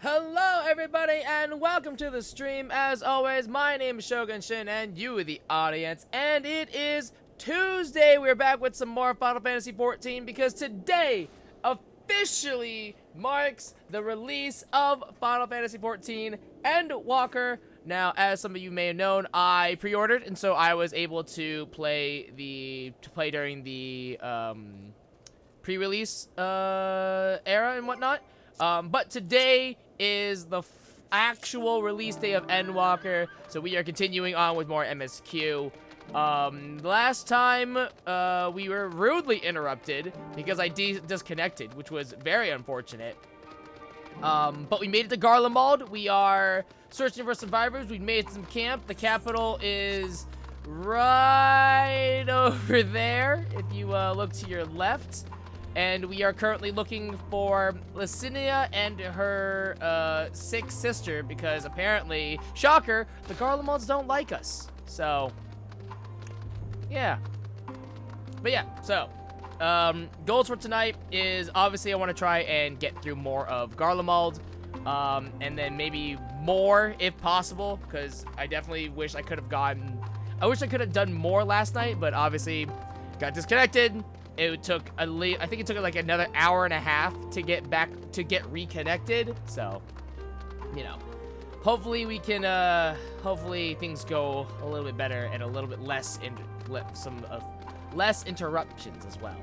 Hello everybody and welcome to the stream. As always, my name is Shogun Shin and you are the audience, and it is Tuesday. We're back with some more Final Fantasy XIV because today officially marks the release of Final Fantasy XIV Endwalker. Now, as some of you may have known, I pre-ordered, and so I was able to play during the pre-release era and whatnot. But today is the actual release day of Endwalker, so we are continuing on with more MSQ. Last time, we were rudely interrupted because I disconnected, which was very unfortunate. But we made it to Garlemald. We are searching for survivors. We made some camp. The capital is right over there, if you look to your left. And we are currently looking for Licinia and her sick sister because apparently, shocker, the Garlemalds don't like us. So, yeah. But yeah, so, goals for tonight is obviously I want to try and get through more of Garlemald. And then maybe more if possible, because I definitely wish I could have done more last night, but obviously got disconnected. It took I think it took like another hour and a half to get reconnected. So, you know, hopefully we can hopefully things go a little bit better and a little bit less less interruptions as well.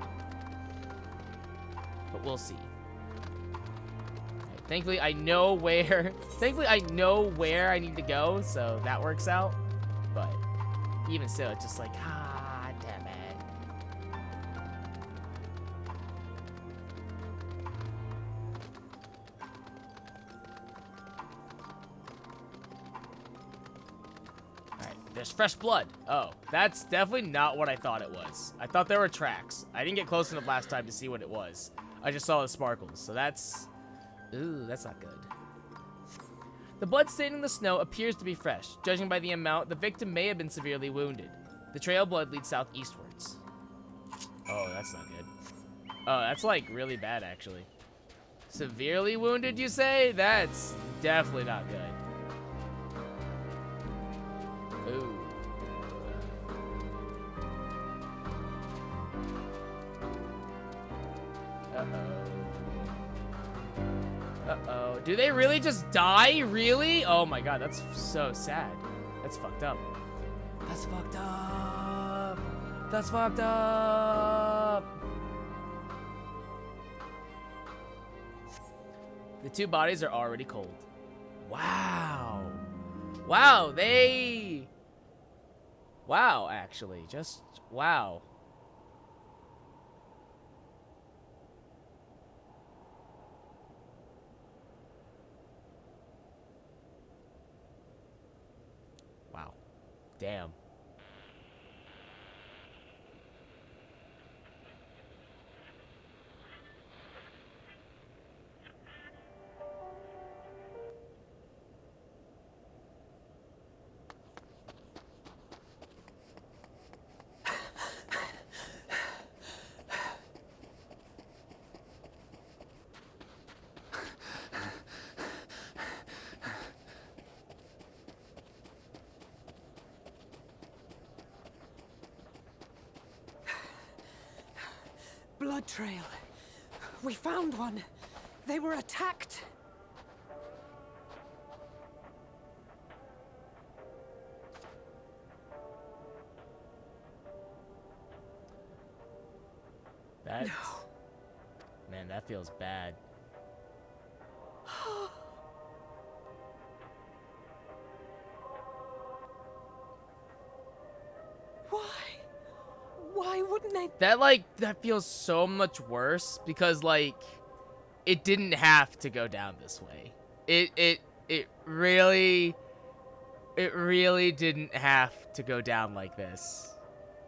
But we'll see. Okay, thankfully I know where I need to go, so that works out. But even still, it's just like, damn it. There's fresh blood. Oh, that's definitely not what I thought it was. I thought there were tracks. I didn't get close enough last time to see what it was. I just saw the sparkles, so that's... Ooh, that's not good. The blood staining the snow appears to be fresh. Judging by the amount, the victim may have been severely wounded. The trail of blood leads southeastwards. Oh, that's not good. Oh, that's like really bad, actually. Severely wounded, you say? That's definitely not good. Ooh. Uh-oh. Do they really just die? Really? Oh my god, that's so sad. That's fucked up. That's fucked up. That's fucked up. The two bodies are already cold. Wow. Wow, wow, actually. Just, wow. Wow. Damn. Blood trail. We found one. They were attacked. That... No. Man, that feels bad. Why wouldn't they? That feels so much worse because, like, it didn't have to go down this way. It really didn't have to go down like this.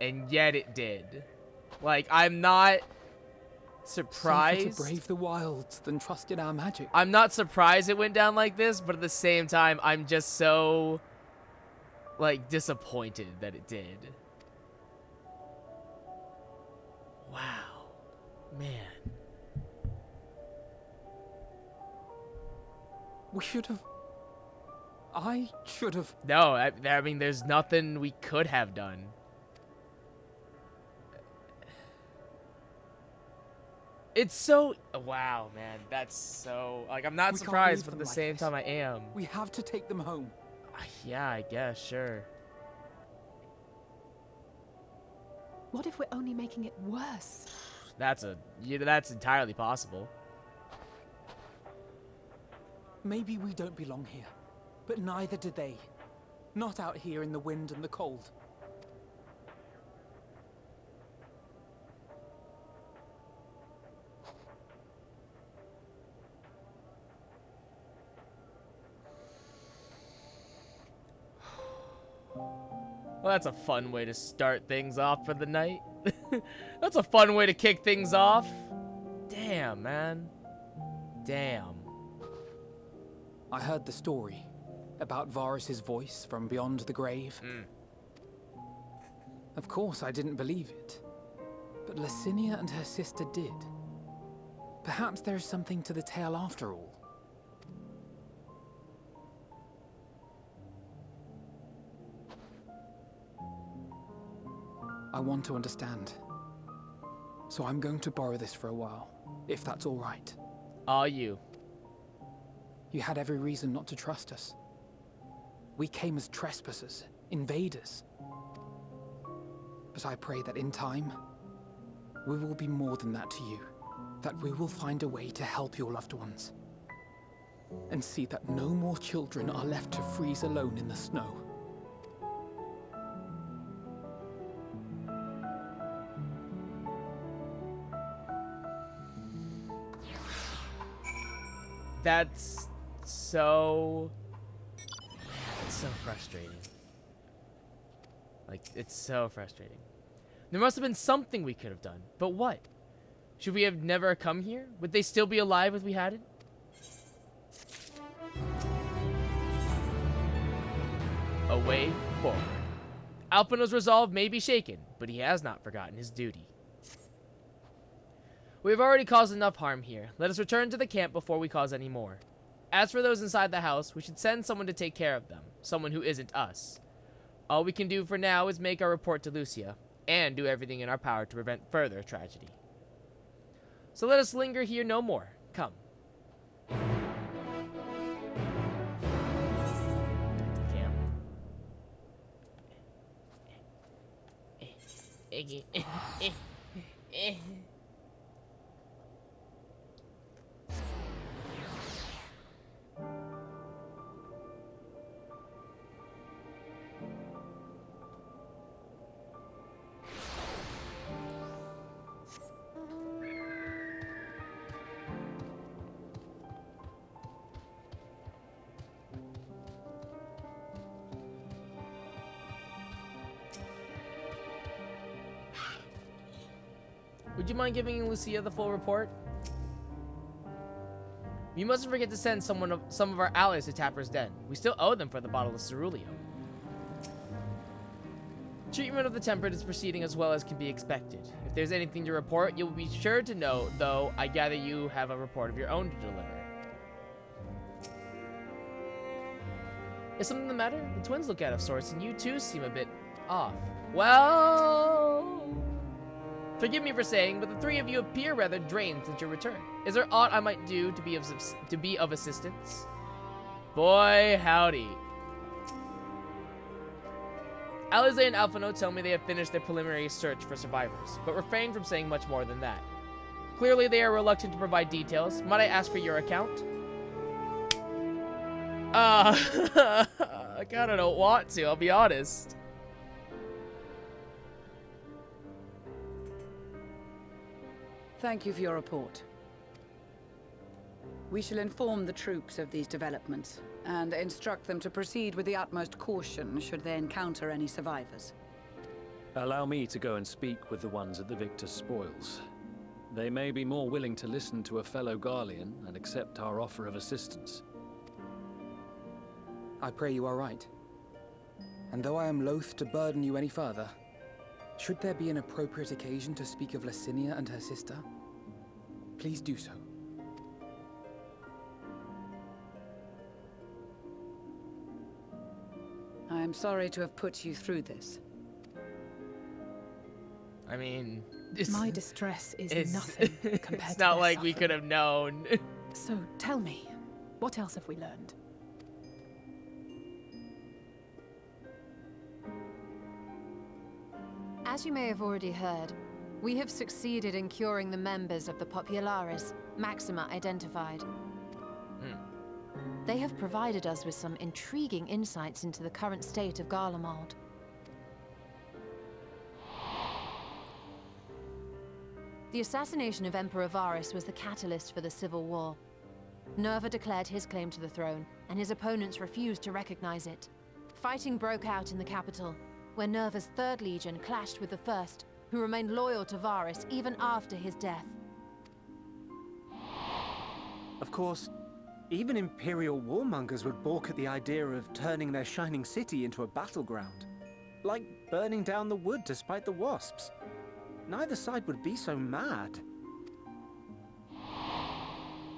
And yet it did. Like, I'm not surprised. Safer to brave the wilds than trust in our magic. I'm not surprised it went down like this, but at the same time, I'm just so, like, disappointed that it did. Wow. Man. We should have... I should have... No, I mean, there's nothing we could have done. It's so... Wow, man. That's so... Like, I'm not We can't surprised, leave but at them the like same this. time, I am. We have to take them home. Yeah, I guess, sure. What if we're only making it worse? That's entirely possible. Maybe we don't belong here, but neither do they. Not out here in the wind and the cold. Well, that's a fun way to start things off for the night. That's a fun way to kick things off. Damn, man. Damn. I heard the story about Varus's voice from beyond the grave. Of course, I didn't believe it. But Licinia and her sister did. Perhaps there is something to the tale after all. I want to understand. So I'm going to borrow this for a while, if that's all right. Are you? You had every reason not to trust us. We came as trespassers, invaders. But I pray that in time, we will be more than that to you. That we will find a way to help your loved ones. And see that no more children are left to freeze alone in the snow. That's so... It's so frustrating. Like, it's so frustrating. There must have been something we could have done. But what? Should we have never come here? Would they still be alive if we hadn't? A way forward. Alpino's resolve may be shaken, but he has not forgotten his duty. We have already caused enough harm here. Let us return to the camp before we cause any more. As for those inside the house, we should send someone to take care of them. Someone who isn't us. All we can do for now is make our report to Lucia, and do everything in our power to prevent further tragedy. So let us linger here no more. Come. Camp. Would you mind giving Lucia the full report? You mustn't forget to send some of our allies to Tapper's Den. We still owe them for the bottle of Ceruleo. Treatment of the tempered is proceeding as well as can be expected. If there's anything to report, you'll be sure to know, though I gather you have a report of your own to deliver. Is something the matter? The twins look out of sorts, and you too seem a bit off. Well... Forgive me for saying, but the three of you appear rather drained since your return. Is there aught I might do to be of assistance? Boy, howdy. Alize and Alphino tell me they have finished their preliminary search for survivors, but refrain from saying much more than that. Clearly, they are reluctant to provide details. Might I ask for your account? I kinda don't want to, I'll be honest. Thank you for your report. We shall inform the troops of these developments, and instruct them to proceed with the utmost caution should they encounter any survivors. Allow me to go and speak with the ones at the victor's spoils. They may be more willing to listen to a fellow Garlean and accept our offer of assistance. I pray you are right. And though I am loath to burden you any further, should there be an appropriate occasion to speak of Licinia and her sister, please do so. sorry to have put you through this. I mean, My distress is it's nothing compared it's to not their like we suffering. could have known. So tell me, what else have we learned? As you may have already heard, we have succeeded in curing the members of the Popularis, Maxima identified. They have provided us with some intriguing insights into the current state of Garlemald. The assassination of Emperor Varus was the catalyst for the civil war. Nerva declared his claim to the throne, and his opponents refused to recognize it. Fighting broke out in the capital, where Nerva's Third Legion clashed with the First, who remained loyal to Varus even after his death. Of course, even Imperial warmongers would balk at the idea of turning their shining city into a battleground. Like burning down the wood to spite the wasps. Neither side would be so mad.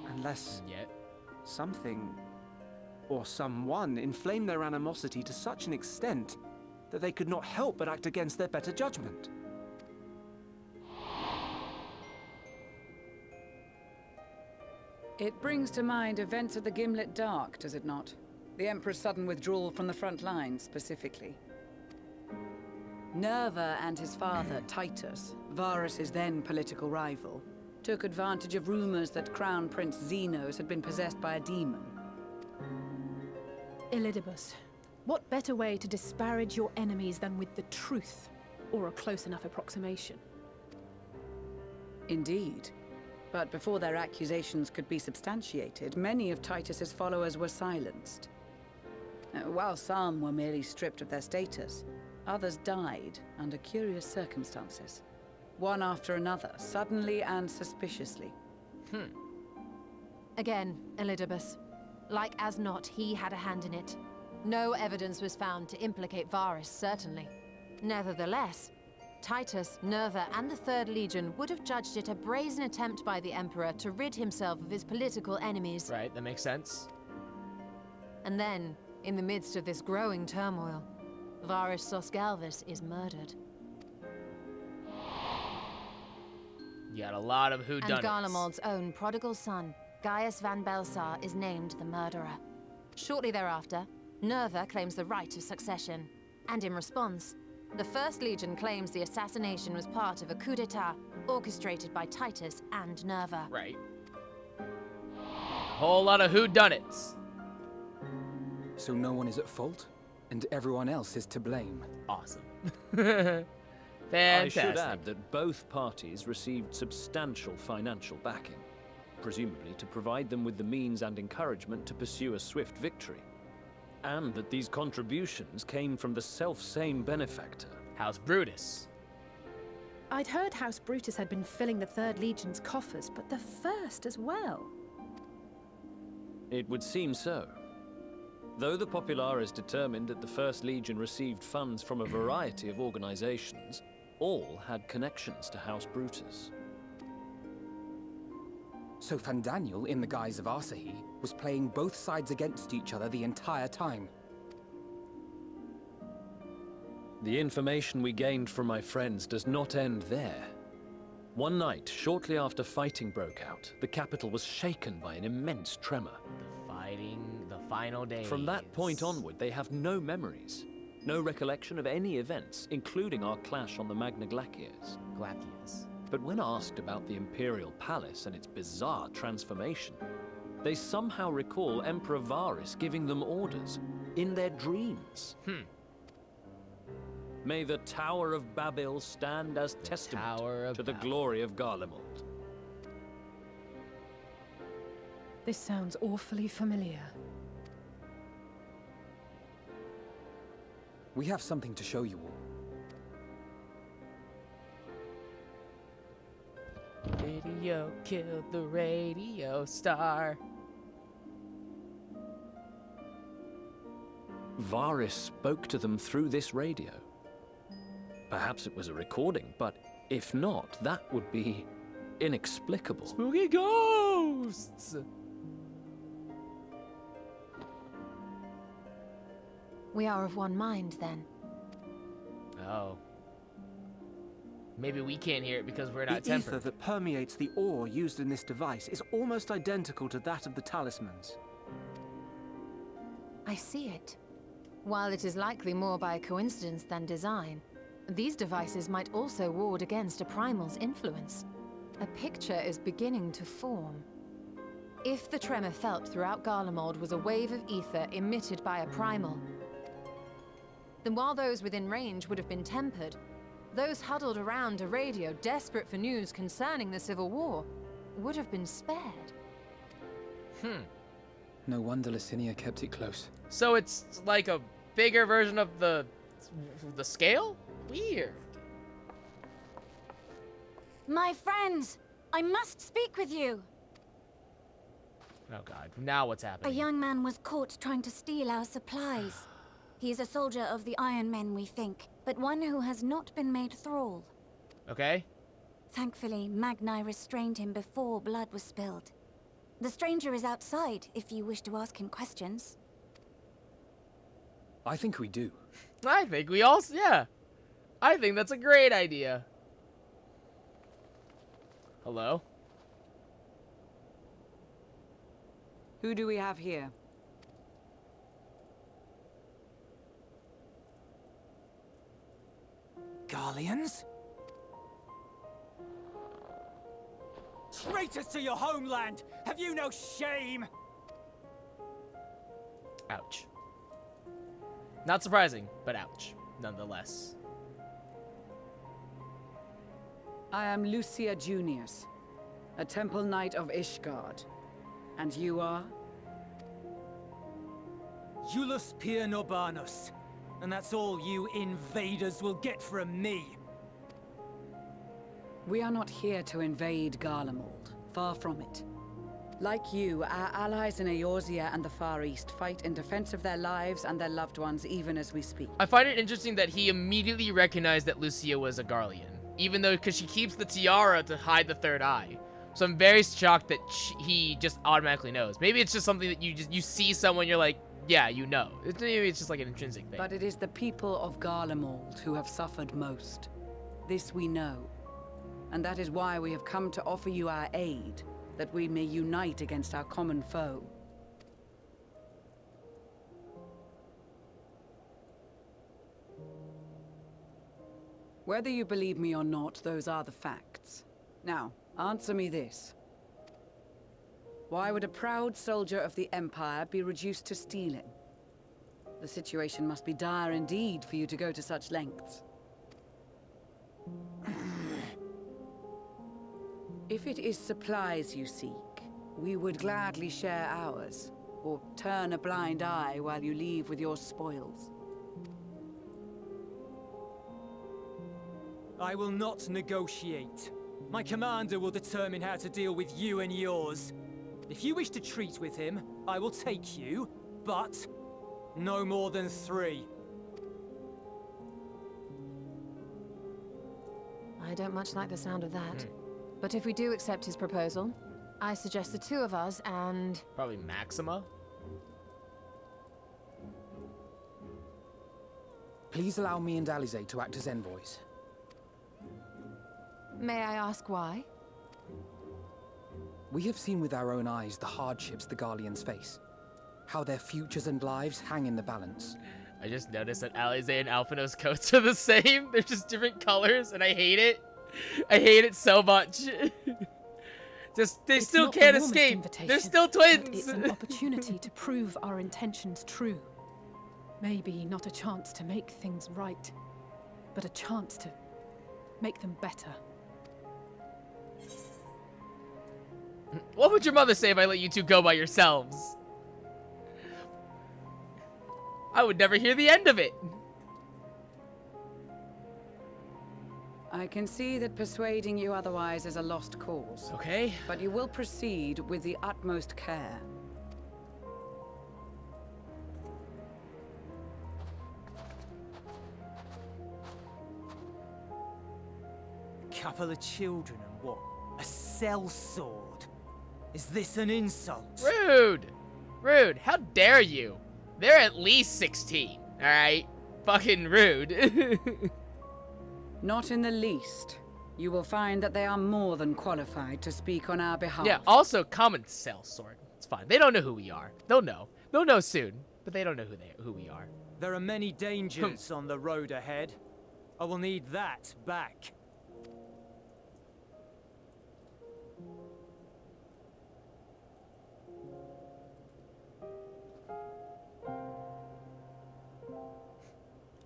Unless Yet. something or someone inflamed their animosity to such an extent that they could not help but act against their better judgment. It brings to mind events of the Gimlet Dark, does it not? The Emperor's sudden withdrawal from the front lines, specifically. Nerva and his father, Titus, Varus's then political rival, took advantage of rumors that Crown Prince Xenos had been possessed by a demon. Elidibus, what better way to disparage your enemies than with the truth, or a close enough approximation? Indeed. But before their accusations could be substantiated, many of Titus's followers were silenced. While some were merely stripped of their status, others died under curious circumstances. One after another, suddenly and suspiciously. Again, Elidibus. Like as not, he had a hand in it. No evidence was found to implicate Varus, certainly. Nevertheless, Titus, Nerva, and the Third Legion would have judged it a brazen attempt by the Emperor to rid himself of his political enemies. Right, that makes sense. And then, in the midst of this growing turmoil, Varus Sosgalvis is murdered. You got a lot of And whodunits. Garlemald's own prodigal son, Gaius van Belsar, is named the murderer. Shortly thereafter, Nerva claims the right of succession. And in response, the First Legion claims the assassination was part of a coup d'etat orchestrated by Titus and Nerva. Right. Whole lot of whodunits. So no one is at fault, and everyone else is to blame. Awesome. I Fantastic. should add that both parties received substantial financial backing, presumably to provide them with the means and encouragement to pursue a swift victory. And that these contributions came from the self-same benefactor. House Brutus. I'd heard House Brutus had been filling the Third Legion's coffers, but the First as well. It would seem so. Though the Popularis determined that the First Legion received funds from a variety of organizations, all had connections to House Brutus. So Fandaniel, in the guise of Asahi, was playing both sides against each other the entire time. The information we gained from my friends does not end there. One night, shortly after fighting broke out, the capital was shaken by an immense tremor. The final days. From that point onward, they have no memories, no recollection of any events, including our clash on the Magna Glaciers. Glacius. But when asked about the Imperial Palace and its bizarre transformation, they somehow recall Emperor Varus giving them orders in their dreams. May the Tower of Babel stand as testament to the glory of Garlemald. This sounds awfully familiar. We have something to show you all. Radio killed the radio star. Varus spoke to them through this radio. Perhaps it was a recording, but if not, that would be inexplicable. Spooky ghosts! We are of one mind, then. Oh. Maybe we can't hear it because we're not The ether tempered. that permeates the ore used in this device is almost identical to that of the talismans. I see it. While it is likely more by coincidence than design, these devices might also ward against a primal's influence. A picture is beginning to form. If the tremor felt throughout Garlemald was a wave of ether emitted by a primal, then while those within range would have been tempered, those huddled around a radio desperate for news concerning the Civil War would have been spared. No wonder Licinia kept it close. So it's like a bigger version of the scale? Weird. My friends, I must speak with you. Oh god, now what's A happening? young man was caught trying to steal our supplies. He is a soldier of the Iron Men, we think, but one who has not been made thrall. Okay. Thankfully, Magni restrained him before blood was spilled. The stranger is outside, if you wish to ask him questions. I think we do. I think we all, yeah. I think that's a great idea. Hello? Who do we have here? Garleans? Traitors to your homeland! Have you no shame? Ouch. Not surprising, but ouch, nonetheless. I am Lucia Junius, a temple knight of Ishgard. And you are? Iulus Pier Norbanus. And that's all you invaders will get from me. We are not here to invade Garlemald. Far from it. Like you, our allies in Eorzea and the Far East fight in defense of their lives and their loved ones even as we speak. I find it interesting that he immediately recognized that Lucia was a Garlean, even though because she keeps the tiara to hide the third eye. So I'm very shocked that he just automatically knows. Maybe it's just something that you see someone, you're like, yeah, you know. Maybe it's just like an intrinsic thing. But it is the people of Garlemald who have suffered most. This we know. And that is why we have come to offer you our aid, that we may unite against our common foe. Whether you believe me or not, those are the facts. Now, answer me this. Why would a proud soldier of the Empire be reduced to stealing? The situation must be dire indeed for you to go to such lengths. If it is supplies you seek, we would gladly share ours, or turn a blind eye while you leave with your spoils. I will not negotiate. My commander will determine how to deal with you and yours. If you wish to treat with him, I will take you, but no more than 3. I don't much like the sound of that. But if we do accept his proposal, I suggest the 2 of us and... Probably Maxima? Please allow me and Alize to act as envoys. May I ask why? We have seen with our own eyes the hardships the Garleans face. How their futures and lives hang in the balance. I just noticed that Alize and Alphino's coats are the same. They're just different colors, and I hate it. I hate it so much. They It's still not the can't warmest escape. invitation, They're still but twins. it's an opportunity to prove our intentions true. Maybe not a chance to make things right, but a chance to make them better. What would your mother say if I let you 2 go by yourselves? I would never hear the end of it. I can see that persuading you otherwise is a lost cause. Okay. But you will proceed with the utmost care. Couple of children and what? A sellsword? Is this an insult? Rude. Rude. How dare you? They're at least 16. Alright. Fucking rude. Not in the least. You will find that they are more than qualified to speak on our behalf. Yeah, also, common sell sword. It's fine. They don't know who we are. They'll know. They'll know soon, but they don't know who we are. There are many dangers on the road ahead. I will need that back.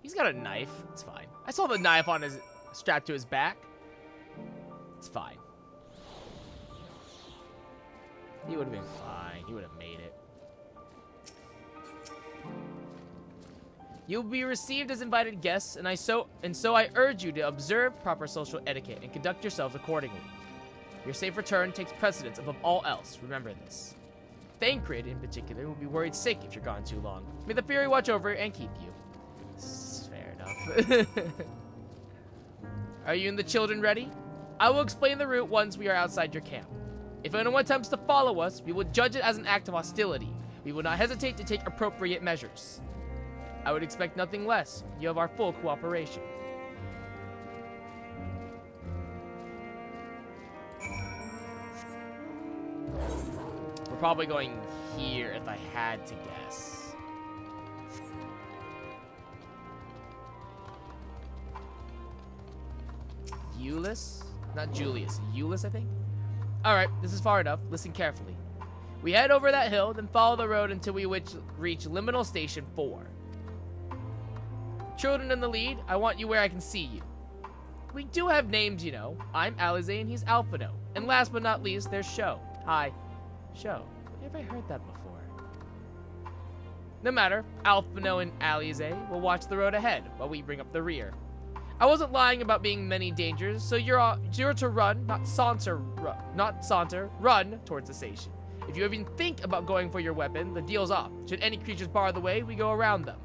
He's got a knife. It's fine. I saw the knife on his strapped to his back. It's fine. He would have been fine. He would have made it. You'll be received as invited guests, and so I urge you to observe proper social etiquette and conduct yourselves accordingly. Your safe return takes precedence above all else. Remember this. Thancred, in particular, will be worried sick if you're gone too long. May the Fury watch over and keep you. Fair enough. Are you and the children ready? I will explain the route once we are outside your camp. If anyone attempts to follow us, we will judge it as an act of hostility. We will not hesitate to take appropriate measures. I would expect nothing less. You have our full cooperation. We're probably going here if I had to guess. Euless? Not Julius. Euless, I think? Alright, this is far enough. Listen carefully. We head over that hill, then follow the road until we reach Liminal Station 4. Children in the lead, I want you where I can see you. We do have names, you know. I'm Alize and he's Alphino. And last but not least, there's Sho. Hi. Sho. Where have I heard that before? No matter, Alphino and Alize will watch the road ahead while we bring up the rear. I wasn't lying about being many dangers, so you're to run, not saunter, run towards the station. If you even think about going for your weapon, the deal's off. Should any creatures bar the way, we go around them.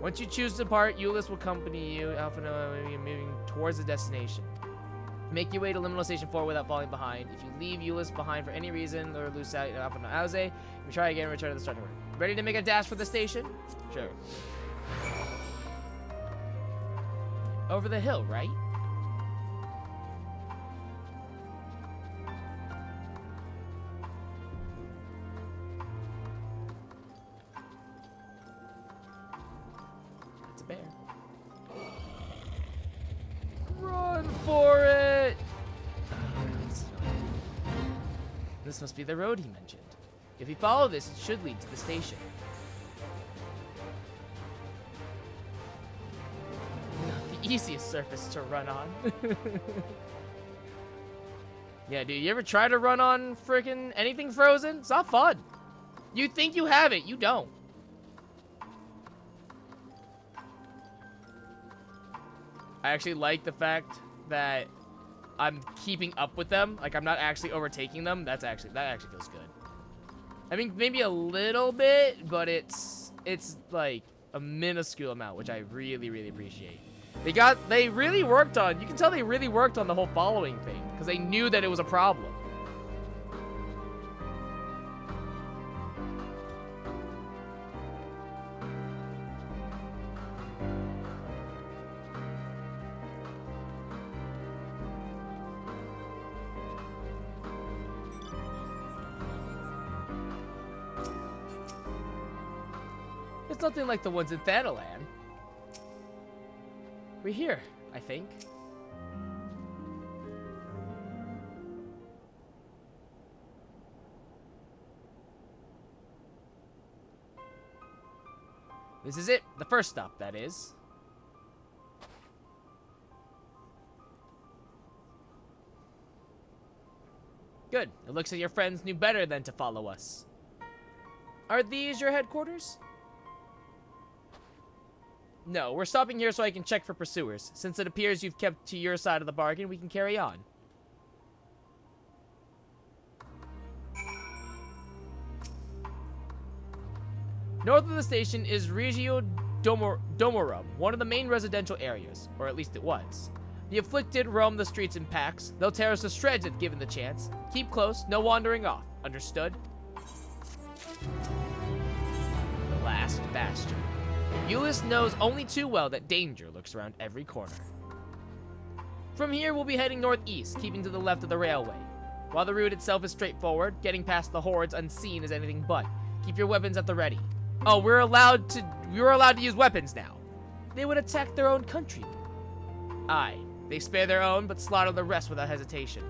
Once you choose to depart, Euless will accompany you, Alphino, moving towards the destination. Make your way to Liminal Station 4 without falling behind. If you leave Euless behind for any reason or lose sight of Alphino Alize, we try again and return to the starting point. Ready to make a dash for the station? Sure. Over the hill, right? It's a bear. Run for it! This must be the road he mentioned. If we follow this, it should lead to the station. Not the easiest surface to run on. Yeah, dude, you ever try to run on freaking anything frozen? It's not fun. You think you have it, you don't. I actually like the fact that I'm keeping up with them. Like, I'm not actually overtaking them. That actually feels good. I mean, maybe a little bit, but it's like a minuscule amount, which I really, really appreciate. They really worked on, you can tell they really worked on the whole following thing, because they knew that it was a problem. It's nothing like the ones in Thanalan. We're here, I think. This is it. The first stop, that is. Good. It looks like your friends knew better than to follow us. Are these your headquarters? No, we're stopping here so I can check for pursuers. Since it appears you've kept to your side of the bargain, we can carry on. North of the station is Regio Domorum, one of the main residential areas, or at least it was. The afflicted roam the streets in packs. They'll tear us to shreds if given the chance. Keep close, no wandering off. Understood? The last bastion. Euless knows only too well that danger lurks around every corner. From here, we'll be heading northeast, keeping to the left of the railway. While the route itself is straightforward, getting past the hordes unseen is anything but. Keep your weapons at the ready. Oh, we're allowed to use weapons now. They would attack their own countrymen. Aye, they spare their own, but slaughter the rest without hesitation.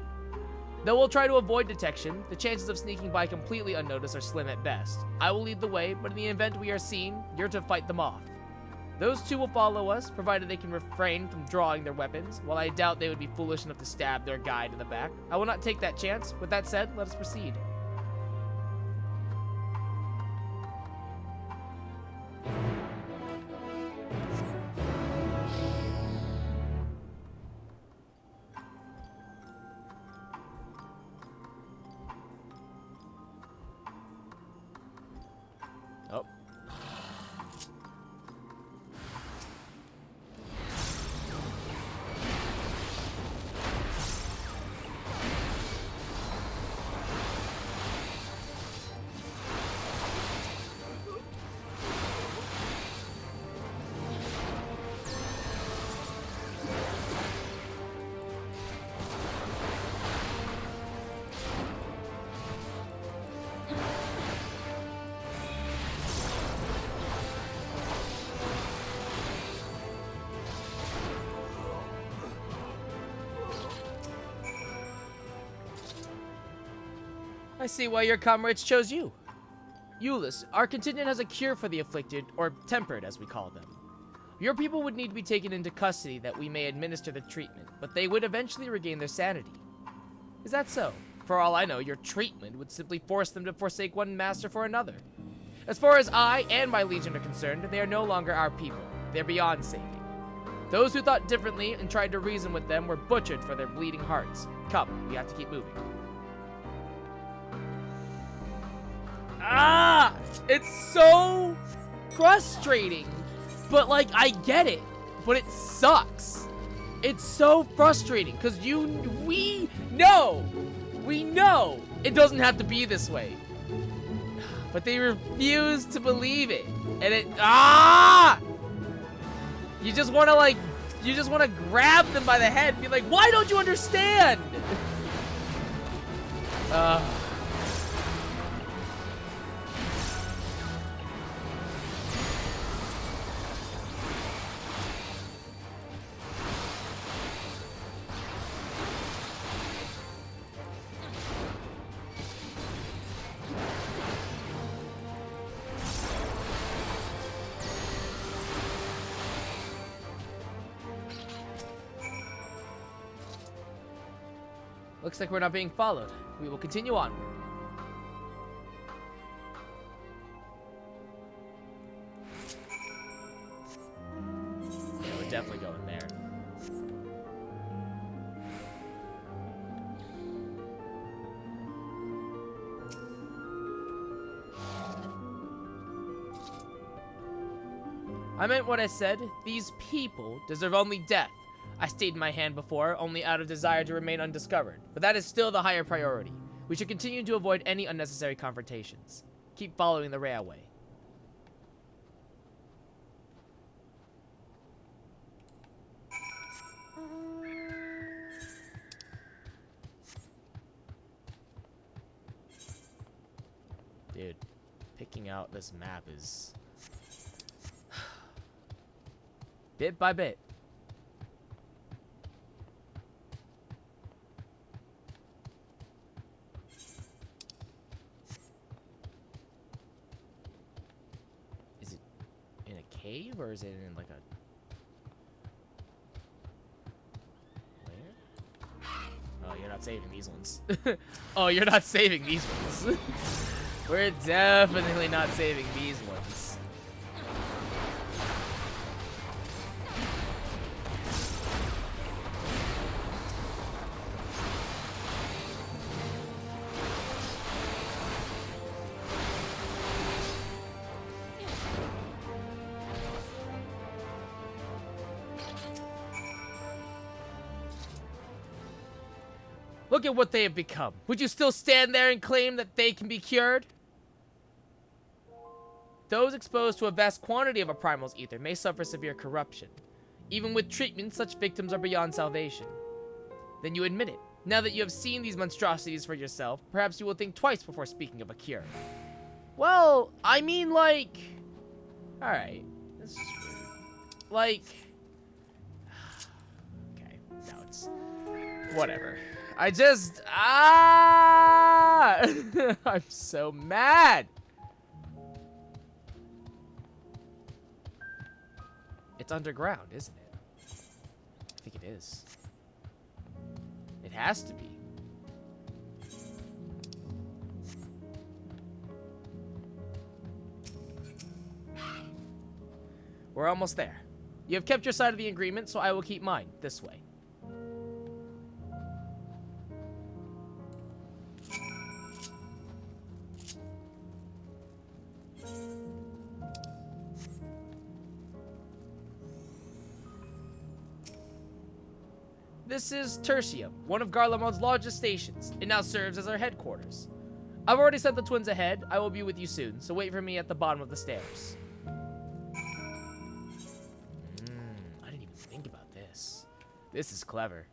Though we'll try to avoid detection, the chances of sneaking by completely unnoticed are slim at best. I will lead the way, but in the event we are seen, you're to fight them off. Those two will follow us, provided they can refrain from drawing their weapons. While I doubt they would be foolish enough to stab their guide in the back, I will not take that chance. With that said, let us proceed. Oh. I see why your comrades chose you. Euless, our contingent has a cure for the afflicted, or tempered as we call them. Your people would need to be taken into custody that we may administer the treatment, but they would eventually regain their sanity. Is that so? For all I know, your treatment would simply force them to forsake one master for another. As far as I and my legion are concerned, they are no longer our people. They're beyond saving. Those who thought differently and tried to reason with them were butchered for their bleeding hearts. Come, we have to keep moving. Ah! It's so frustrating. But, like, I get it. But it sucks. It's so frustrating. Because we know it doesn't have to be this way. But they refuse to believe it. And you just want to grab them by the head and be like, why don't you understand? Looks like we're not being followed. We will continue onward. Yeah, we're definitely going there. I meant what I said. These people deserve only death. I stayed my hand before, only out of desire to remain undiscovered. But that is still the higher priority. We should continue to avoid any unnecessary confrontations. Keep following the railway. Dude, picking out this map is... bit by bit. Cave, or is it in like a... Where? Oh, you're not saving these ones. Oh, you're not saving these ones. We're definitely not saving these ones. Look at what they have become. Would you still stand there and claim that they can be cured? those exposed to a vast quantity of a primal's ether may suffer severe corruption. Even with treatment, such victims are beyond salvation. Then you admit it. Now that you have seen these monstrosities for yourself, perhaps you will think twice before speaking of a cure. Well, I mean, like... Alright. This is weird. Like... Okay, now it's... Whatever. I just... I'm so mad! It's underground, isn't it? I think it is. It has to be. We're almost there. You have kept your side of the agreement, so I will keep mine this way. This is Tertium, one of Garlemald's largest stations. It now serves as our headquarters. I've already sent the twins ahead. I will be with you soon, so wait for me at the bottom of the stairs. I didn't even think about this. This is clever.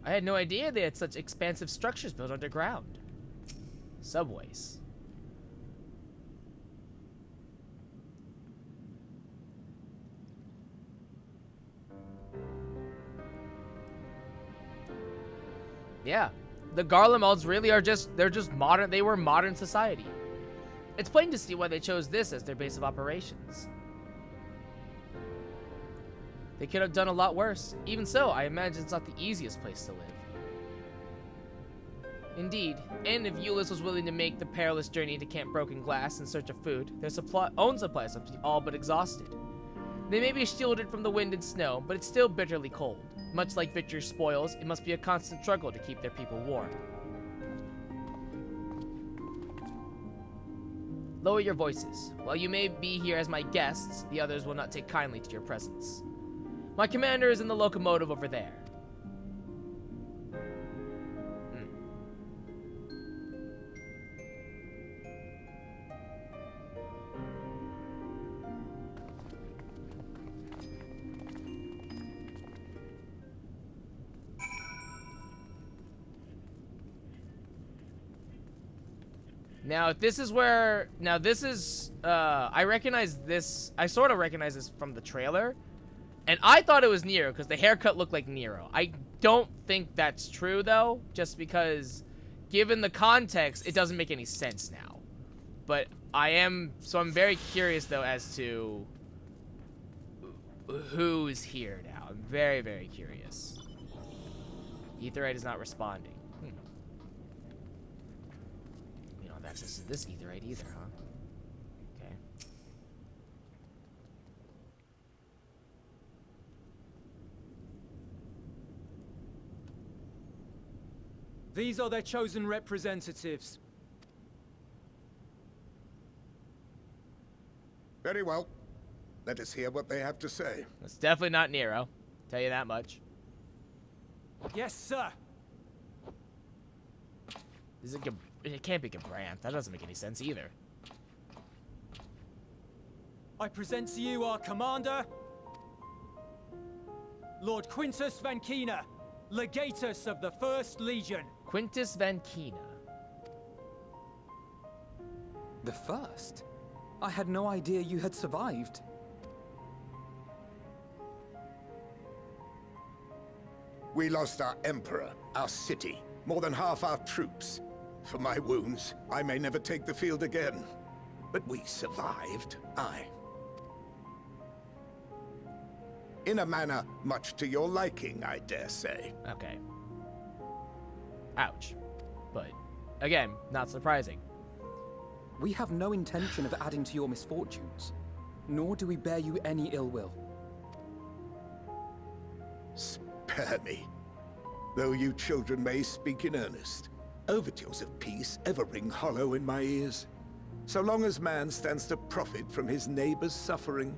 I had no idea they had such expansive structures built underground. Subways. Yeah, the Garlemalds really are they're just modern, they were modern society. It's plain to see why they chose this as their base of operations. They could have done a lot worse. Even so, I imagine it's not the easiest place to live. Indeed, and if Euless was willing to make the perilous journey to Camp Broken Glass in search of food, their own supplies must be all but exhausted. They may be shielded from the wind and snow, but it's still bitterly cold. Much like Victor's spoils, it must be a constant struggle to keep their people warm. Lower your voices. While you may be here as my guests, the others will not take kindly to your presence. My commander is in the locomotive over there. Now, this is where... Now, this is... I recognize this... I sort of recognize this from the trailer. And I thought it was Nero, because the haircut looked like Nero. I don't think that's true, though. Just because, given the context, it doesn't make any sense now. But I am... So I'm very curious, though, as to... who's here now. I'm very, very curious. Aetherite is not responding. You don't have access to this Aetherite either, huh? Okay. These are their chosen representatives. Very well. Let us hear what they have to say. It's definitely not Nero. Tell you that much. Yes, sir. Is it it can't be Gabranth. That doesn't make any sense either. I present to you our commander, Lord Quintus Van Kina, Legatus of the First Legion. Quintus Van Kina. The first? I had no idea you had survived. We lost our emperor, our city, more than half our troops. For my wounds, I may never take the field again. But we survived, aye. In a manner much to your liking, I dare say. Okay. Ouch. But, again, not surprising. We have no intention of adding to your misfortunes, nor do we bear you any ill will. Spare me. Though you children may speak in earnest. overtures of peace ever ring hollow in my ears. So long as man stands to profit from his neighbor's suffering,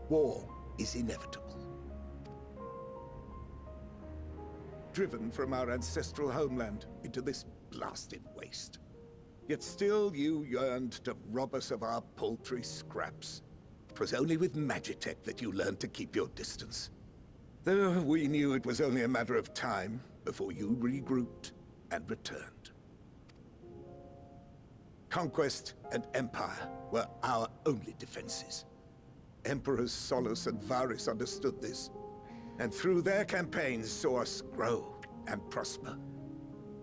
war is inevitable. Driven from our ancestral homeland into this blasted waste. Yet still you yearned to rob us of our paltry scraps. 'Twas only with Magitech that you learned to keep your distance. Though we knew it was only a matter of time before you regrouped and returned. Conquest and Empire were our only defenses. Emperors Solus and Varys understood this, and through their campaigns saw us grow and prosper.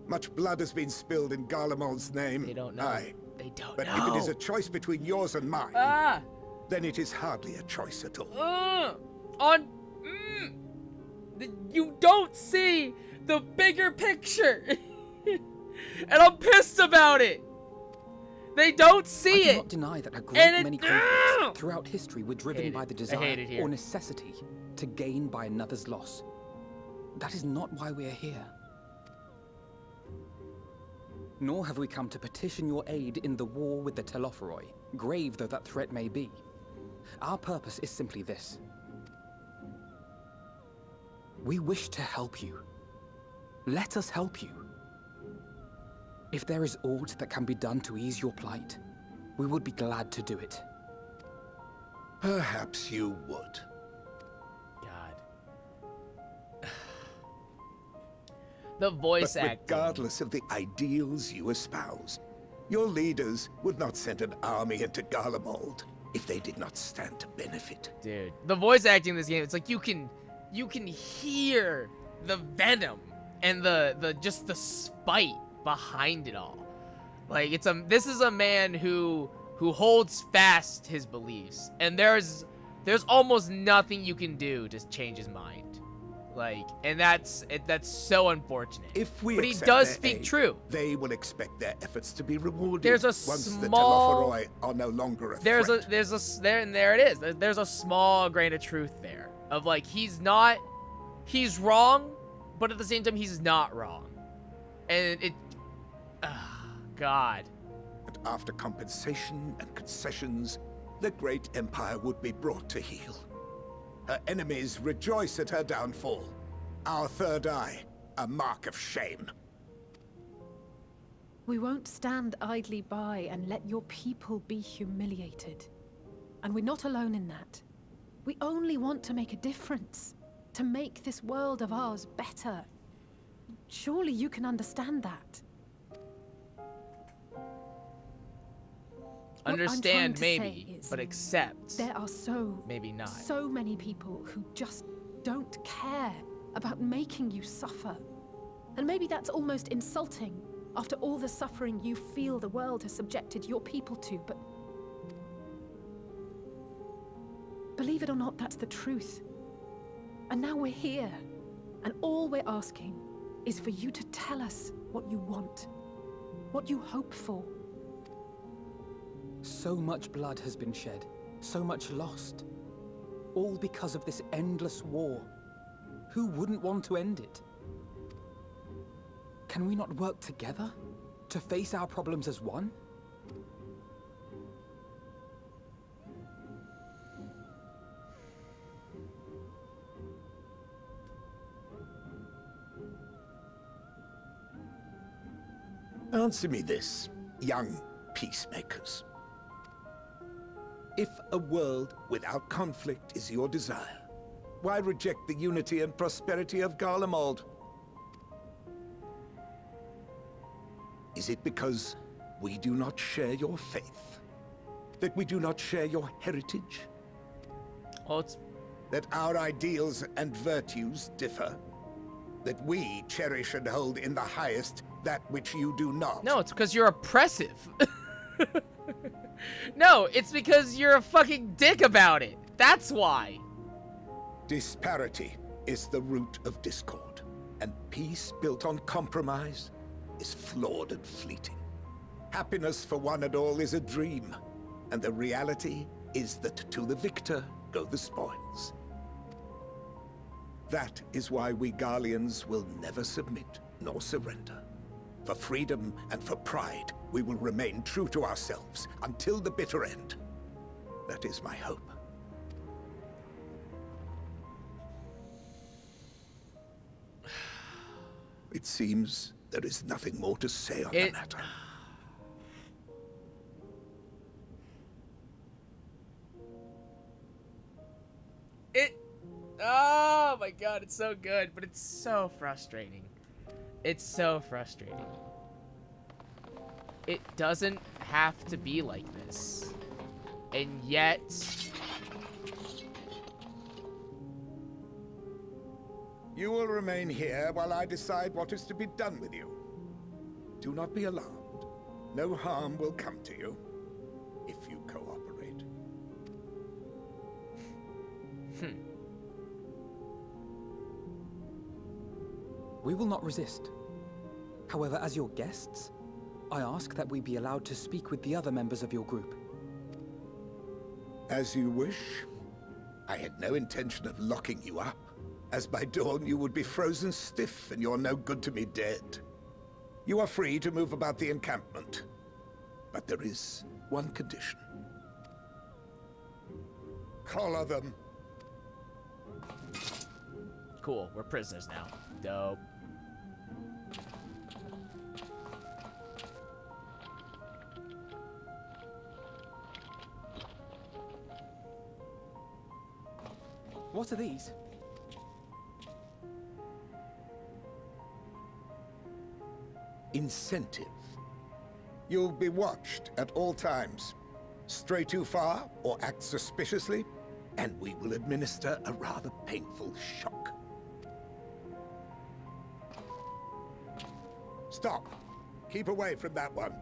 Much blood has been spilled in Garlemald's name. They don't know. Aye. They don't but know. if it is a choice between yours and mine, then it is hardly a choice at all. You don't see the bigger picture. And I'm pissed about it. They don't see I it. do not deny that a great many conflicts throughout history were driven by the I hate desire it here. or necessity to gain by another's loss. That is not why we are here. Nor have we come to petition your aid in the war with the Telophoroi, grave though that threat may be. Our purpose is simply this. We wish to help you. Let us help you. If there is aught that can be done to ease your plight, we would be glad to do it. Perhaps you would. God. The voice But acting. regardless of the ideals you espouse, your leaders would not send an army into Garlemald if they did not stand to benefit. Dude, the voice acting in this game, it's like you can hear the venom and the just the spite behind it all. Like this is a man who holds fast his beliefs, and there's almost nothing you can do to change his mind. Like, and that's so unfortunate. But he does speak true. They will expect their efforts to be rewarded. There's a once the small. Telophoroi are no longer a There threat. it is. There's a small grain of truth there. Of like he's wrong, but at the same time he's not wrong. And God. But after compensation and concessions, the great empire would be brought to heel. Her enemies rejoice at her downfall. Our third eye, a mark of shame. We won't stand idly by and let your people be humiliated. And we're not alone in that. We only want to make a difference. To make this world of ours better. Surely you can understand that. Understand maybe, but accept. There are maybe not. So many people who just don't care about making you suffer. And maybe that's almost insulting after all the suffering you feel the world has subjected your people to, but believe it or not, that's the truth. And now we're here, and all we're asking is for you to tell us what you want, what you hope for. So much blood has been shed, so much lost. All because of this endless war. Who wouldn't want to end it? Can we not work together to face our problems as one? Answer me this, young peacemakers. If a world without conflict is your desire, why reject the unity and prosperity of Garlemald? Is it because we do not share your faith? That we do not share your heritage? Well, it's That our ideals and virtues differ? That we cherish and hold in the highest that which you do not? no, it's because you're oppressive. No, it's because you're a fucking dick about it. That's why. Disparity is the root of discord, and peace built on compromise is flawed and fleeting. Happiness for one and all is a dream, and the reality is that to the victor go the spoils. That is why we Garleans will never submit nor surrender. For freedom and for pride, we will remain true to ourselves until the bitter end. That is my hope. It seems there is nothing more to say on the matter. Oh my god, it's so good, but it's so frustrating. It's so frustrating. It doesn't have to be like this. And yet... You will remain here while I decide what is to be done with you. Do not be alarmed. No harm will come to you if you cooperate. We will not resist. However, as your guests, I ask that we be allowed to speak with the other members of your group. As you wish. I had no intention of locking you up, as by dawn you would be frozen stiff and you're no good to me dead. You are free to move about the encampment, but there is one condition. Collar them. Cool, we're prisoners now. Dope. What are these? Incentive. You'll be watched at all times. Stray too far or act suspiciously, and we will administer a rather painful shock. Stop. Keep away from that one.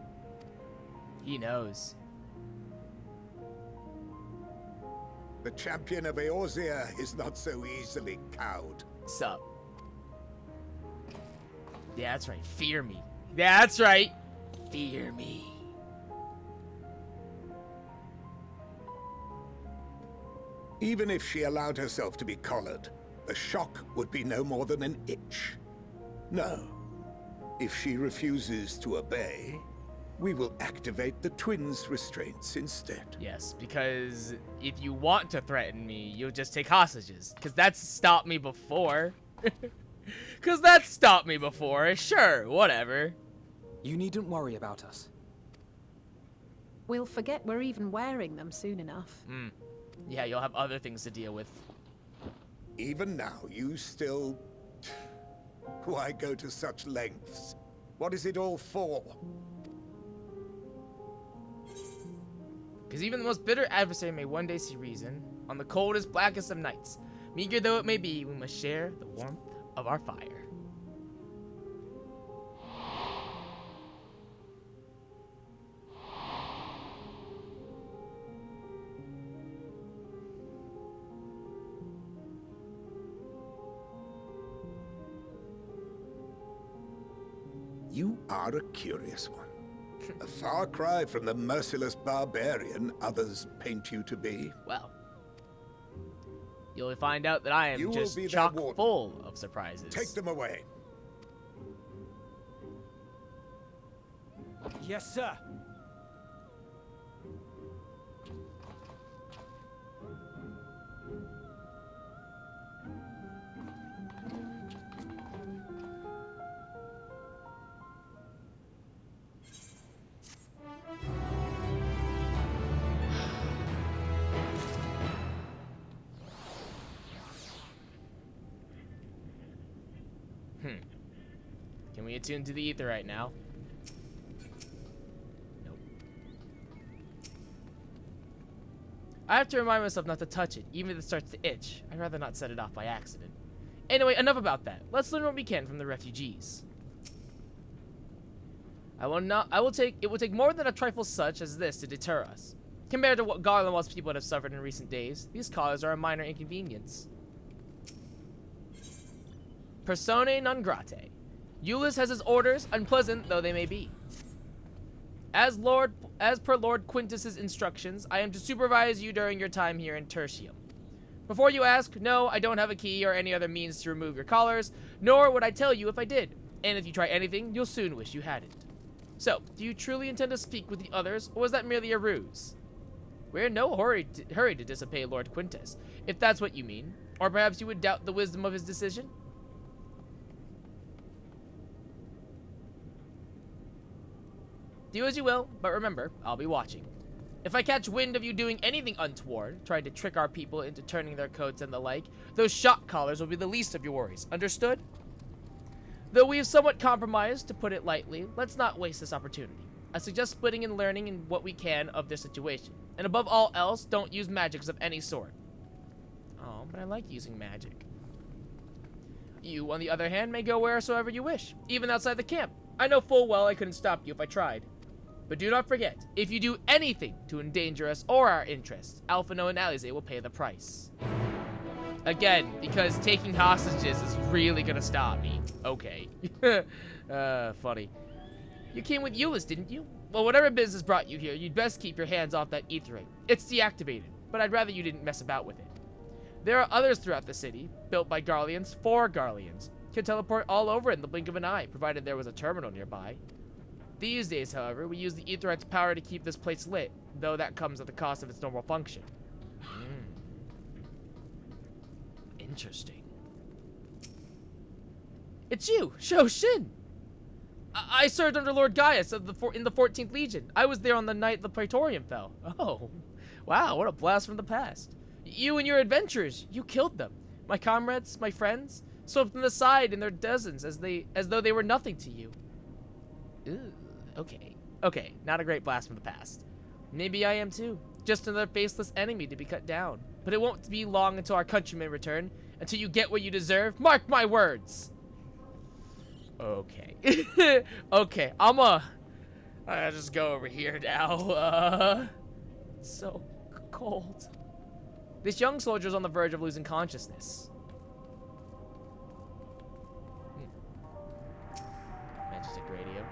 He knows. The champion of Eorzea is not so easily cowed. Sup? Yeah, that's right. Fear me. That's right. Fear me. Even if she allowed herself to be collared, the shock would be no more than an itch. No. If she refuses to obey, we will activate the twins' restraints instead. Yes, because if you want to threaten me, you'll just take hostages. Because that's stopped me before. Sure, whatever. You needn't worry about us. We'll forget we're even wearing them soon enough. Yeah, you'll have other things to deal with. Even now, you still... Why go to such lengths? What is it all for? Because even the most bitter adversary may one day see reason. On the coldest, blackest of nights, meager though it may be, we must share the warmth of our fire. You are a curious one. A far cry from the merciless barbarian others paint you to be. Well, you'll find out that I am just chock full of surprises. Take them away. Yes, sir. Can we attune to the ether right now? Nope. I have to remind myself not to touch it, even if it starts to itch. I'd rather not set it off by accident. Anyway, enough about that. Let's learn what we can from the refugees. It will take more than a trifle such as this to deter us. Compared to what Garlemald's people have suffered in recent days, these collars are a minor inconvenience. Personae non gratae. Euless has his orders, unpleasant though they may be. As per Lord Quintus's instructions, I am to supervise you during your time here in Tertium. Before you ask, no, I don't have a key or any other means to remove your collars, nor would I tell you if I did. And if you try anything, you'll soon wish you hadn't. So, do you truly intend to speak with the others, or was that merely a ruse? We're in no hurry to disobey Lord Quintus, if that's what you mean. Or perhaps you would doubt the wisdom of his decision? Do as you will, but remember, I'll be watching. If I catch wind of you doing anything untoward, trying to trick our people into turning their coats and the like, those shock collars will be the least of your worries. Understood? Though we've somewhat compromised, to put it lightly, let's not waste this opportunity. I suggest splitting and learning in what we can of their situation. And above all else, don't use magics of any sort. Oh, but I like using magic. You, on the other hand, may go wheresoever you wish, even outside the camp. I know full well I couldn't stop you if I tried. But do not forget, if you do anything to endanger us or our interests, Alphino and Alize will pay the price. Again, because taking hostages is really gonna stop me. Okay. Funny. You came with Euless, didn't you? Well, whatever business brought you here, you'd best keep your hands off that Pt3. It's deactivated, but I'd rather you didn't mess about with it. There are others throughout the city, built by Garleans for Garleans. Can teleport all over in the blink of an eye, provided there was a terminal nearby. These days, however, we use the Pt3's power to keep this place lit, though that comes at the cost of its normal function. Interesting. It's you, Sho Shin! I served under Lord Gaius in the 14th Legion. I was there on the night the Praetorium fell. Oh, wow, what a blast from the past. You and your adventurers, you killed them. My comrades, my friends, swept them aside in their dozens as though they were nothing to you. Ooh, okay. Okay, not a great blast from the past. Maybe I am too. Just another faceless enemy to be cut down. But it won't be long until our countrymen return, until you get what you deserve. Mark my words! Okay. Okay, I'll just go over here now. It's so cold. This young soldier's on the verge of losing consciousness. Magic radio.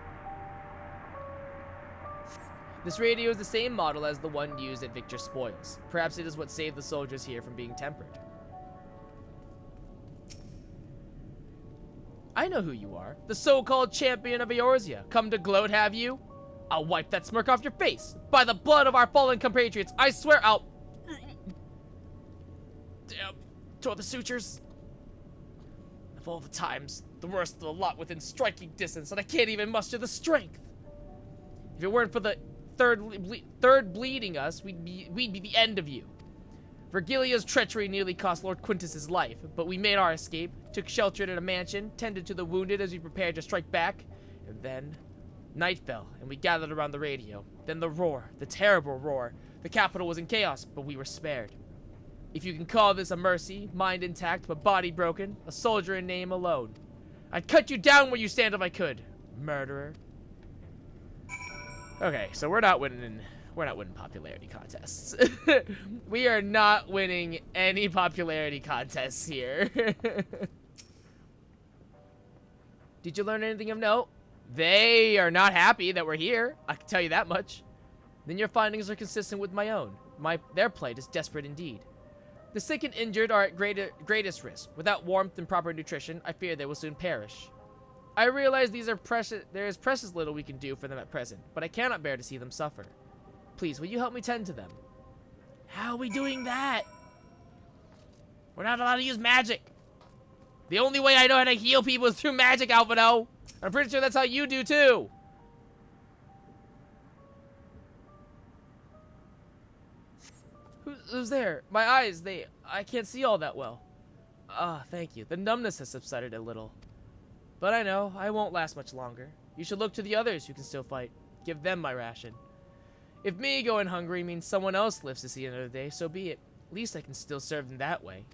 This radio is the same model as the one used at Victor's spoils. Perhaps it is what saved the soldiers here from being tempered. I know who you are. The so-called champion of Eorzea. Come to gloat, have you? I'll wipe that smirk off your face. By the blood of our fallen compatriots, I swear I'll... Damn. Tore the sutures. Of all the times, the worst of the lot within striking distance, and I can't even muster the strength. If it weren't for the third bleeding us, we'd be the end of you. Vergilia's treachery nearly cost Lord Quintus's life, but we made our escape, took shelter in a mansion, tended to the wounded as we prepared to strike back, and then night fell, and we gathered around the radio. Then the roar, the terrible roar. The capital was in chaos, but we were spared. If you can call this a mercy, mind intact but body broken, a soldier in name alone. I'd cut you down where you stand if I could, murderer. Okay, so we're not winning popularity contests. We are not winning any popularity contests here. Did you learn anything of note? They are not happy that we're here, I can tell you that much. Then your findings are consistent with my own. Their plight is desperate indeed. The sick and injured are at greatest risk. Without warmth and proper nutrition, I fear they will soon perish. I realize there is precious little we can do for them at present, but I cannot bear to see them suffer. Please, will you help me tend to them? How are we doing that? We're not allowed to use magic. The only way I know how to heal people is through magic, Alphino. I'm pretty sure that's how you do too. Who's there? My eyes, I can't see all that well. Ah, thank you. The numbness has subsided a little. But I know, I won't last much longer. You should look to the others who can still fight. Give them my ration. If me going hungry means someone else lives to see another day, so be it. At least I can still serve them that way.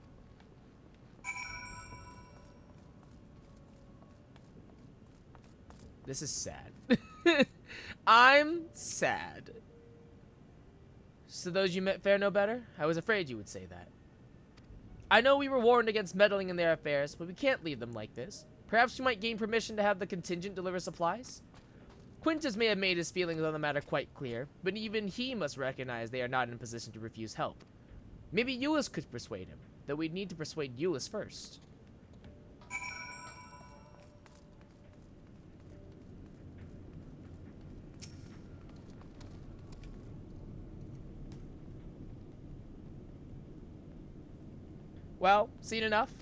This is sad. I'm sad. So those you met fare no better? I was afraid you would say that. I know we were warned against meddling in their affairs, but we can't leave them like this. Perhaps you might gain permission to have the contingent deliver supplies? Quintus may have made his feelings on the matter quite clear, but even he must recognize they are not in a position to refuse help. Maybe Euless could persuade him, though we'd need to persuade Euless first. Well, seen enough.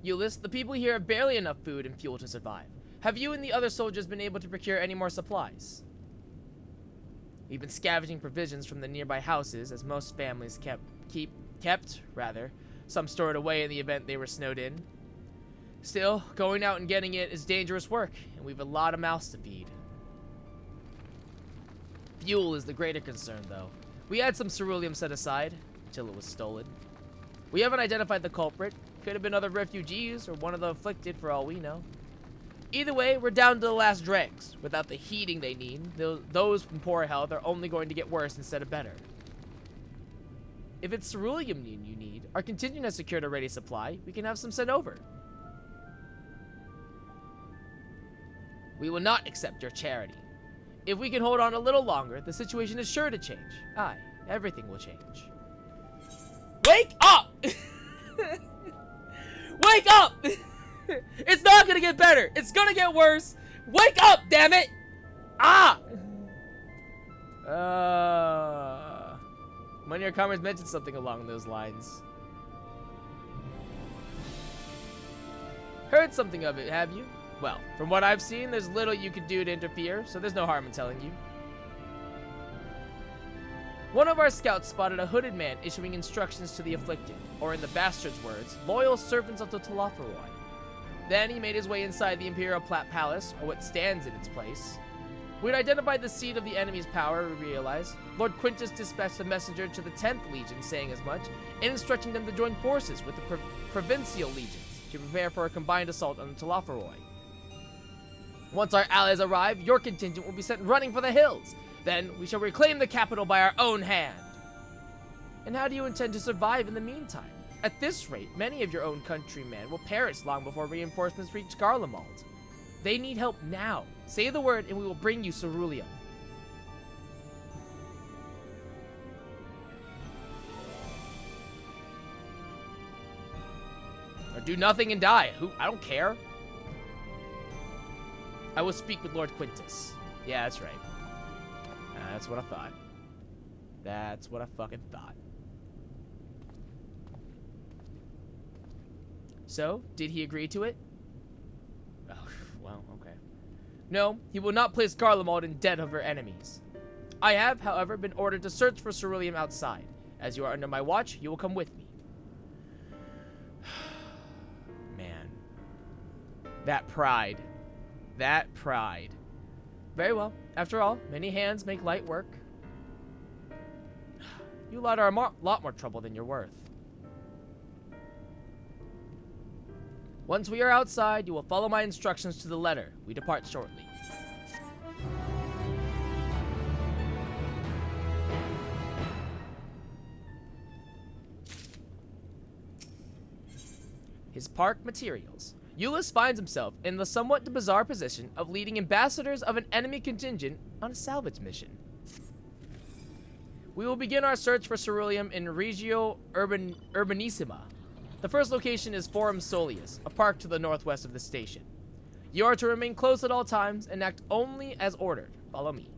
Euless, the people here have barely enough food and fuel to survive. Have you and the other soldiers been able to procure any more supplies? We've been scavenging provisions from the nearby houses, as most families kept some stored away in the event they were snowed in. Still, going out and getting it is dangerous work, and we've a lot of mouths to feed. Fuel is the greater concern, though. We had some ceruleum set aside, until it was stolen. We haven't identified the culprit. Could have been other refugees, or one of the afflicted, for all we know. Either way, we're down to the last dregs. Without the heating they need, those in poor health are only going to get worse instead of better. If it's ceruleum you need, our contingent has secured a ready supply. We can have some sent over. We will not accept your charity. If we can hold on a little longer, the situation is sure to change. Aye, everything will change. Wake up! Wake up! It's not gonna get better. It's gonna get worse. Wake up, damn it! Ah! One of your comrades mentioned something along those lines. Heard something of it, have you? Well, from what I've seen, there's little you could do to interfere, so there's no harm in telling you. One of our scouts spotted a hooded man issuing instructions to the afflicted, or in the bastard's words, loyal servants of the Telaferoi. Then he made his way inside the Imperial Palace, or what stands in its place. We'd identified the seat of the enemy's power, we realized. Lord Quintus dispatched a messenger to the 10th Legion saying as much, and instructing them to join forces with the Provincial Legions to prepare for a combined assault on the Telaferoi. Once our allies arrive, your contingent will be sent running for the hills. Then we shall reclaim the capital by our own hand. And how do you intend to survive in the meantime? At this rate, many of your own countrymen will perish long before reinforcements reach Garlemald. They need help now. Say the word and we will bring you ceruleum. Or do nothing and die. I don't care. I will speak with Lord Quintus. Yeah, that's right. That's what I thought. That's what I fucking thought. So, did he agree to it? Oh, well, okay. No, he will not place Garlemald in debt of her enemies. I have, however, been ordered to search for ceruleum outside. As you are under my watch, you will come with me. Man. That pride. That pride. Very well. After all, many hands make light work. You lot are a lot more trouble than you're worth. Once we are outside, you will follow my instructions to the letter. We depart shortly. His park materials. Euless finds himself in the somewhat bizarre position of leading ambassadors of an enemy contingent on a salvage mission. We will begin our search for ceruleum in Regio Urbanissima. The first location is Forum Solius, a park to the northwest of the station. You are to remain close at all times and act only as ordered. Follow me.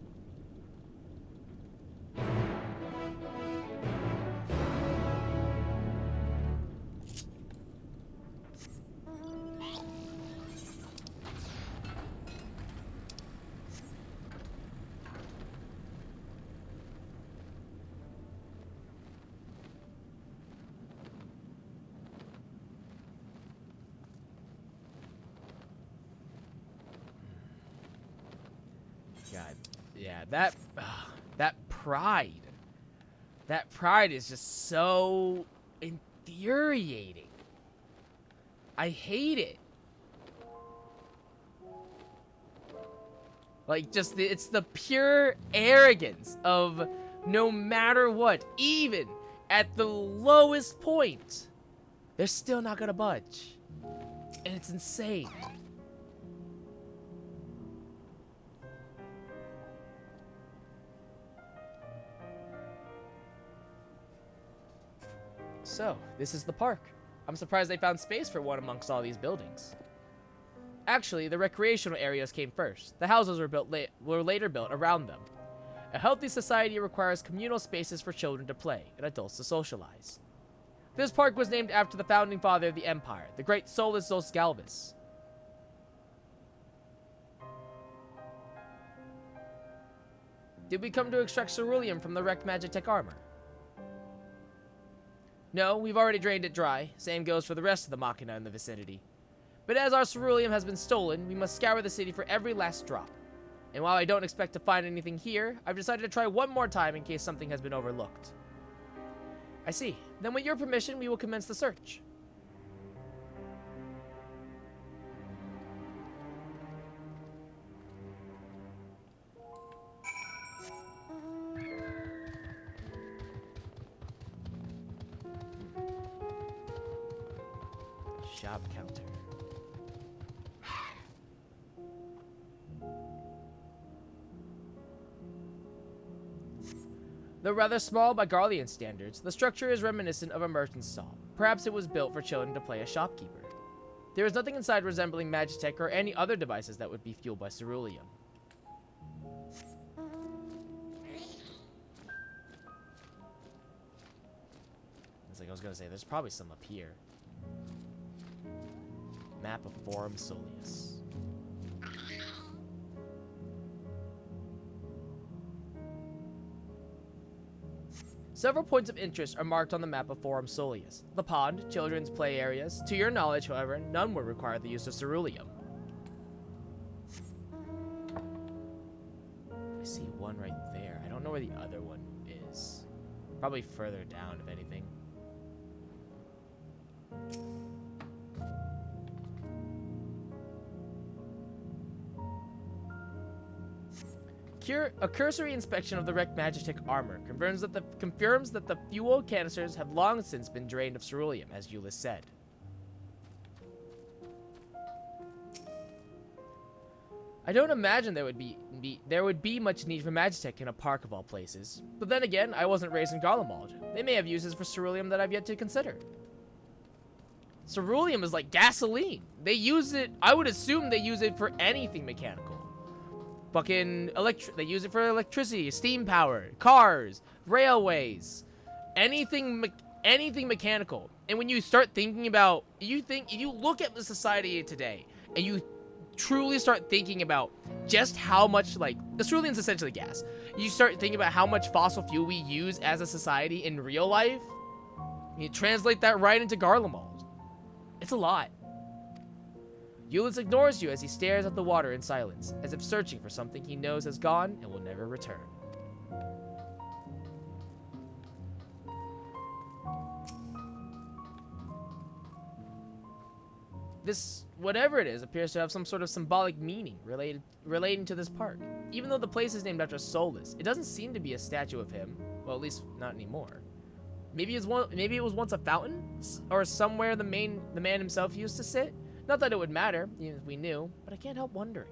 God, yeah, that pride. That pride is just so infuriating. I hate it. Like, just it's the pure arrogance of no matter what, even at the lowest point, they're still not gonna budge. And it's insane. So, this is the park. I'm surprised they found space for one amongst all these buildings. Actually, the recreational areas came first. The houses were later built around them. A healthy society requires communal spaces for children to play and adults to socialize. This park was named after the founding father of the Empire, the great Solus Galvus. Did we come to extract ceruleum from the wrecked Magitech armor? No, we've already drained it dry. Same goes for the rest of the Machina in the vicinity. But as our ceruleum has been stolen, we must scour the city for every last drop. And while I don't expect to find anything here, I've decided to try one more time in case something has been overlooked. I see. Then with your permission, we will commence the search. Shop counter. Though rather small by Garlean standards, the structure is reminiscent of a merchant's stall. Perhaps it was built for children to play a shopkeeper. There is nothing inside resembling Magitech or any other devices that would be fueled by ceruleum. It's like I was gonna say, there's probably some up here. Map of Forum Soleus. Several points of interest are marked on the map of Forum Soleus. The pond, children's play areas. To your knowledge, however, none would require the use of ceruleum. I see one right there. I don't know where the other one is. Probably further down, if anything. A cursory inspection of the wrecked Magitech armor confirms that the fuel canisters have long since been drained of ceruleum, as Euless said. I don't imagine there would be much need for Magitech in a park of all places. But then again, I wasn't raised in Garlemald. They may have uses for ceruleum that I've yet to consider. Ceruleum is like gasoline. They use it, I would assume they use it for anything mechanical. Fucking they use it for electricity, steam power, cars, railways, anything mechanical. And when you start thinking about, if you look at the society today and you truly start thinking about just how much, like, the ceruleum is essentially gas. You start thinking about how much fossil fuel we use as a society in real life. You translate that right into Garlemald. It's a lot. Euless ignores you as he stares at the water in silence, as if searching for something he knows has gone and will never return. This, whatever it is, appears to have some sort of symbolic meaning relating to this park. Even though the place is named after Solus, it doesn't seem to be a statue of him. Well, at least not anymore. Maybe it was once a fountain, or somewhere the man himself used to sit. Not that it would matter, even if we knew, but I can't help wondering.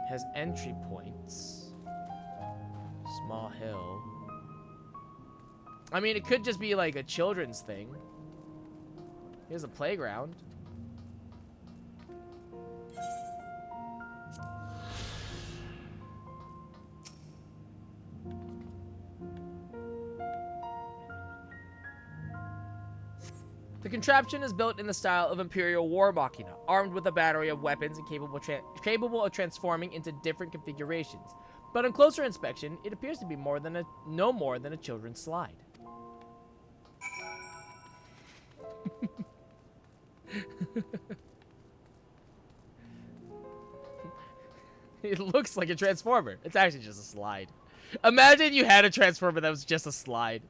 Has entry points. Small hill. I mean, it could just be like a children's thing. Here's a playground. The contraption is built in the style of Imperial War Machina, armed with a battery of weapons and capable of transforming into different configurations. But on closer inspection, it appears to be no more than a children's slide. It looks like a transformer. It's actually just a slide. Imagine you had a transformer that was just a slide.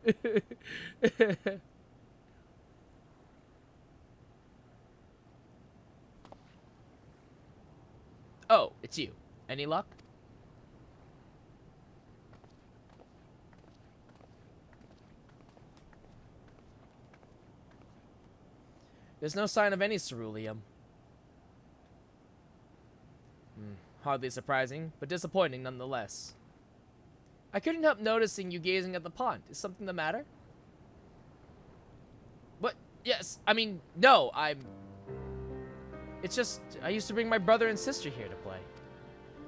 Oh, it's you. Any luck? There's no sign of any ceruleum. Hardly surprising, but disappointing nonetheless. I couldn't help noticing you gazing at the pond. Is something the matter? What? Yes, I mean, no, It's just, I used to bring my brother and sister here to play.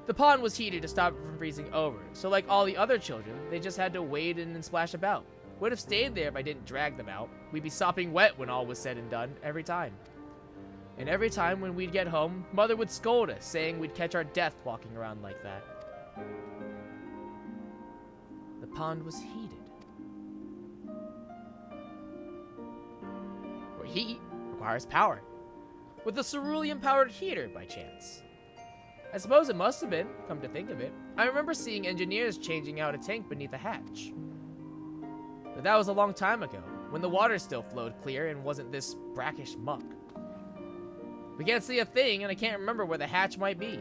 The pond was heated to stop it from freezing over, so like all the other children, they just had to wade in and splash about. Would have stayed there if I didn't drag them out. We'd be sopping wet when all was said and done, every time. And every time when we'd get home, Mother would scold us, saying we'd catch our death walking around like that. The pond was heated. Where heat requires power. With a cerulean-powered heater, by chance. I suppose it must have been, come to think of it. I remember seeing engineers changing out a tank beneath a hatch. But that was a long time ago, when the water still flowed clear and wasn't this brackish muck. We can't see a thing, and I can't remember where the hatch might be.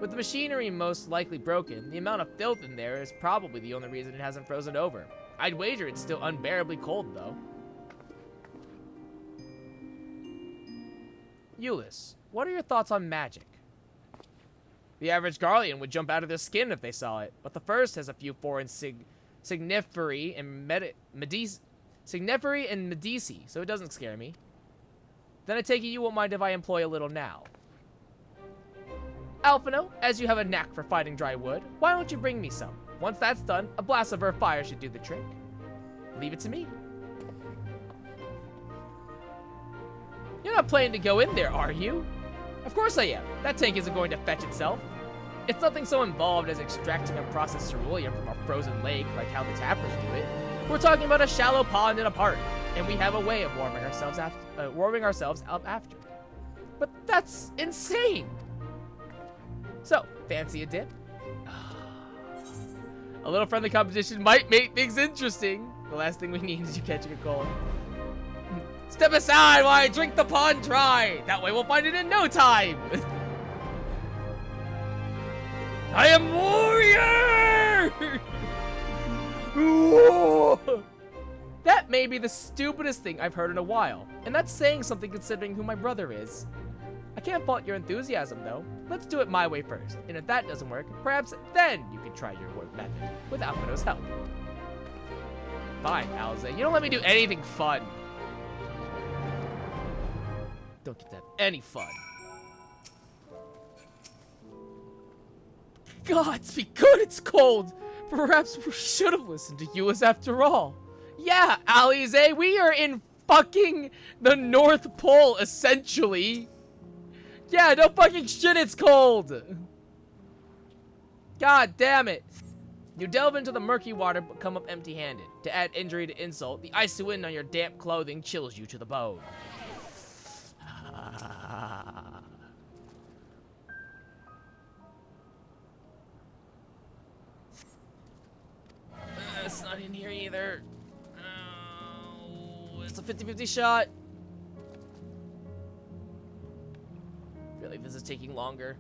With the machinery most likely broken, the amount of filth in there is probably the only reason it hasn't frozen over. I'd wager it's still unbearably cold, though. Euless, what are your thoughts on magic? The average Garlean would jump out of their skin if they saw it, but the first has a few foreign signifery and Medici, so it doesn't scare me. Then I take it you won't mind if I employ a little now. Alphino, as you have a knack for fighting dry wood, why don't you bring me some? Once that's done, a blast of earth fire should do the trick. Leave it to me. You're not planning to go in there, are you? Of course I am. That tank isn't going to fetch itself. It's nothing so involved as extracting unprocessed cerulean from a frozen lake like how the tappers do it. We're talking about a shallow pond in a park, and we have a way of warming ourselves up after. But that's insane! So, fancy a dip? A little friendly competition might make things interesting. The last thing we need is you catching a cold. Step aside while I drink the pond dry! That way we'll find it in no time! I am warrior! That may be the stupidest thing I've heard in a while, and that's saying something considering who my brother is. I can't fault your enthusiasm though. Let's do it my way first, and if that doesn't work, perhaps then you can try your work method with Alphino's help. Fine, Alze, you don't let me do anything fun. Don't get to have any fun. Gods be good, it's cold! Perhaps we should have listened to Euless after all. Yeah, Alize, we are in fucking the North Pole, essentially. Yeah, no fucking shit, it's cold! God damn it. You delve into the murky water but come up empty-handed. To add injury to insult, the icy wind on your damp clothing chills you to the bone. It's not in here either. Oh, it's a 50-50 shot. I feel like this is taking longer.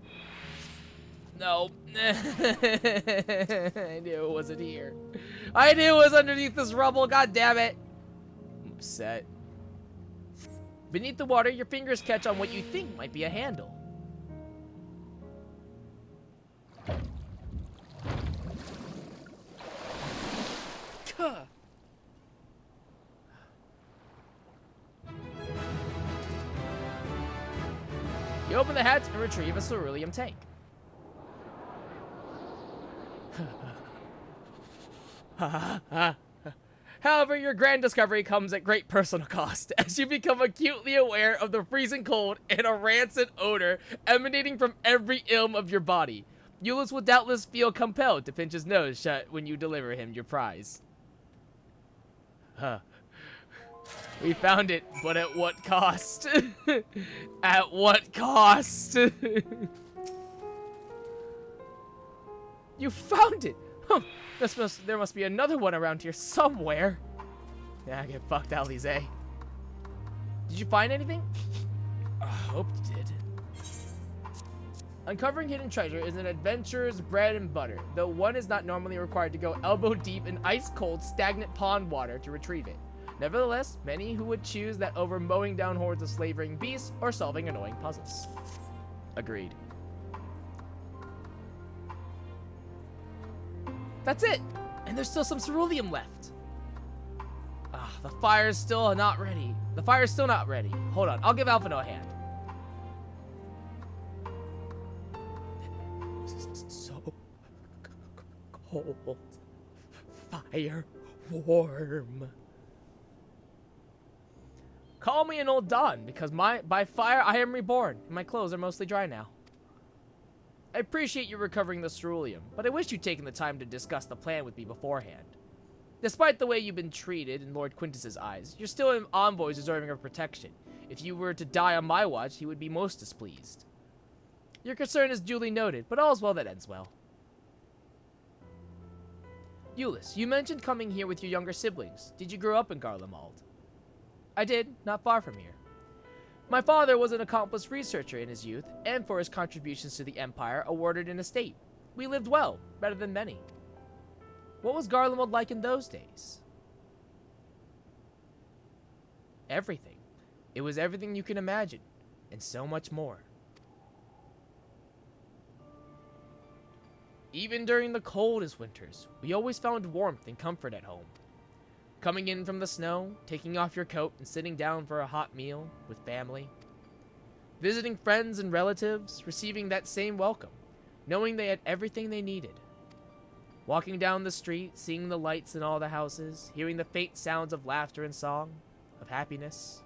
No. I knew it wasn't here. I knew it was underneath this rubble. God damn it. I'm upset. Beneath the water, your fingers catch on what you think might be a handle. You open the hatch and retrieve a cerulean tank. However, your grand discovery comes at great personal cost, as you become acutely aware of the freezing cold and a rancid odor emanating from every ilm of your body. Euless will doubtless feel compelled to pinch his nose shut when you deliver him your prize. We found it, but at what cost? At what cost? You found it! There must be another one around here somewhere. Yeah, get fucked, Alize. Did you find anything? I hope you did. Uncovering hidden treasure is an adventurer's bread and butter, though one is not normally required to go elbow deep in ice-cold, stagnant pond water to retrieve it. Nevertheless, many who would choose that over mowing down hordes of slavering beasts or solving annoying puzzles. Agreed. That's it! And there's still some ceruleum left. The fire's still not ready. The fire's still not ready. Hold on, I'll give Alphino a hand. So cold. Fire warm. Call me an old Don, because by fire I am reborn, and my clothes are mostly dry now. I appreciate you recovering the ceruleum, but I wish you'd taken the time to discuss the plan with me beforehand. Despite the way you've been treated in Lord Quintus's eyes, you're still an envoy deserving of protection. If you were to die on my watch, he would be most displeased. Your concern is duly noted, but all's well that ends well. Euless, you mentioned coming here with your younger siblings. Did you grow up in Garlemald? I did, not far from here. My father was an accomplished researcher in his youth, and for his contributions to the Empire, awarded an estate. We lived well, better than many. What was Garlemald like in those days? Everything. It was everything you can imagine, and so much more. Even during the coldest winters, we always found warmth and comfort at home. Coming in from the snow, taking off your coat and sitting down for a hot meal with family. Visiting friends and relatives, receiving that same welcome, knowing they had everything they needed. Walking down the street, seeing the lights in all the houses, hearing the faint sounds of laughter and song, of happiness.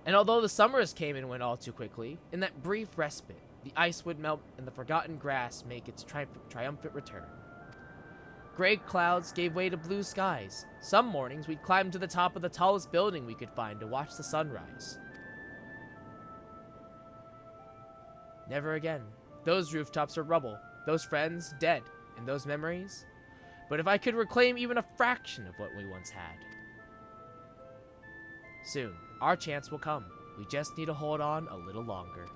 And although the summers came and went all too quickly, in that brief respite, the ice would melt and the forgotten grass make its triumphant return. Gray clouds gave way to blue skies. Some mornings we'd climb to the top of the tallest building we could find to watch the sunrise. Never again. Those rooftops are rubble, those friends dead, and those memories. But if I could reclaim even a fraction of what we once had. Soon, our chance will come. We just need to hold on a little longer.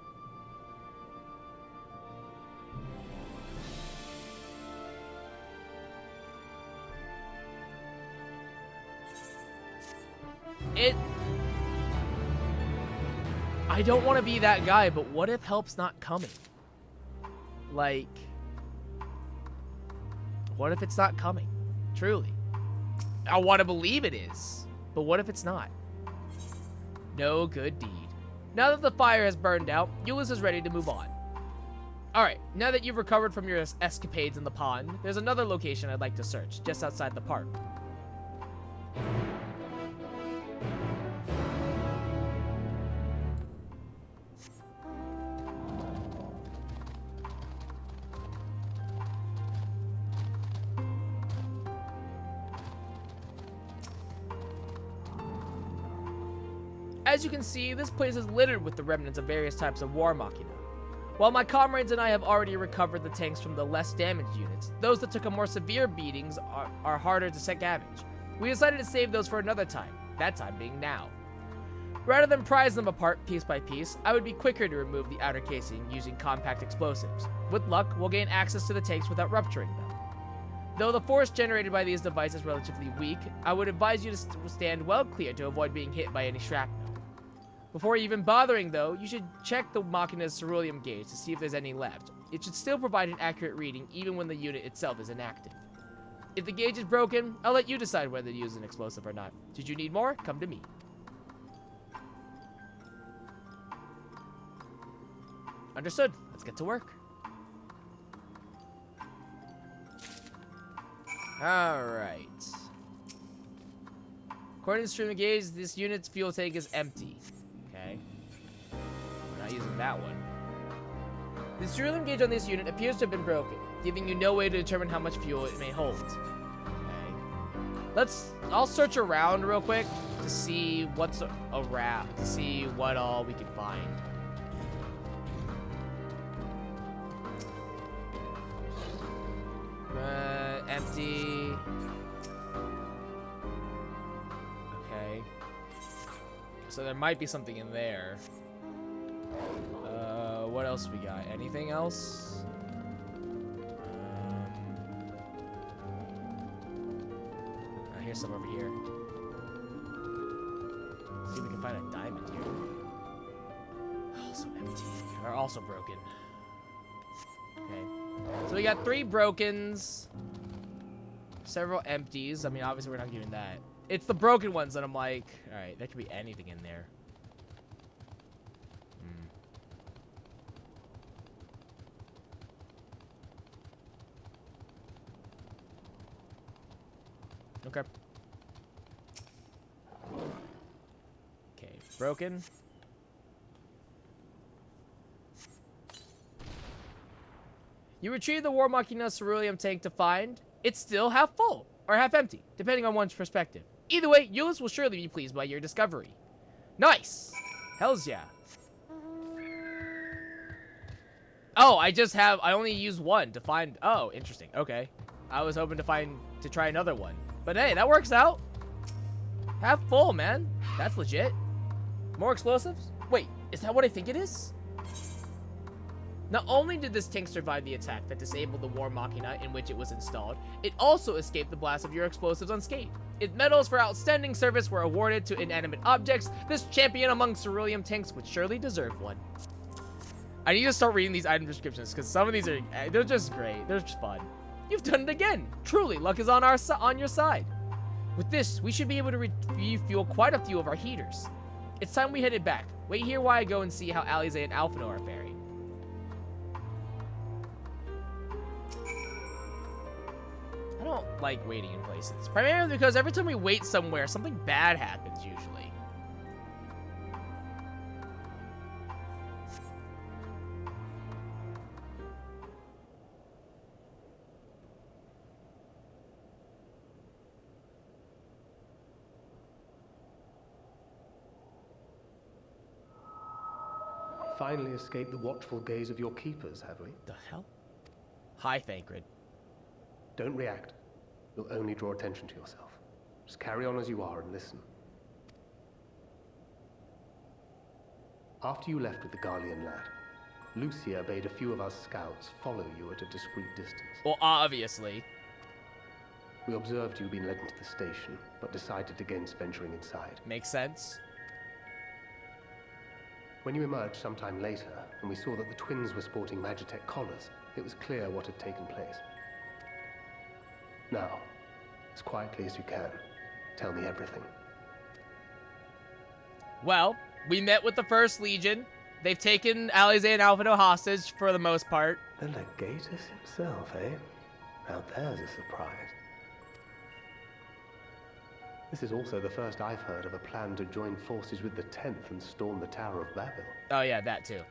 I don't want to be that guy, but what if help's not coming? Like, what if it's not coming? Truly. I want to believe it is, but what if it's not? No good deed. Now that the fire has burned out, Euless is ready to move on. Alright, now that you've recovered from your escapades in the pond, there's another location I'd like to search, just outside the park. As you can see, this place is littered with the remnants of various types of war machina. While my comrades and I have already recovered the tanks from the less damaged units, those that took a more severe beatings are harder to scavenge. We decided to save those for another time, that time being now. Rather than prize them apart piece by piece, I would be quicker to remove the outer casing using compact explosives. With luck, we'll gain access to the tanks without rupturing them. Though the force generated by these devices is relatively weak, I would advise you to stand well clear to avoid being hit by any shrapnel. Before even bothering, though, you should check the Machina's ceruleum gauge to see if there's any left. It should still provide an accurate reading even when the unit itself is inactive. If the gauge is broken, I'll let you decide whether to use an explosive or not. Should you need more, come to me. Understood. Let's get to work. Alright. According to stream gauge, this unit's fuel tank is empty. Okay. We're not using that one. The ceruleum gauge on this unit appears to have been broken, giving you no way to determine how much fuel it may hold. Okay. I'll search around real quick to see what's around, to see what all we can find. Empty. Okay. So there might be something in there. What else we got? Anything else? Here's some over here. See if we can find a diamond here. Also empty. Are also broken. Okay. So we got 3 brokens. Several empties. I mean, obviously we're not doing that. It's the broken ones that I'm like, alright, there could be anything in there. Okay. Okay, broken. You retrieve the War Machina ceruleum tank to find it's still half full, or half empty, depending on one's perspective. Either way, Euless will surely be pleased by your discovery. Nice! Hells yeah. Oh, I only used one to find, oh, interesting, okay. I was hoping to try another one. But hey, that works out. Half full, man. That's legit. More explosives? Wait, is that what I think it is? Not only did this tank survive the attack that disabled the War Machina in which it was installed, it also escaped the blast of your explosives unscathed. Its medals for outstanding service were awarded to inanimate objects. This champion among ceruleum tanks would surely deserve one. I need to start reading these item descriptions because some of these they're just great. They're just fun. You've done it again. Truly, luck is on your side. With this, we should be able to refuel quite a few of our heaters. It's time we headed back. Wait here while I go and see how Alize and Alphino are faring. I don't like waiting in places. Primarily because every time we wait somewhere, something bad happens usually. Finally escaped the watchful gaze of your keepers, have we? The hell? Hi, Thancred. Don't react. You'll only draw attention to yourself. Just carry on as you are and listen. After you left with the Garlean lad, Lucia bade a few of our scouts follow you at a discreet distance. Well, obviously. We observed you being led into the station, but decided against venturing inside. Makes sense. When you emerged sometime later, and we saw that the twins were sporting Magitech collars, it was clear what had taken place. Now, as quietly as you can, tell me everything. Well, we met with the First Legion. They've taken Alize and Alphino hostage for the most part. The Legatus himself, eh? Now there's a surprise. This is also the first I've heard of a plan to join forces with the 10th and storm the Tower of Babel. Oh yeah, that too.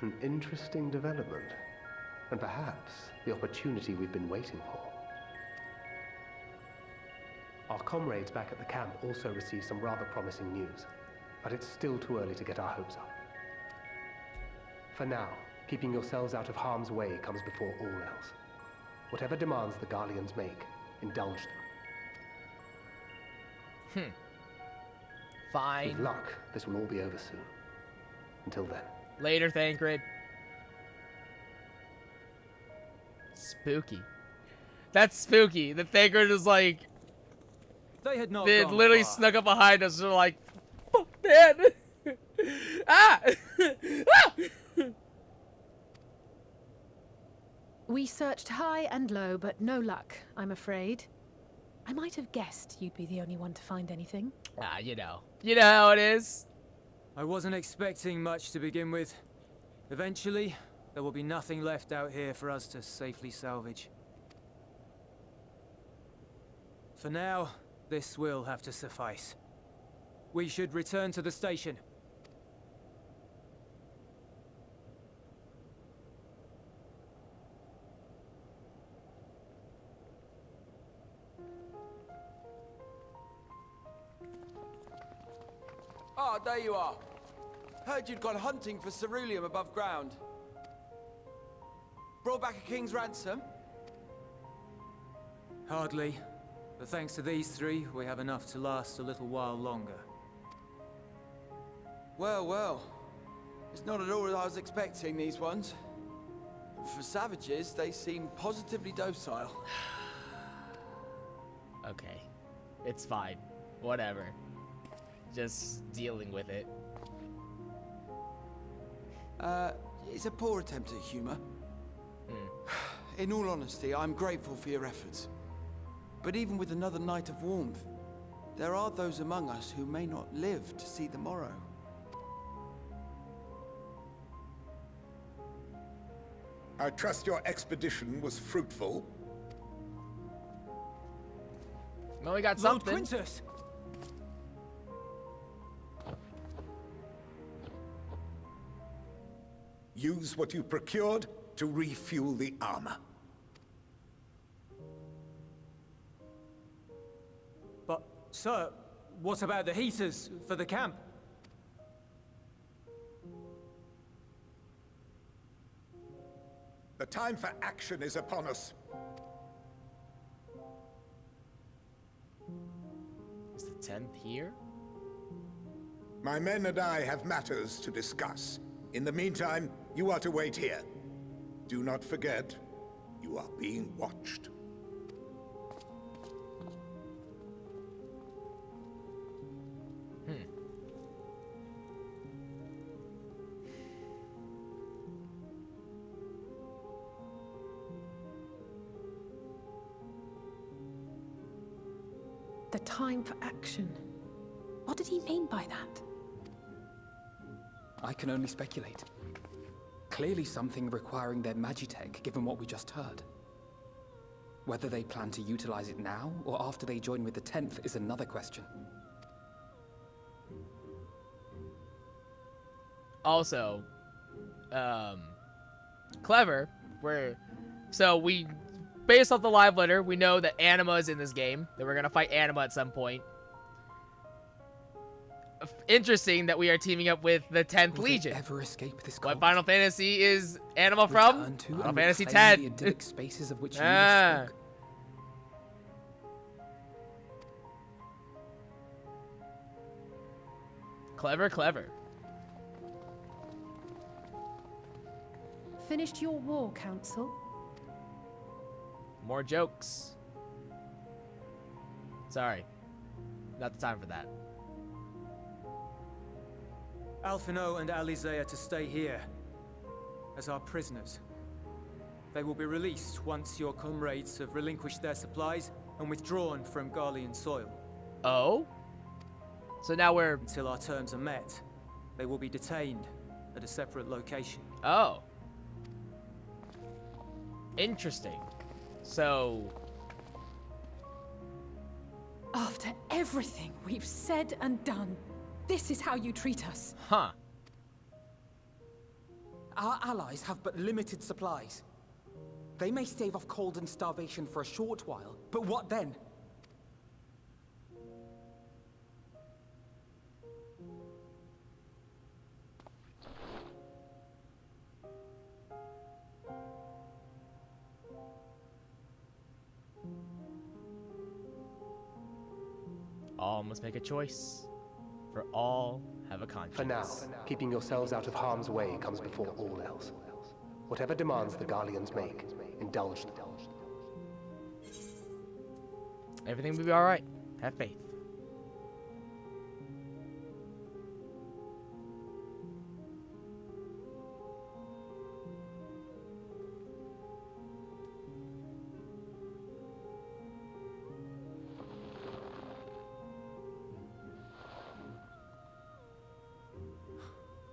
An interesting development. And perhaps the opportunity we've been waiting for. Our comrades back at the camp also received some rather promising news, but it's still too early to get our hopes up. For now, keeping yourselves out of harm's way comes before all else. Whatever demands the Garleans make, indulge them. Fine. With luck, this will all be over soon. Until then. Later, Thancred. Spooky. That's spooky. The Thancred is like... They had not They gone literally far. snuck up behind us and they're like, fuck, man. Ah! Ah! We searched high and low, but no luck, I'm afraid. I might have guessed you'd be the only one to find anything. Ah, you know. You know how it is. I wasn't expecting much to begin with. Eventually, there will be nothing left out here for us to safely salvage. For now, this will have to suffice. We should return to the station. Ah, there you are. Heard you'd gone hunting for ceruleum above ground. Brought back a king's ransom? Hardly. But thanks to these three, we have enough to last a little while longer. Well, well. It's not at all as I was expecting, these ones. For savages, they seem positively docile. Okay. It's fine. Whatever. Just dealing with it. It's a poor attempt at humor. In all honesty, I'm grateful for your efforts. But even with another night of warmth, there are those among us who may not live to see the morrow. I trust your expedition was fruitful. Well, we got Lord something. Quintus! Use what you procured to refuel the armor. But, sir, what about the heaters for the camp? The time for action is upon us. Is the 10th here? My men and I have matters to discuss. In the meantime, you are to wait here. Do not forget, you are being watched. The time for action. What did he mean by that? I can only speculate. Clearly something requiring their magitech, given what we just heard. Whether they plan to utilize it now, or after they join with the 10th, is another question. Also, clever. Based off the live letter, we know that Anima is in this game. That we're gonna fight Anima at some point. Interesting that we are teaming up with the 10th Will Legion. they ever escape this What cult? Final Fantasy is Anima from? Return to Final and Fantasy reclaim X. the idyllic spaces of which you Ah. spoke. Clever, clever. Finished your war, Council? More jokes. Sorry. Not the time for that. Alphino and Alize are to stay here as our prisoners. They will be released once your comrades have relinquished their supplies and withdrawn from Garlean soil. Oh? So now we're... Until our terms are met, they will be detained at a separate location. Oh. Interesting. So... After everything we've said and done, this is how you treat us. Huh. Our allies have but limited supplies. They may stave off cold and starvation for a short while, but what then? All must make a choice, for all have a conscience. For now, keeping yourselves out of harm's way comes before all else. Whatever demands the Garleans make, indulge them. Everything will be alright. Have faith.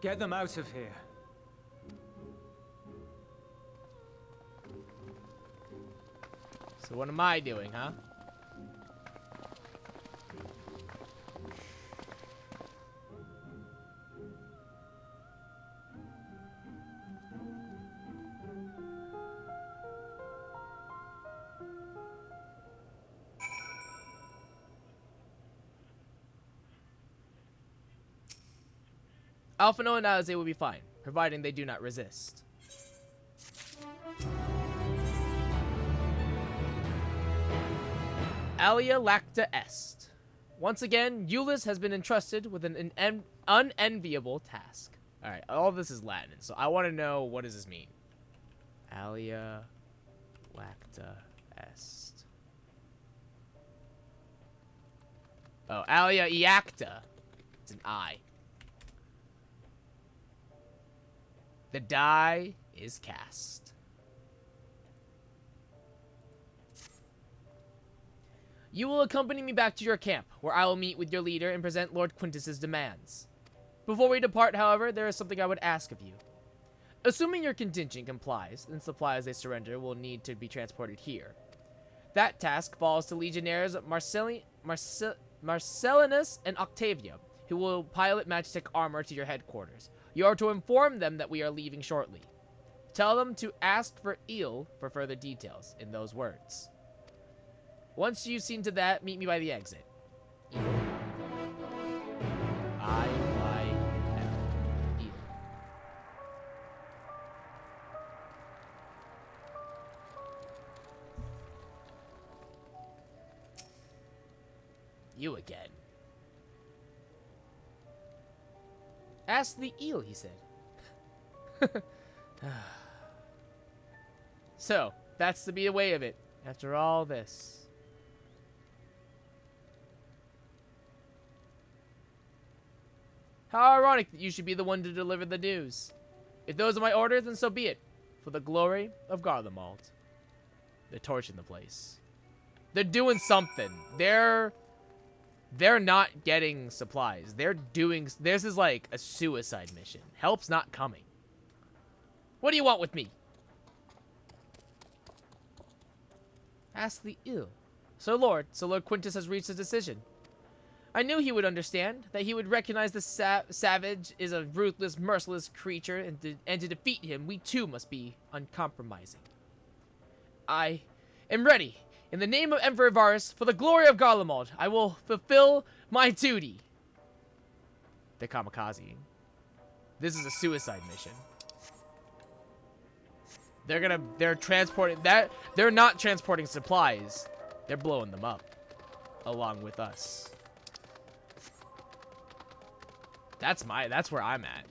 Get them out of here. So what am I doing, huh? Alphino and Alize will be fine, providing they do not resist. Alia lacta est. Once again, Euless has been entrusted with an unenviable task. Alright, all this is Latin, so I want to know, what does this mean? Alia lacta est. Oh, Alia iacta. It's an I. The die is cast. You will accompany me back to your camp, where I will meet with your leader and present Lord Quintus's demands. Before we depart, however, there is something I would ask of you. Assuming your contingent complies, then supplies they surrender will need to be transported here. That task falls to Legionnaires Marcellinus and Octavia, who will pilot Magitek armor to your headquarters. You are to inform them that we are leaving shortly. Tell them to ask for Eel for further details in those words. Once you've seen to that, meet me by the exit. Eel. I-Y-L. Eel. You again. Ask the eel, he said. So, that's to be a way of it, after all this. How ironic that you should be the one to deliver the news. If those are my orders, then so be it. For the glory of Garlemald. They're torching the place. They're doing something. They're not getting supplies. This is like a suicide mission. Help's not coming. What do you want with me? Ask the ill. So Lord Quintus has reached a decision. I knew he would understand, that he would recognize the savage is a ruthless, merciless creature, and to defeat him, we too must be uncompromising. I am ready. In the name of Emperor Varus, for the glory of Garlemald, I will fulfill my duty. They're kamikazeing. This is a suicide mission. They're transporting that. They're not transporting supplies. They're blowing them up, along with us. That's where I'm at.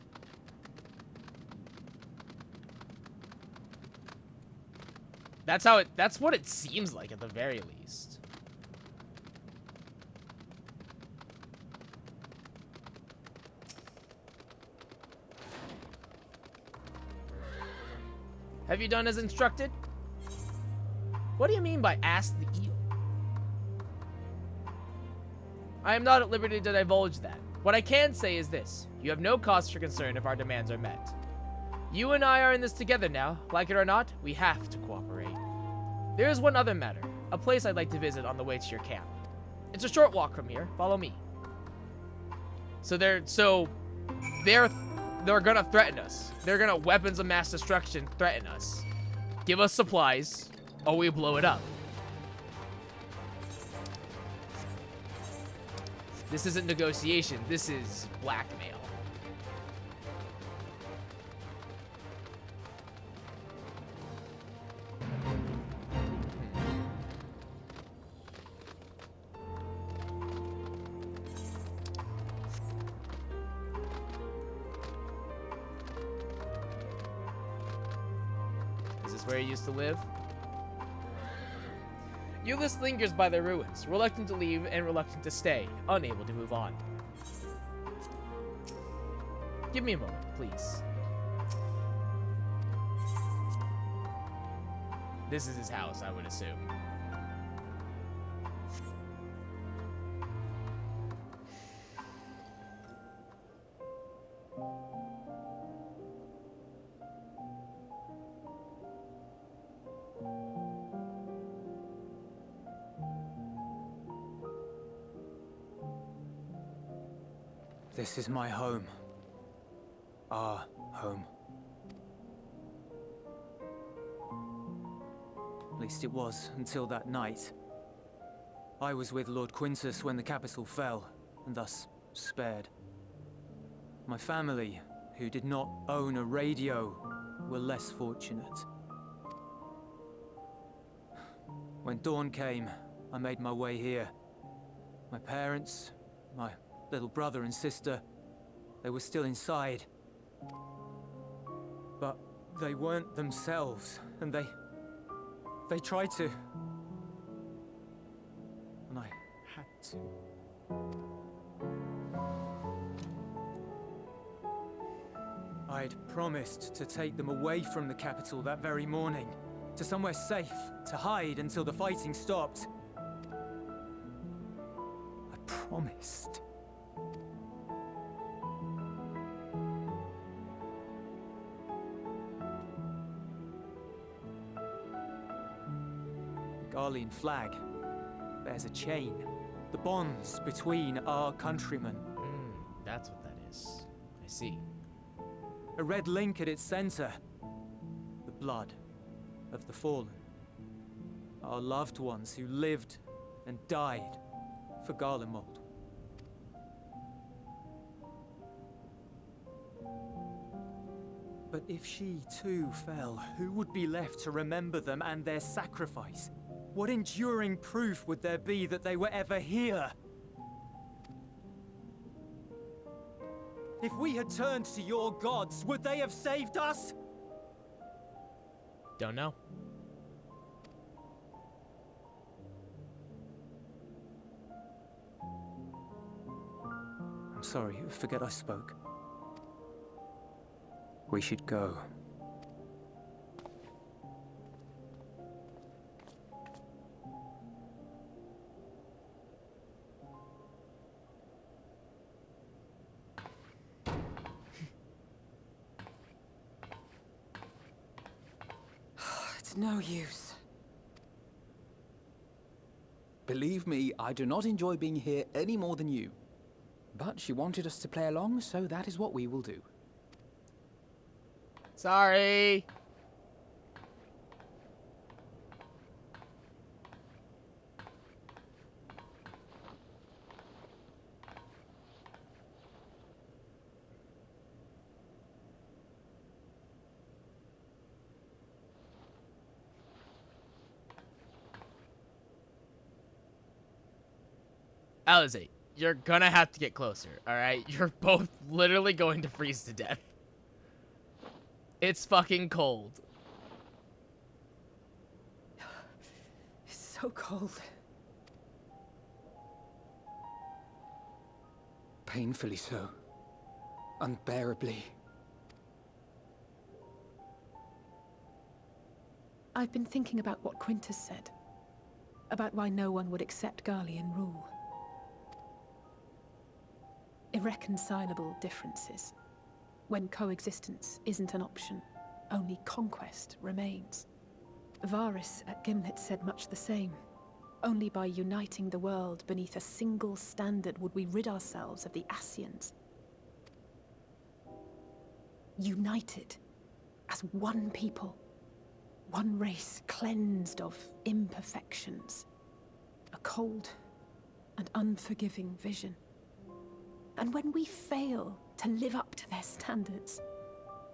That's what it seems like at the very least. Have you done as instructed? What do you mean by ask the eel? I am not at liberty to divulge that. What I can say is this. You have no cause for concern if our demands are met. You and I are in this together now. Like it or not, we have to cooperate. There is one other matter. A place I'd like to visit on the way to your camp. It's a short walk from here. Follow me. So they're gonna threaten us. They're gonna weapons of mass destruction threaten us. Give us supplies, or we blow it up. This isn't negotiation, this is blackmail. Is this where you used to live? Ulysses lingers by the ruins, reluctant to leave and reluctant to stay, unable to move on. Give me a moment, please. This is his house, I would assume. This is my home. Our home. At least it was, until that night. I was with Lord Quintus when the capital fell, and thus spared. My family, who did not own a radio, were less fortunate. When dawn came, I made my way here. My parents, my little brother and sister, they were still inside. But they weren't themselves, and they tried to. And I had to. I'd promised to take them away from the capital that very morning, to somewhere safe, to hide until the fighting stopped. I promised. Garlean flag bears a chain. The bonds between our countrymen. That's what that is. I see. A red link at its center. The blood of the fallen. Our loved ones who lived and died for Garlemald. But if she too fell, who would be left to remember them and their sacrifice? What enduring proof would there be that they were ever here? If we had turned to your gods, would they have saved us? Don't know. I'm sorry, forget I spoke. We should go. It's no use. Believe me, I do not enjoy being here any more than you. But she wanted us to play along, so that is what we will do. Sorry. Alizé, you're gonna have to get closer, alright? You're both literally going to freeze to death. It's fucking cold. It's so cold. Painfully so. Unbearably. I've been thinking about what Quintus said. About why no one would accept Garlean rule. Irreconcilable differences. When coexistence isn't an option, only conquest remains. Varys at Gimlet said much the same. Only by uniting the world beneath a single standard would we rid ourselves of the Ascians. United as one people, one race cleansed of imperfections. A cold and unforgiving vision. And when we fail to live up to their standards,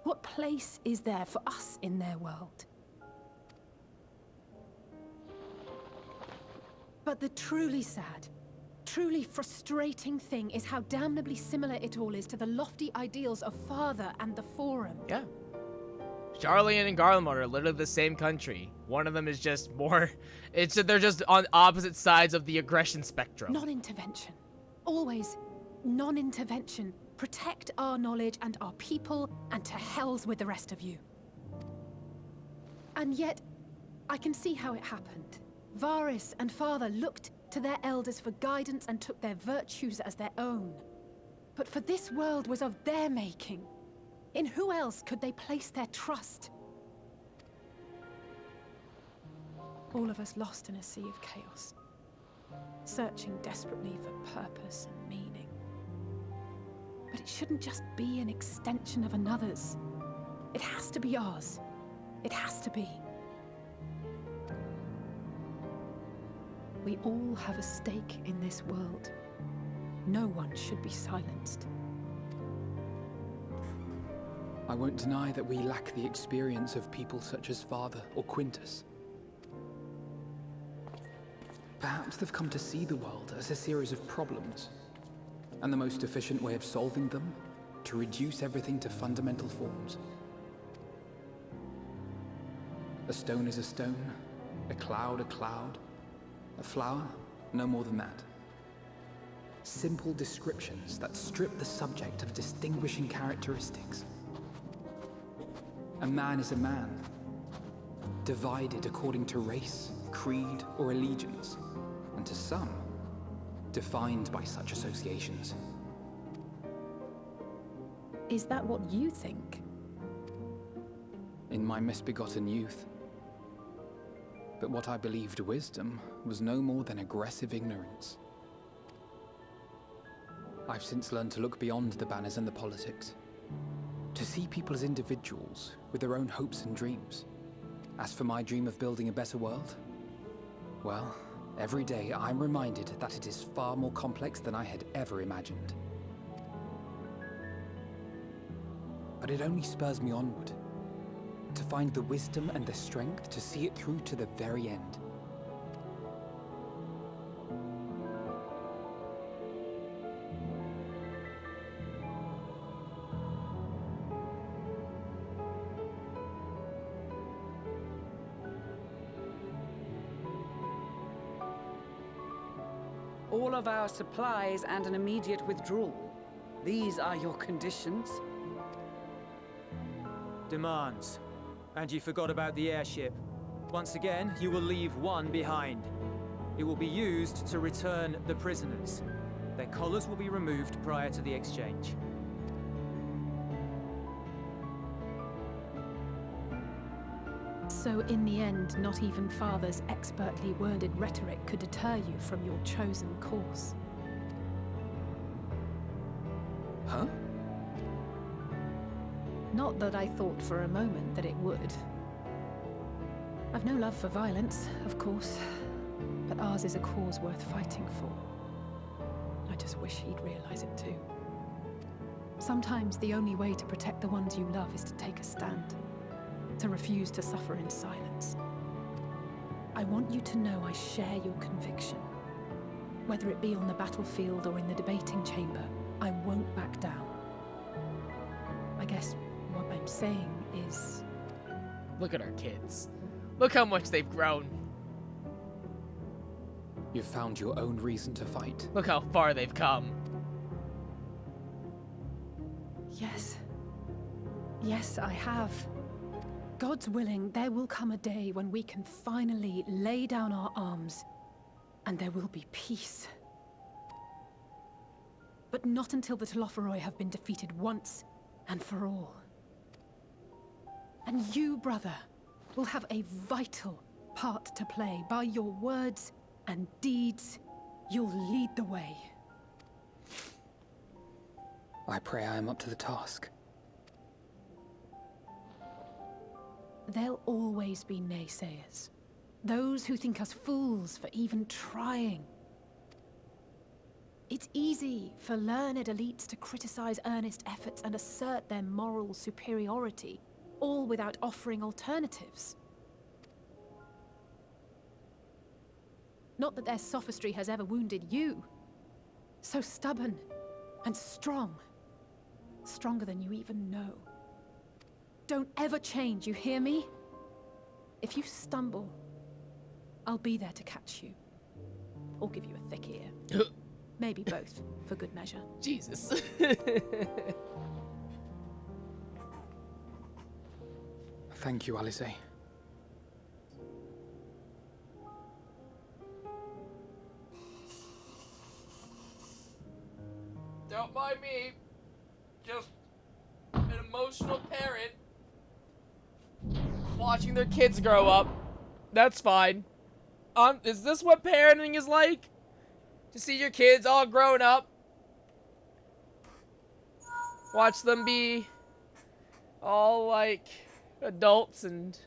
what place is there for us in their world? But the truly sad, truly frustrating thing is how damnably similar it all is to the lofty ideals of Father and the Forum. Yeah. Charlian and Garlemald are literally the same country. One of them is just more... they're just on opposite sides of the aggression spectrum. Non-intervention. Always non-intervention. Protect our knowledge and our people, and to hells with the rest of you. And yet, I can see how it happened. Varys and Father looked to their elders for guidance and took their virtues as their own. But for this world was of their making. In who else could they place their trust? All of us lost in a sea of chaos, searching desperately for purpose and meaning. But it shouldn't just be an extension of another's. It has to be ours. It has to be. We all have a stake in this world. No one should be silenced. I won't deny that we lack the experience of people such as Father or Quintus. Perhaps they've come to see the world as a series of problems, and the most efficient way of solving them, to reduce everything to fundamental forms. A stone is a stone, a cloud, a flower, no more than that. Simple descriptions that strip the subject of distinguishing characteristics. A man is a man, divided according to race, creed, or allegiance, and to some, defined by such associations. Is that what you think? In my misbegotten youth, But what I believed wisdom was no more than aggressive ignorance. I've since learned to look beyond the banners and the politics. To see people as individuals with their own hopes and dreams. As for my dream of building a better world, well, every day I'm reminded that it is far more complex than I had ever imagined. But it only spurs me onward, to find the wisdom and the strength to see it through to the very end. All of our supplies and an immediate withdrawal. These are your conditions? Demands. And you forgot about the airship. Once again, you will leave one behind. It will be used to return the prisoners. Their collars will be removed prior to the exchange. So in the end, not even Father's expertly worded rhetoric could deter you from your chosen course. Huh? Not that I thought for a moment that it would. I've no love for violence, of course, but ours is a cause worth fighting for. I just wish he'd realize it too. Sometimes the only way to protect the ones you love is to take a stand, to refuse to suffer in silence. I want you to know I share your conviction. Whether it be on the battlefield or in the debating chamber, I won't back down. I guess what I'm saying is... Look at our kids. Look how much they've grown. You've found your own reason to fight. Look how far they've come. Yes. Yes, I have. God's willing, there will come a day when we can finally lay down our arms, and there will be peace. But not until the Telophoroi have been defeated once and for all. And you, brother, will have a vital part to play. By your words and deeds, you'll lead the way. I pray I am up to the task. There'll always be naysayers. Those who think us fools for even trying. It's easy for learned elites to criticize earnest efforts and assert their moral superiority, all without offering alternatives. Not that their sophistry has ever wounded you. So stubborn and strong. Stronger than you even know. Don't ever change, you hear me? If you stumble, I'll be there to catch you. Or give you a thick ear. Maybe both, for good measure. Jesus. Thank you, Alice. Don't mind me. Just an emotional parent watching their kids grow up. That's fine. Is this what parenting is like? To see your kids all grown up? Watch them be all like adults and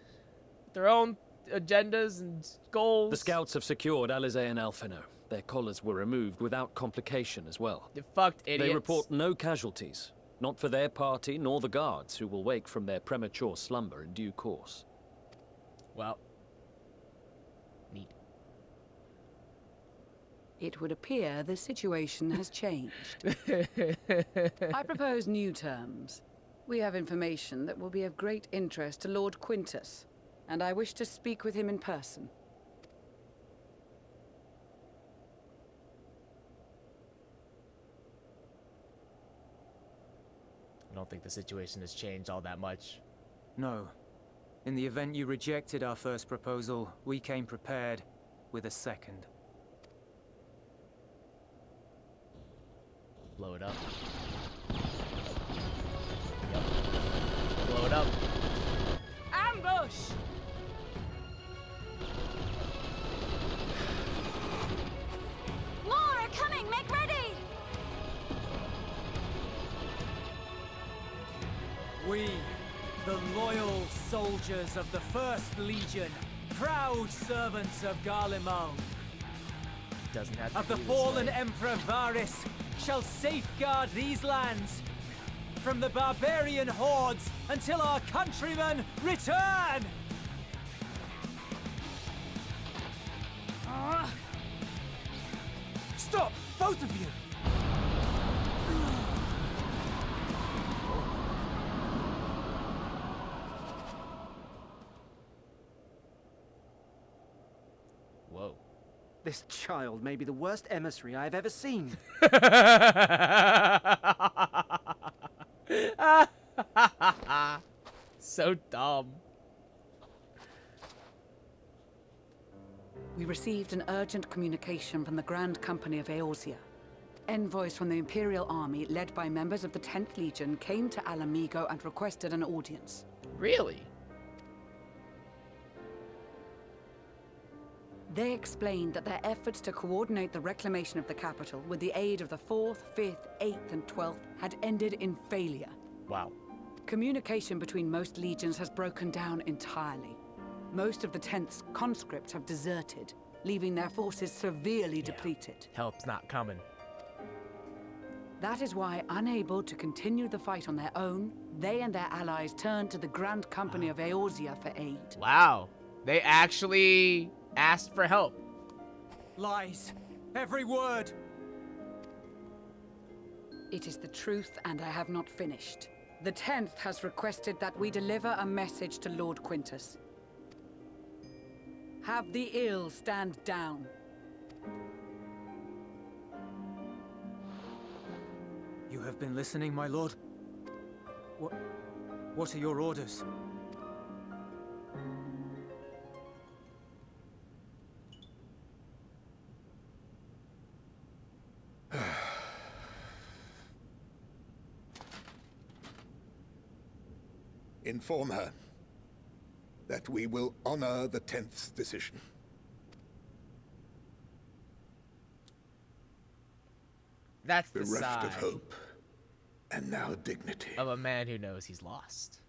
their own agendas and goals. The scouts have secured Alize and Alphino. Their collars were removed without complication as well. You fucked idiots. They report no casualties. Not for their party, nor the guards, who will wake from their premature slumber in due course. Well, neat. It would appear the situation has changed. I propose new terms. We have information that will be of great interest to Lord Quintus, and I wish to speak with him in person. I don't think the situation has changed all that much. No. In the event you rejected our first proposal, we came prepared with a second. Blow it up. Yep. Blow it up. Ambush! loyal soldiers of the First Legion, proud servants of Garlemald, Doesn't have to of the be this fallen way. Emperor Varys, shall safeguard these lands from the barbarian hordes until our countrymen return! Stop! Both of you! Whoa. This child may be the worst emissary I have ever seen. So dumb. We received an urgent communication from the Grand Company of Eorzea. Envoys from the Imperial Army, led by members of the 10th Legion, came to Alamigo and requested an audience. Really? They explained that their efforts to coordinate the reclamation of the capital with the aid of the 4th, 5th, 8th, and 12th had ended in failure. Wow. Communication between most legions has broken down entirely. Most of the 10th's conscripts have deserted, leaving their forces severely depleted. Help's not coming. That is why, unable to continue the fight on their own, they and their allies turned to the Grand Company of Eorzea for aid. Wow. They actually asked for help. Lies. Every word. It is the truth, and I have not finished. The 10th has requested that we deliver a message to Lord Quintus. Have the ill stand down. You have been listening, my lord? What are your orders? Inform her that we will honor the 10th's decision. That's the Bereft sigh of hope, and now dignity. of a man who knows he's lost.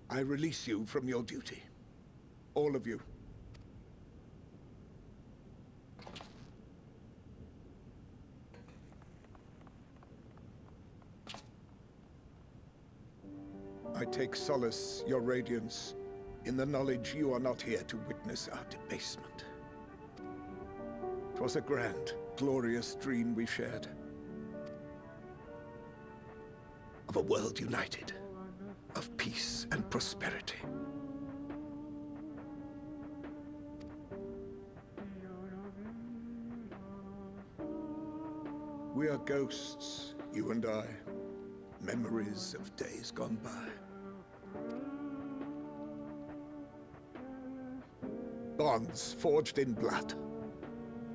I release you from your duty. All of you. I take solace, your radiance, in the knowledge you are not here to witness our debasement. 'Twas a grand, glorious dream we shared. Of a world united, of peace and prosperity. We are ghosts, you and I, memories of days gone by. Bonds forged in blood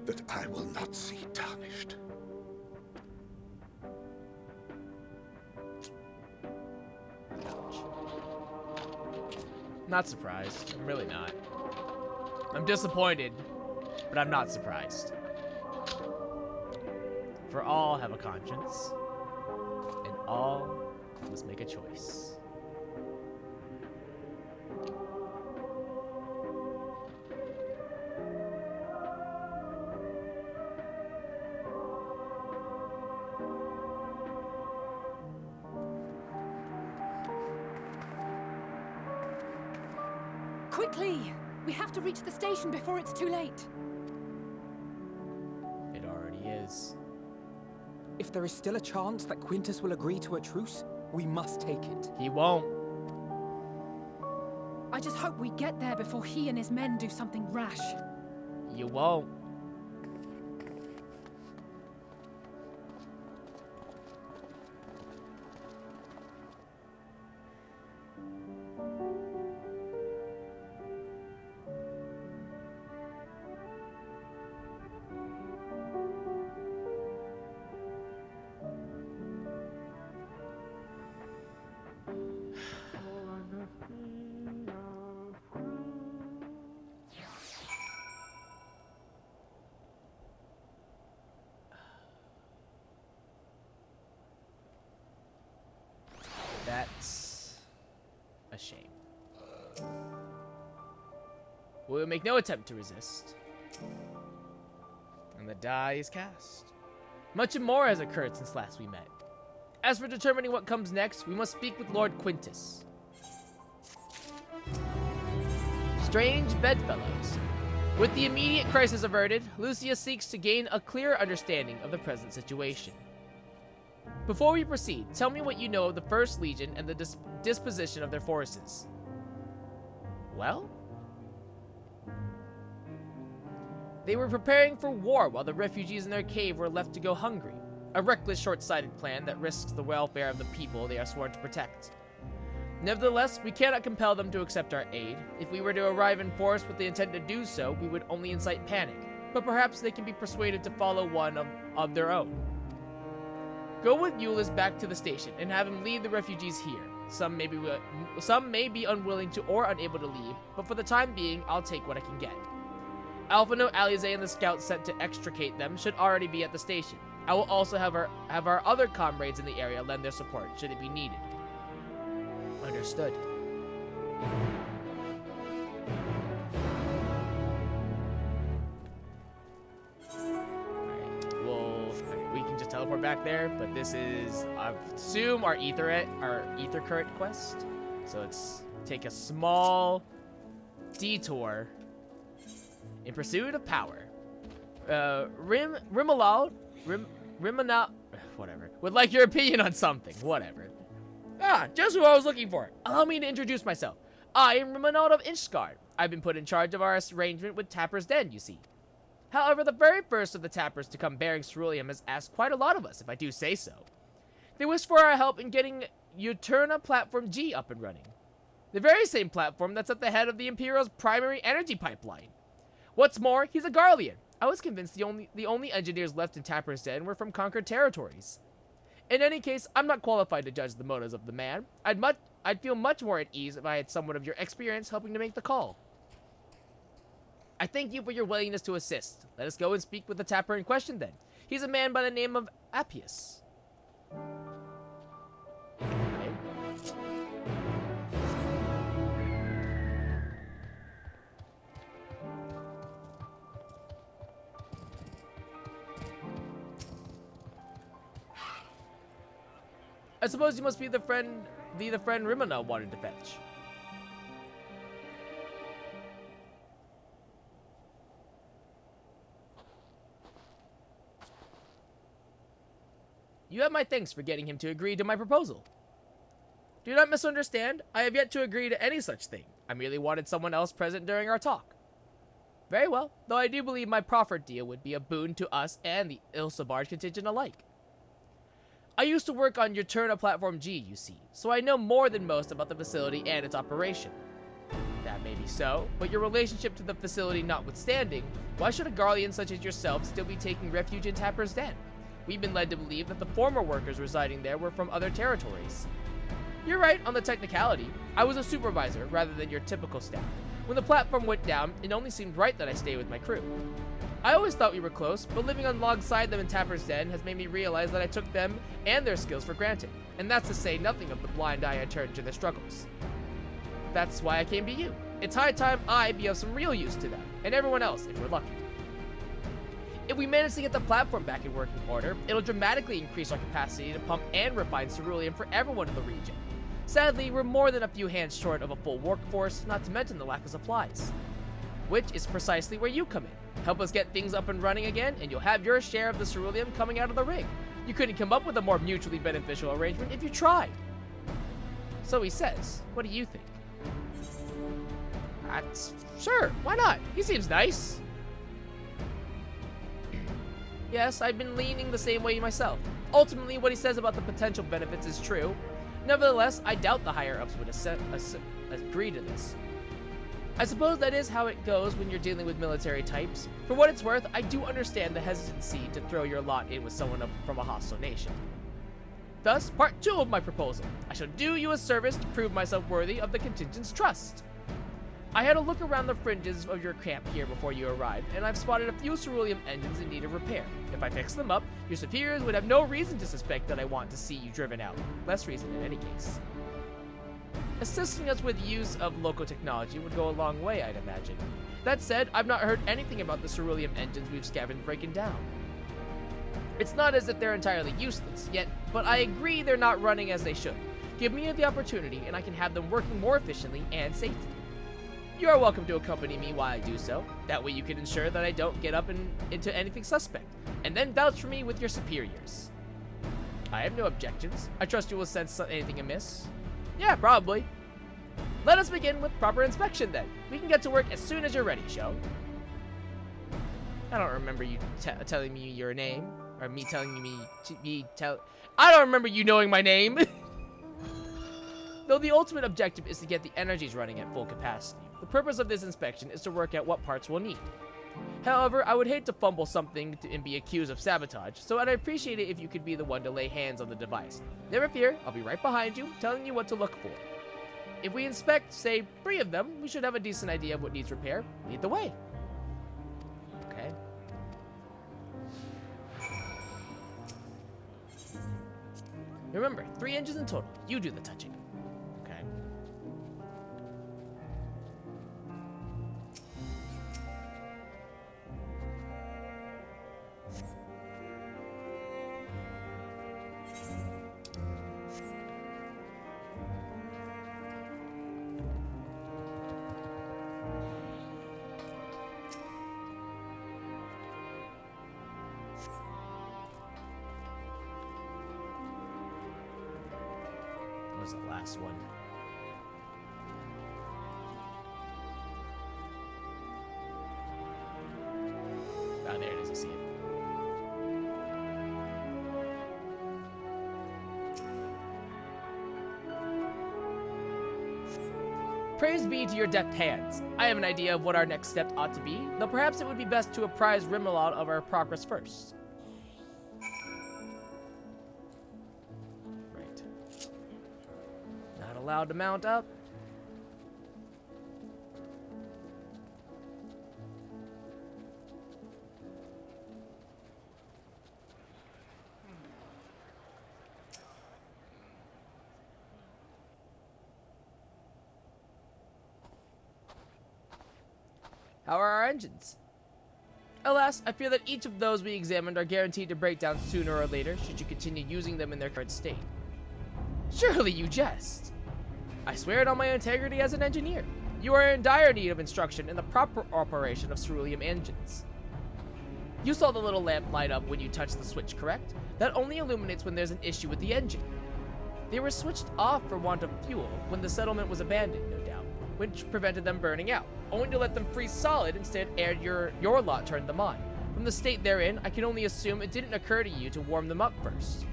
that I will not see tarnished. Not surprised. I'm really not. I'm disappointed, but I'm not surprised. For all have a conscience, and all must make a choice. Quickly! We have to reach the station before it's too late. It already is. If there is still a chance that Quintus will agree to a truce, we must take it. He won't. I just hope we get there before he and his men do something rash. You won't. We will make no attempt to resist. And the die is cast. Much more has occurred since last we met. As for determining what comes next, we must speak with Lord Quintus. Strange bedfellows. With the immediate crisis averted, Lucia seeks to gain a clearer understanding of the present situation. Before we proceed, tell me what you know of the First Legion and the disposition of their forces. Well? They were preparing for war while the refugees in their cave were left to go hungry. A reckless, short-sighted plan that risks the welfare of the people they are sworn to protect. Nevertheless, we cannot compel them to accept our aid. If we were to arrive in force with the intent to do so, we would only incite panic. But perhaps they can be persuaded to follow one of their own. Go with Euless back to the station and have him lead the refugees here. Some may be unwilling to or unable to leave, but for the time being, I'll take what I can get. Alphino, Alize, and the scouts sent to extricate them should already be at the station. I will also have our other comrades in the area lend their support should it be needed. Understood. We can just teleport back there, but this is, I assume, our ether current quest. So let's take a small detour in pursuit of power. Rimalal, whatever, would like your opinion on something, whatever. Just who I was looking for. Allow me to introduce myself. I am Rimanald of Inchgard. I've been put in charge of our arrangement with Tapper's Den, you see. However, the very first of the Tappers to come bearing ceruleum has asked quite a lot of us, if I do say so. They wish for our help in getting Uterna Platform G up and running. The very same platform that's at the head of the Imperial's primary energy pipeline. What's more, he's a Garlean. I was convinced the only engineers left in Tapper's Den were from conquered territories. In any case, I'm not qualified to judge the motives of the man. I'd feel much more at ease if I had someone of your experience helping to make the call. I thank you for your willingness to assist. Let us go and speak with the Tapper in question then. He's a man by the name of Appius. Okay. I suppose you must be the friend Rimana wanted to fetch. You have my thanks for getting him to agree to my proposal. Do not misunderstand, I have yet to agree to any such thing. I merely wanted someone else present during our talk. Very well, though I do believe my proffered deal would be a boon to us and the Ilsabard contingent alike. I used to work on Uterna Platform G, you see, so I know more than most about the facility and its operation. That may be so, but your relationship to the facility notwithstanding, why should a Garlean such as yourself still be taking refuge in Tapper's Den? We've been led to believe that the former workers residing there were from other territories. You're right on the technicality. I was a supervisor rather than your typical staff. When the platform went down, it only seemed right that I stay with my crew. I always thought we were close, but living alongside them in Tapper's Den has made me realize that I took them and their skills for granted, and that's to say nothing of the blind eye I turned to their struggles. That's why I came to you. It's high time I be of some real use to them, and everyone else if we're lucky. If we manage to get the platform back in working order, it'll dramatically increase our capacity to pump and refine ceruleum for everyone in the region. Sadly, we're more than a few hands short of a full workforce, not to mention the lack of supplies. Which is precisely where you come in. Help us get things up and running again, and you'll have your share of the ceruleum coming out of the rig. You couldn't come up with a more mutually beneficial arrangement if you tried. So he says, what do you think? Sure, why not? He seems nice. Yes, I've been leaning the same way myself. Ultimately, what he says about the potential benefits is true. Nevertheless, I doubt the higher-ups would agree to this. I suppose that is how it goes when you're dealing with military types. For what it's worth, I do understand the hesitancy to throw your lot in with someone from a hostile nation. Thus, part 2 of my proposal. I shall do you a service to prove myself worthy of the contingent's trust. I had a look around the fringes of your camp here before you arrived, and I've spotted a few ceruleum engines in need of repair. If I fix them up, your superiors would have no reason to suspect that I want to see you driven out. Less reason in any case. Assisting us with use of local technology would go a long way, I'd imagine. That said, I've not heard anything about the ceruleum engines we've scavenged breaking down. It's not as if they're entirely useless, yet, but I agree they're not running as they should. Give me the opportunity, and I can have them working more efficiently and safely. You are welcome to accompany me while I do so. That way you can ensure that I don't get up into anything suspect, and then vouch for me with your superiors. I have no objections. I trust you will sense anything amiss. Yeah, probably. Let us begin with proper inspection then. We can get to work as soon as you're ready, Sho. I don't remember you telling me your name. Or me telling you I don't remember you knowing my name. Though the ultimate objective is to get the energies running at full capacity, the purpose of this inspection is to work out what parts we'll need. However, I would hate to fumble something and be accused of sabotage, so I'd appreciate it if you could be the one to lay hands on the device. Never fear, I'll be right behind you, telling you what to look for. If we inspect, say, 3 of them, we should have a decent idea of what needs repair. Lead the way. Okay. Remember, 3 engines in total. You do the touching. Okay. Was the last one. Oh, there it is. I see it. Praise be to your deft hands. I have an idea of what our next step ought to be, though perhaps it would be best to apprise Rimelot of our progress first. Allowed to mount up. How are our engines? Alas, I fear that each of those we examined are guaranteed to break down sooner or later should you continue using them in their current state. Surely you jest. I swear it on my integrity as an engineer. You are in dire need of instruction in the proper operation of ceruleum engines. You saw the little lamp light up when you touched the switch, correct? That only illuminates when there's an issue with the engine. They were switched off for want of fuel when the settlement was abandoned, no doubt, which prevented them burning out, only to let them freeze solid instead ere your lot turned them on. From the state they're in, I can only assume it didn't occur to you to warm them up first.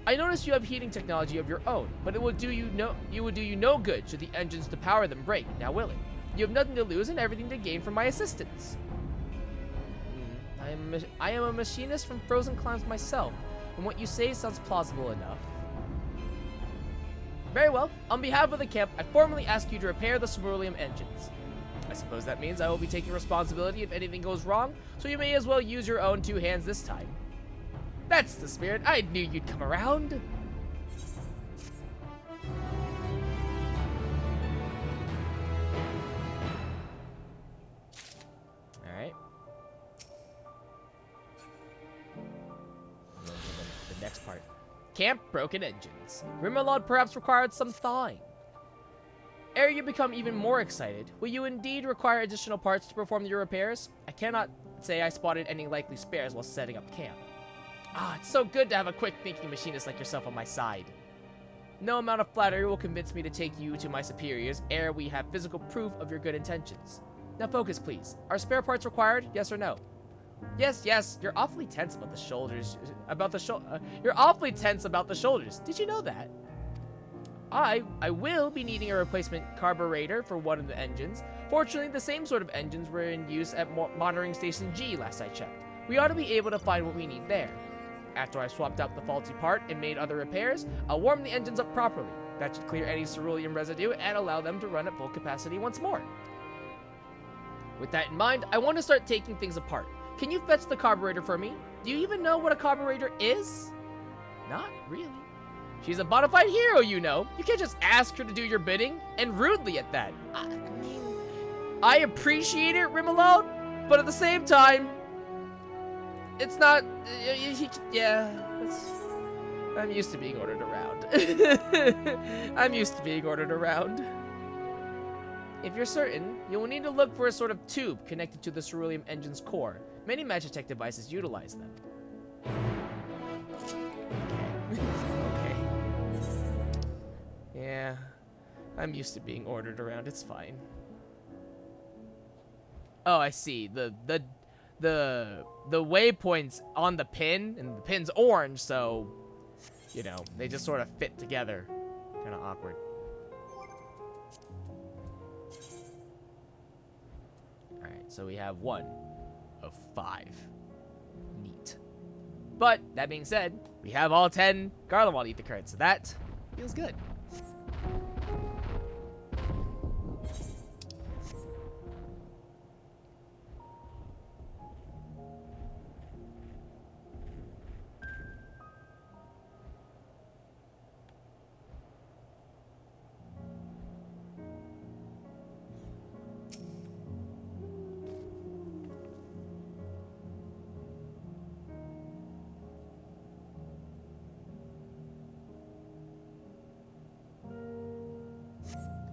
I notice you have heating technology of your own, but it would do you no good should the engines to power them break, now will it? You have nothing to lose and everything to gain from my assistance. I am a machinist from Frozen Climes myself, and what you say sounds plausible enough. Very well, on behalf of the camp, I formally ask you to repair the ceruleum engines. I suppose that means I will be taking responsibility if anything goes wrong, so you may as well use your own 2 hands this time. That's the spirit. I knew you'd come around. Alright. The next part. Camp broken engines. Rimelot perhaps required some thawing. Ere you become even more excited, will you indeed require additional parts to perform your repairs? I cannot say I spotted any likely spares while setting up camp. Ah, it's so good to have a quick-thinking machinist like yourself on my side. No amount of flattery will convince me to take you to my superiors ere we have physical proof of your good intentions. Now focus, please. Are spare parts required? Yes or no? Yes, yes. You're awfully tense about the shoulders. You're awfully tense about the shoulders. Did you know that? I will be needing a replacement carburetor for one of the engines. Fortunately, the same sort of engines were in use at monitoring station G last I checked. We ought to be able to find what we need there. After I've swapped out the faulty part and made other repairs, I'll warm the engines up properly. That should clear any ceruleum residue and allow them to run at full capacity once more. With that in mind, I want to start taking things apart. Can you fetch the carburetor for me? Do you even know what a carburetor is? Not really. She's a bona fide hero, you know. You can't just ask her to do your bidding, and rudely at that. I appreciate it, Rimalone, but at the same time, it's not. Yeah, I'm used to being ordered around. I'm used to being ordered around. If you're certain, you will need to look for a sort of tube connected to the ceruleum engine's core. Many Magitech devices utilize them. Okay. Yeah, I'm used to being ordered around. It's fine. Oh, I see. The waypoints on the pin, and the pin's orange, so you know they just sort of fit together. Kind of awkward. All right, so we have 1 of 5. Neat. But that being said, we have all 10 Garlemald Ether cards, so that feels good.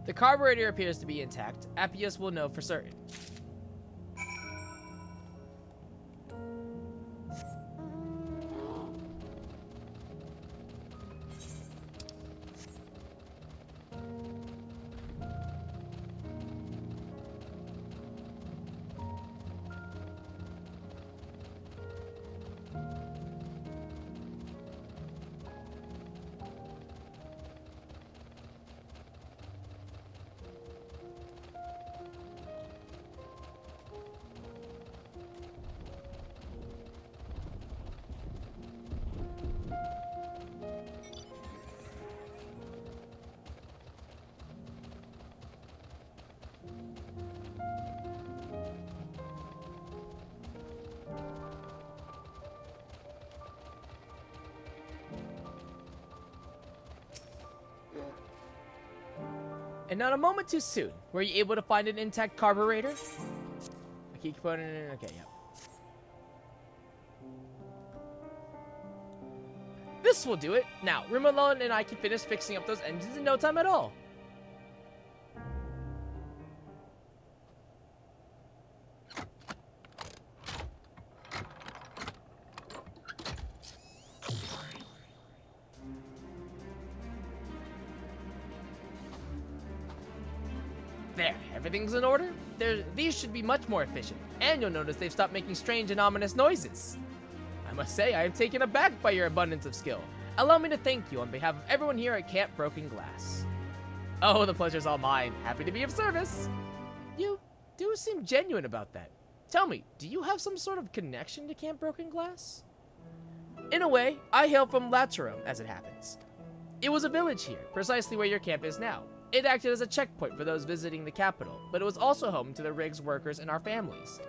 The carburetor appears to be intact. Appius will know for certain. And not a moment too soon. Were you able to find an intact carburetor? A key component. Okay, yeah. This will do it. Now, Rimalone and I can finish fixing up those engines in no time at all. There, everything's in order. These should be much more efficient, and you'll notice they've stopped making strange and ominous noises. I must say, I am taken aback by your abundance of skill. Allow me to thank you on behalf of everyone here at Camp Broken Glass. Oh, the pleasure's all mine. Happy to be of service. You do seem genuine about that. Tell me, do you have some sort of connection to Camp Broken Glass? In a way, I hail from Laterum, as it happens. It was a village here, precisely where your camp is now. It acted as a checkpoint for those visiting the capital, but it was also home to the rig's workers and our families.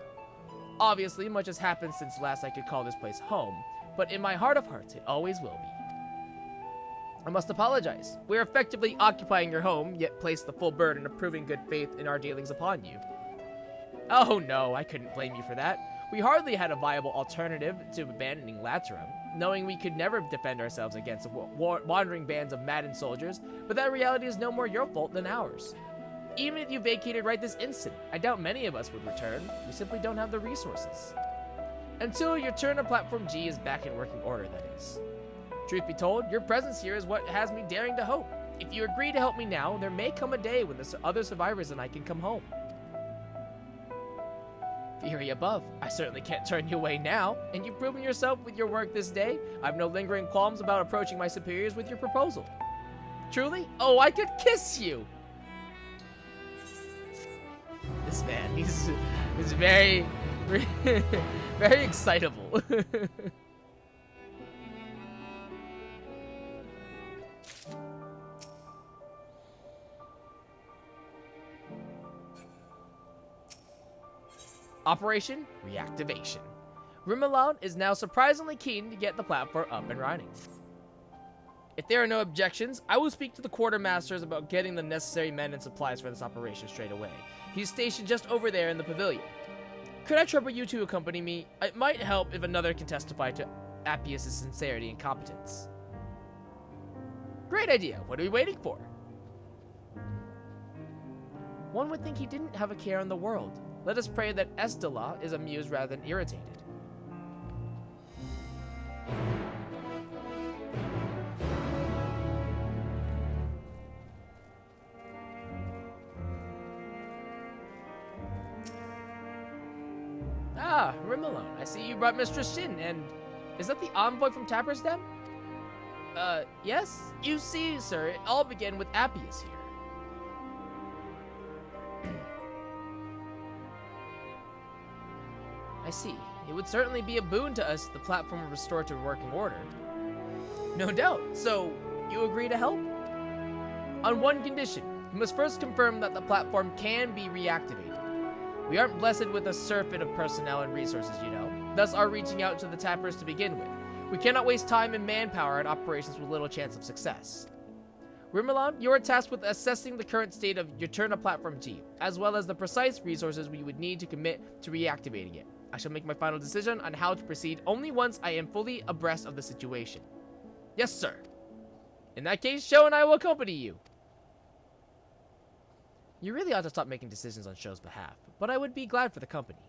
Obviously, much has happened since last I could call this place home, but in my heart of hearts, it always will be. I must apologize. We're effectively occupying your home, yet place the full burden of proving good faith in our dealings upon you. Oh no, I couldn't blame you for that. We hardly had a viable alternative to abandoning Laterum, knowing we could never defend ourselves against wandering bands of maddened soldiers, but that reality is no more your fault than ours. Even if you vacated right this instant, I doubt many of us would return. We simply don't have the resources. Until your turn to Platform G is back in working order, that is. Truth be told, your presence here is what has me daring to hope. If you agree to help me now, there may come a day when the other survivors and I can come home. Fury above, I certainly can't turn you away now, and you've proven yourself with your work this day. I've no lingering qualms about approaching my superiors with your proposal. Truly? Oh, I could kiss you! This man, he's very, very excitable. Operation Reactivation. Rimalone is now surprisingly keen to get the platform up and running. If there are no objections, I will speak to the quartermasters about getting the necessary men and supplies for this operation straight away. He's stationed just over there in the pavilion. Could I trouble you to accompany me? It might help if another can testify to Appius' sincerity and competence. Great idea. What are we waiting for? One would think he didn't have a care in the world. Let us pray that Estella is amused rather than irritated. Ah, Rimalone, I see you brought Mistress Shin, and is that the envoy from Tapper's Den? Yes? You see, sir, it all began with Appius here. I see. It would certainly be a boon to us if the platform were restored to working order. No doubt. So, you agree to help? On one condition. You must first confirm that the platform can be reactivated. We aren't blessed with a surfeit of personnel and resources, you know. Thus are reaching out to the tappers to begin with. We cannot waste time and manpower on operations with little chance of success. Rimalon, you are tasked with assessing the current state of Uterna Platform G, as well as the precise resources we would need to commit to reactivating it. I shall make my final decision on how to proceed only once I am fully abreast of the situation. Yes, sir. In that case, Sho and I will accompany you. You really ought to stop making decisions on Sho's behalf, but I would be glad for the company.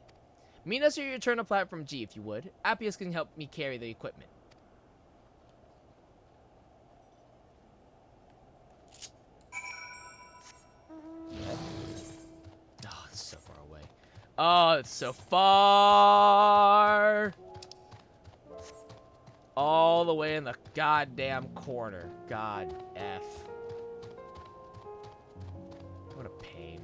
Meet us at your Uterna Platform G if you would. Appius can help me carry the equipment. Oh, it's so far away. Oh, it's so far. All the way in the goddamn corner. God F. What a pain.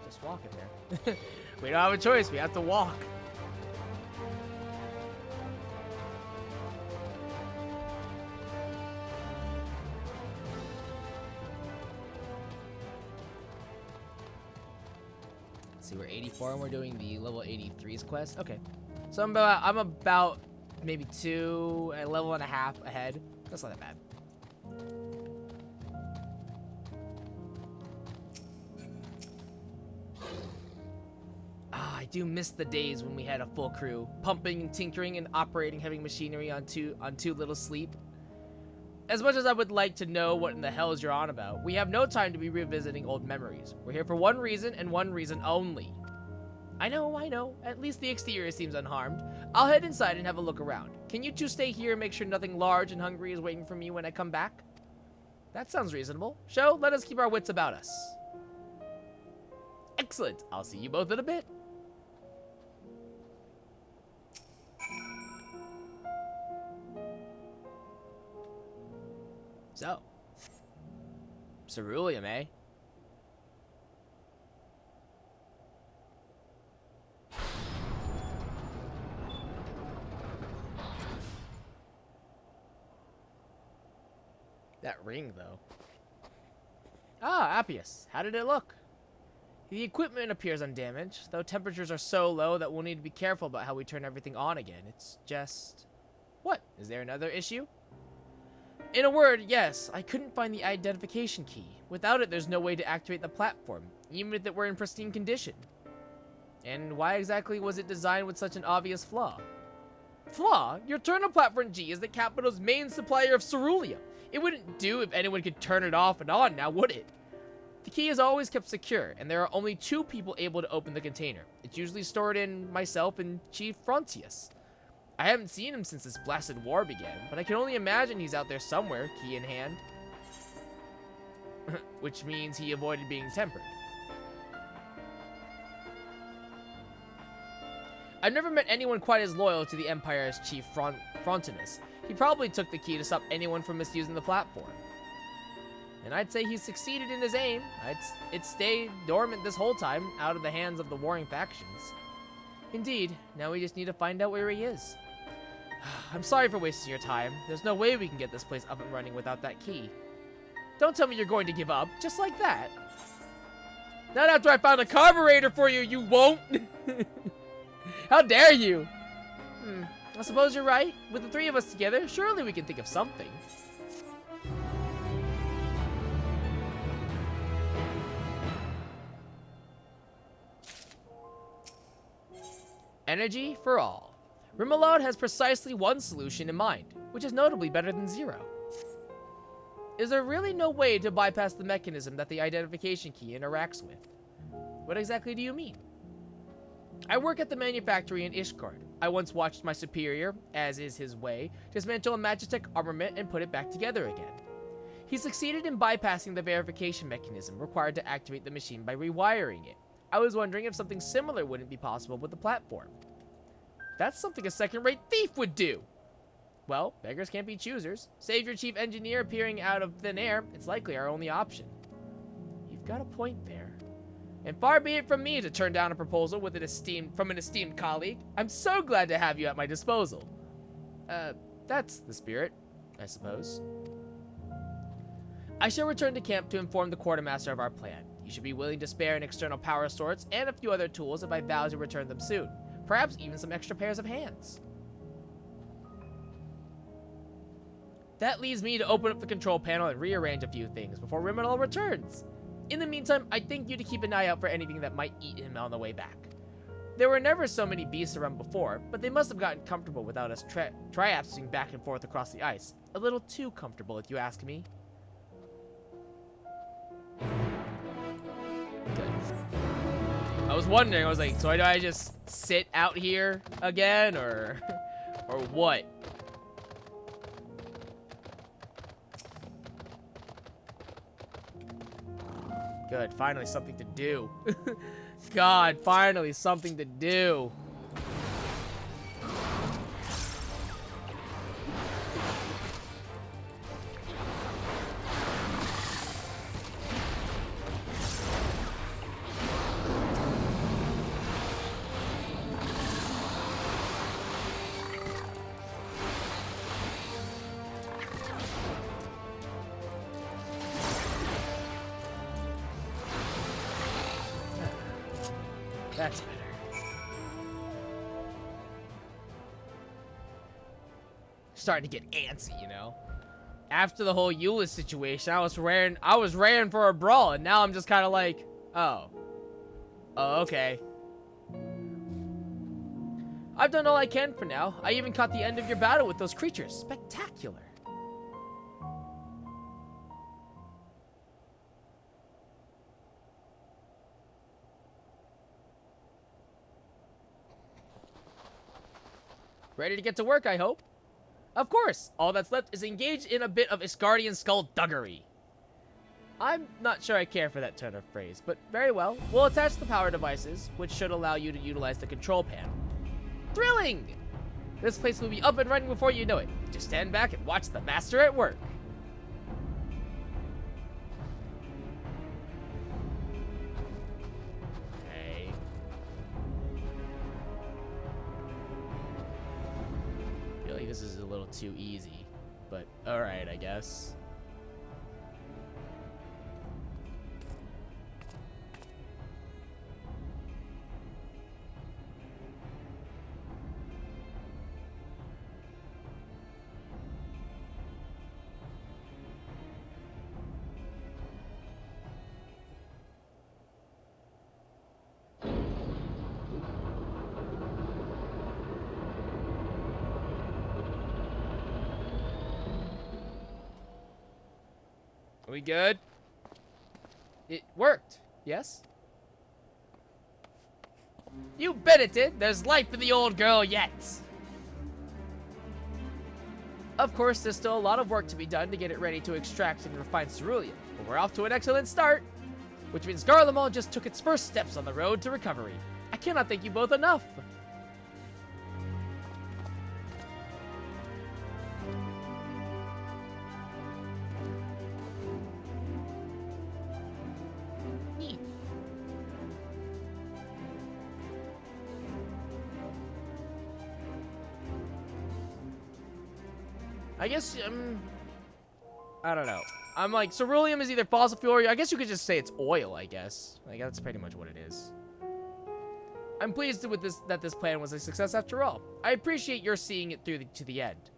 Just walk in there. We don't have a choice. We have to walk. See, we're 84 and we're doing the level 83's quest. Okay, so I'm about maybe a level and a half ahead. That's not that bad. I do miss the days when we had a full crew, pumping and tinkering and operating heavy machinery on too little sleep. As much as I would like to know what in the hell is you're on about, we have no time to be revisiting old memories. We're here for one reason and one reason only. I know. At least the exterior seems unharmed. I'll head inside and have a look around. Can you two stay here and make sure nothing large and hungry is waiting for me when I come back? That sounds reasonable. Sho, let us keep our wits about us. Excellent. I'll see you both in a bit. So, Ceruleum, eh? That ring, though. Ah, Appius. How did it look? The equipment appears undamaged, though temperatures are so low that we'll need to be careful about how we turn everything on again. It's just... What? Is there another issue? In a word, yes, I couldn't find the identification key. Without it, there's no way to activate the platform, even if it were in pristine condition. And why exactly was it designed with such an obvious flaw? Flaw? Your Uterna Platform G is the capital's main supplier of ceruleum. It wouldn't do if anyone could turn it off and on, now would it? The key is always kept secure, and there are only 2 people able to open the container. It's usually stored in myself and Chief Frontius. I haven't seen him since this blasted war began, but I can only imagine he's out there somewhere, key in hand. which means he avoided being tempered. I've never met anyone quite as loyal to the Empire's Chief Frontinus. He probably took the key to stop anyone from misusing the platform. And I'd say he succeeded in his aim. It stayed dormant this whole time, out of the hands of the warring factions. Indeed, now we just need to find out where he is. I'm sorry for wasting your time. There's no way we can get this place up and running without that key. Don't tell me you're going to give up, just like that. Not after I found a carburetor for you, you won't! How dare you! I suppose you're right. With the three of us together, surely we can think of something. Energy for all. Rimmelod has precisely one solution in mind, which is notably better than zero. Is there really no way to bypass the mechanism that the identification key interacts with? What exactly do you mean? I work at the manufactory in Ishgard. I once watched my superior, as is his way, dismantle a Magitech armament and put it back together again. He succeeded in bypassing the verification mechanism required to activate the machine by rewiring it. I was wondering if something similar wouldn't be possible with the platform. That's something a second-rate thief would do! Well, beggars can't be choosers. Save your chief engineer appearing out of thin air, it's likely our only option. You've got a point there. And far be it from me to turn down a proposal with from an esteemed colleague. I'm so glad to have you at my disposal. That's the spirit, I suppose. I shall return to camp to inform the quartermaster of our plan. He should be willing to spare an external power source and a few other tools if I vow to return them soon. Perhaps even some extra pairs of hands. That leaves me to open up the control panel and rearrange a few things before Rimmelod returns. In the meantime, I think you to keep an eye out for anything that might eat him on the way back. There were never so many beasts around before, but they must have gotten comfortable without us triapsing back and forth across the ice. A little too comfortable, if you ask me. Good. I was wondering, I was like, so do I just sit out here again, or what? Good, finally something to do. God, finally something to do. That's better. Starting to get antsy, you know. After the whole Euless situation, I was raring for a brawl, and now I'm just kind of like, oh, okay. I've done all I can for now. I even caught the end of your battle with those creatures. Spectacular. Ready to get to work, I hope? Of course! All that's left is engaged in a bit of Isgardian skullduggery. I'm not sure I care for that turn of phrase, but very well. We'll attach the power devices, which should allow you to utilize the control panel. Thrilling! This place will be up and running before you know it. Just stand back and watch the master at work. This is a little too easy, but alright, I guess. Are we good? It worked, yes? You bet it did! There's life in the old girl yet! Of course, there's still a lot of work to be done to get it ready to extract and refine cerulean, but we're off to an excellent start, which means Garlemald just took its first steps on the road to recovery. I cannot thank you both enough. Neat. I guess, I don't know. I'm like, ceruleum is either fossil fuel or I guess you could just say it's oil, I guess. Like, that's pretty much what it is. I'm pleased with that this plan was a success after all. I appreciate your seeing it through to the end.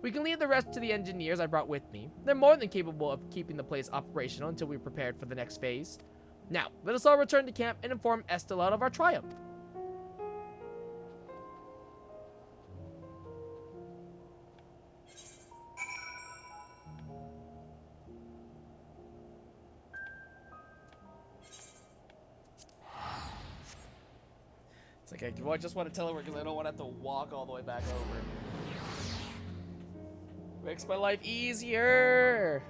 We can leave the rest to the engineers I brought with me. They're more than capable of keeping the place operational until we're prepared for the next phase. Now, let us all return to camp and inform Estelad of our triumph. It's like, I just want to tell her because I don't want to have to walk all the way back over. Makes my life easier.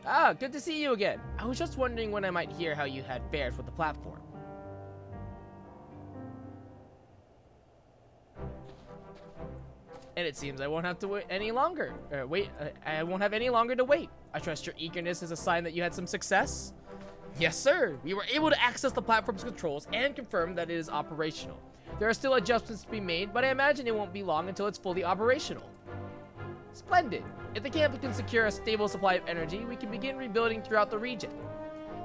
Ah, good to see you again. I was just wondering when I might hear how you had fared with the platform. And it seems I won't have to wait any longer. I won't have any longer to wait. I trust your eagerness is a sign that you had some success. Yes, sir. We were able to access the platform's controls and confirm that it is operational. There are still adjustments to be made, but I imagine it won't be long until it's fully operational. Splendid. If the camp can secure a stable supply of energy, we can begin rebuilding throughout the region.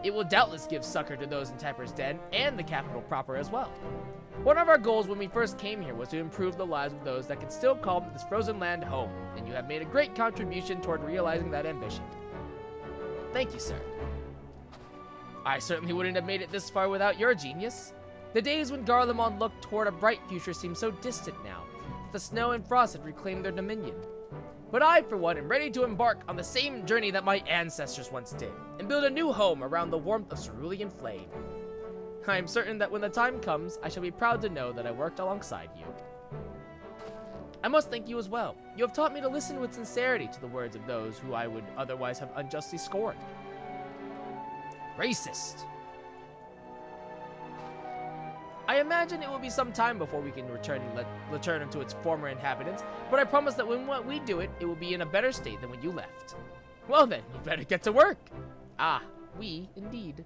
It will doubtless give succor to those in Typer's Den and the capital proper as well. One of our goals when we first came here was to improve the lives of those that can still call this frozen land home, and you have made a great contribution toward realizing that ambition. Thank you, sir. I certainly wouldn't have made it this far without your genius. The days when Garlemald looked toward a bright future seem so distant now, that the snow and frost had reclaimed their dominion. But I, for one, am ready to embark on the same journey that my ancestors once did, and build a new home around the warmth of cerulean flame. I am certain that when the time comes, I shall be proud to know that I worked alongside you. I must thank you as well. You have taught me to listen with sincerity to the words of those who I would otherwise have unjustly scorned. Racist! I imagine it will be some time before we can return them to its former inhabitants, but I promise that when we do it, it will be in a better state than when you left. Well then, you better get to work. Ah, we indeed.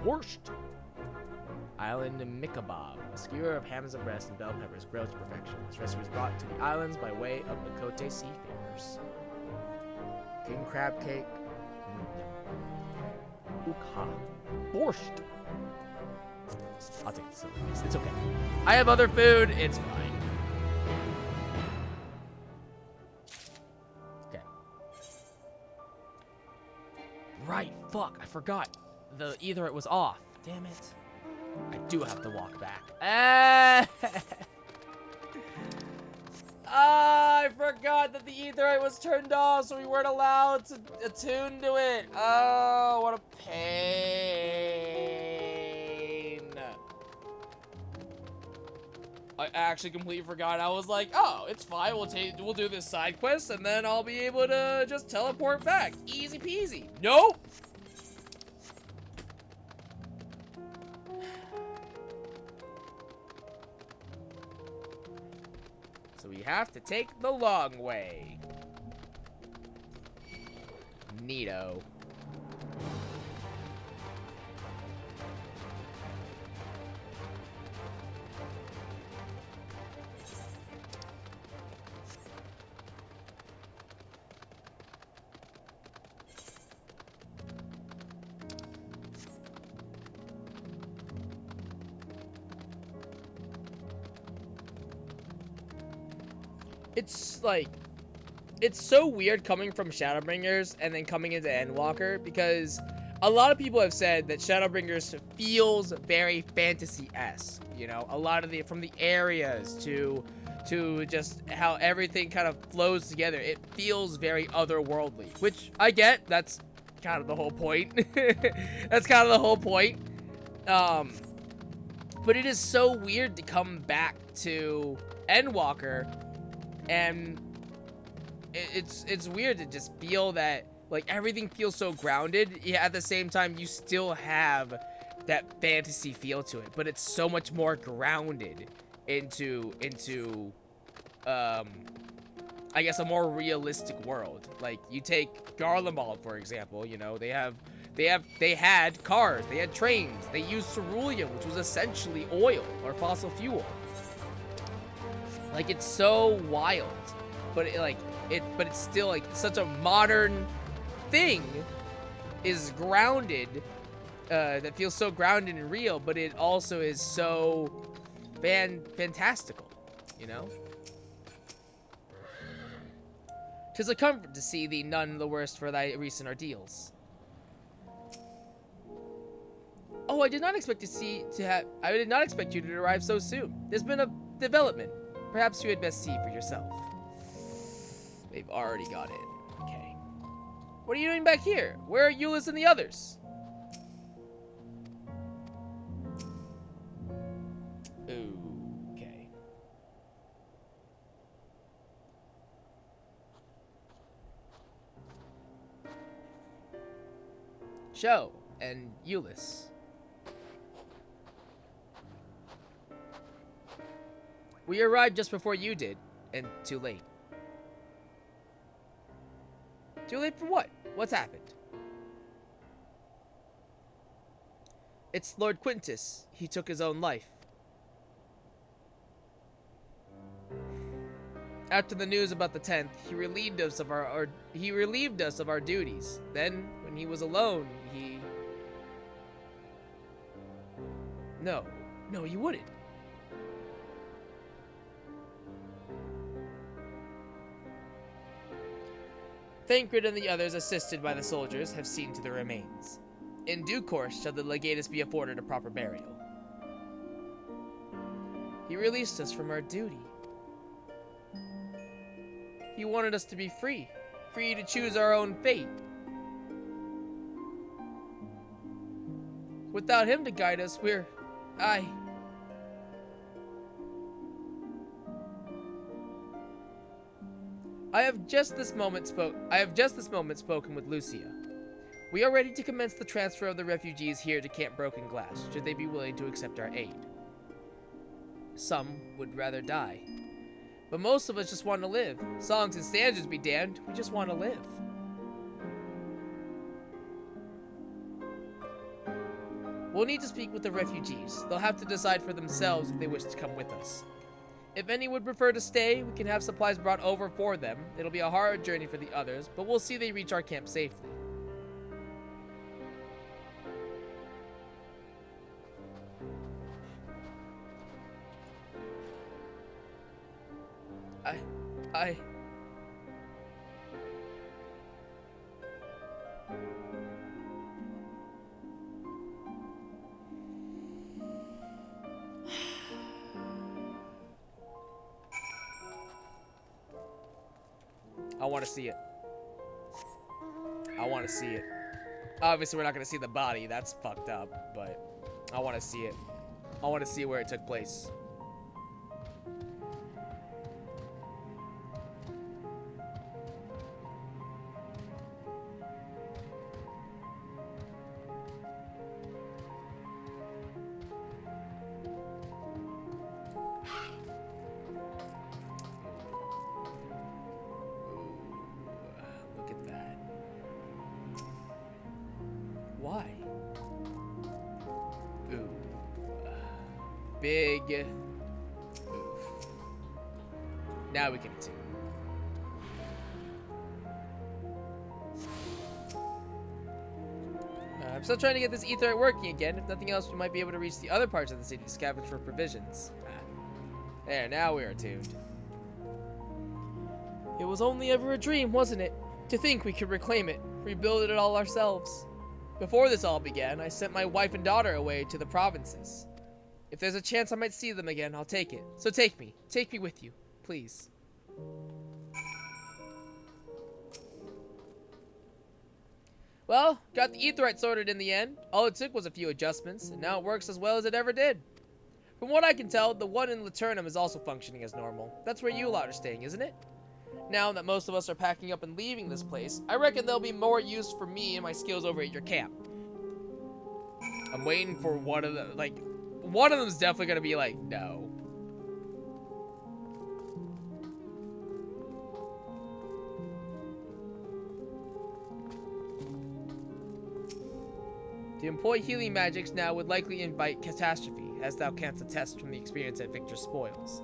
Borscht. Island Mikabob, a skewer of hams and breast and bell peppers grilled to perfection. This recipe was brought to the islands by way of the Kote seafarers. King crab cake. Ukha. Borscht. I'll take this over. It's okay. I have other food. It's fine. Okay. Right. Fuck. I forgot. The etherite was off. Damn it. I do have to walk back. I forgot that the etherite was turned off, so we weren't allowed to attune to it. Oh, what a pain. I actually completely forgot. I was like, oh, it's fine. We'll do this side quest, and then I'll be able to just teleport back. Easy peasy. Nope. So we have to take the long way. Neato. It's like, it's so weird coming from Shadowbringers and then coming into Endwalker, because a lot of people have said that Shadowbringers feels very fantasy-esque, you know, a lot of from the areas to just how everything kind of flows together. It feels very otherworldly, which I get. That's kind of the whole point. That's kind of the whole point. But it is so weird to come back to Endwalker, and it's weird to just feel that, like, everything feels so grounded. Yeah, at the same time, you still have that fantasy feel to it, but it's so much more grounded into I guess a more realistic world. Like, you take Garlemald, for example, you know, they had cars, they had trains, they used ceruleum, which was essentially oil or fossil fuel. Like, it's so wild, but it's still, like, such a modern thing is grounded, that feels so grounded and real, but it also is so fantastical, you know? 'Tis a comfort to see thee none the worse for thy recent ordeals. Oh, I did not expect you to arrive so soon. There's been a development. Perhaps you had best see for yourself. They've already got in. Okay. What are you doing back here? Where are Euless and the others? Okay. Sho and Euless. We arrived just before you did, and too late. Too late for what? What's happened? It's Lord Quintus. He took his own life. After the news about the 10th, he relieved us of our duties. Then, when he was alone, he... No, you wouldn't. Thancred and the others, assisted by the soldiers, have seen to the remains. In due course shall the legatus be afforded a proper burial. He released us from our duty. He wanted us to be free to choose our own fate. Without him to guide us, I have just this moment spoken with Lucia. We are ready to commence the transfer of the refugees here to Camp Broken Glass, should they be willing to accept our aid. Some would rather die, but most of us just want to live. Songs and stanzas be damned, we just want to live. We'll need to speak with the refugees. They'll have to decide for themselves if they wish to come with us. If any would prefer to stay, we can have supplies brought over for them. It'll be a hard journey for the others, but we'll see they reach our camp safely. I want to see it. I want to see it. Obviously, we're not going to see the body. That's fucked up, but I want to see it. I want to see where it took place. Why? Ooh. Big. Oof. Now we can attune. I'm still trying to get this ether working again. If nothing else, we might be able to reach the other parts of the city to scavenge for provisions. There, now we are tuned. It was only ever a dream, wasn't it? To think we could reclaim it, rebuild it all ourselves. Before this all began, I sent my wife and daughter away to the provinces. If there's a chance I might see them again, I'll take it. So take me with you, please. Well, got the Aetheryte sorted in the end. All it took was a few adjustments, and now it works as well as it ever did. From what I can tell, the one in Laternum is also functioning as normal. That's where you lot are staying, isn't it? Now that most of us are packing up and leaving this place, I reckon there'll be more use for me and my skills over at your camp. I'm waiting for one of them, like, one of them's definitely gonna be like, no. To employ healing magics now would likely invite catastrophe, as thou canst attest from the experience at Victor's Spoils.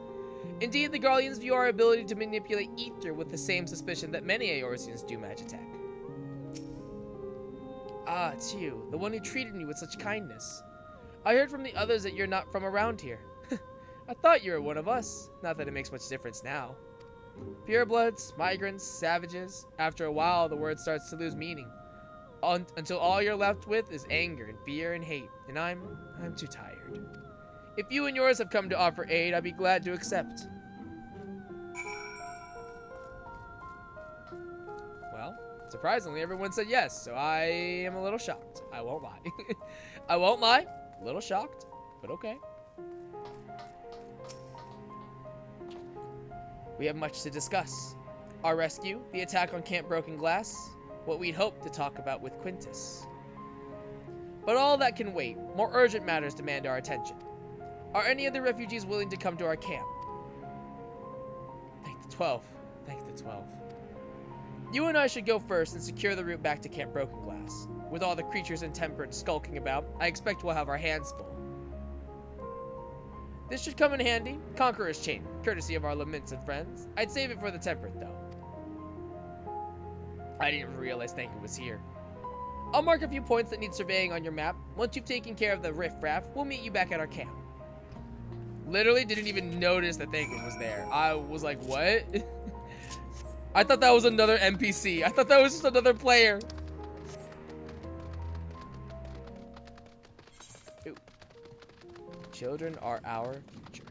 Indeed, the Guardians view our ability to manipulate ether with the same suspicion that many Eorzeans do Magitech. Ah, it's you, the one who treated me with such kindness. I heard from the others that you're not from around here. I thought you were one of us, not that it makes much difference now. Purebloods, migrants, savages, after a while the word starts to lose meaning. Until all you're left with is anger and fear and hate, and I'm too tired. If you and yours have come to offer aid, I'd be glad to accept. Well, surprisingly, everyone said yes, so I am a little shocked. I won't lie. I won't lie. A little shocked, but okay. We have much to discuss. Our rescue, the attack on Camp Broken Glass, what we'd hoped to talk about with Quintus. But all that can wait. More urgent matters demand our attention. Are any of the refugees willing to come to our camp? Thank the 12. Thank the 12. You and I should go first and secure the route back to Camp Broken Glass. With all the creatures intemperate skulking about, I expect we'll have our hands full. This should come in handy. Conqueror's Chain, courtesy of our laments and friends. I'd save it for the temperate, though. I didn't realize Thanker was here. I'll mark a few points that need surveying on your map. Once you've taken care of the riffraff, we'll meet you back at our camp. Literally didn't even notice that Thanker was there. I was like, what? I thought that was another NPC. I thought that was just another player. Ooh. Children are our future.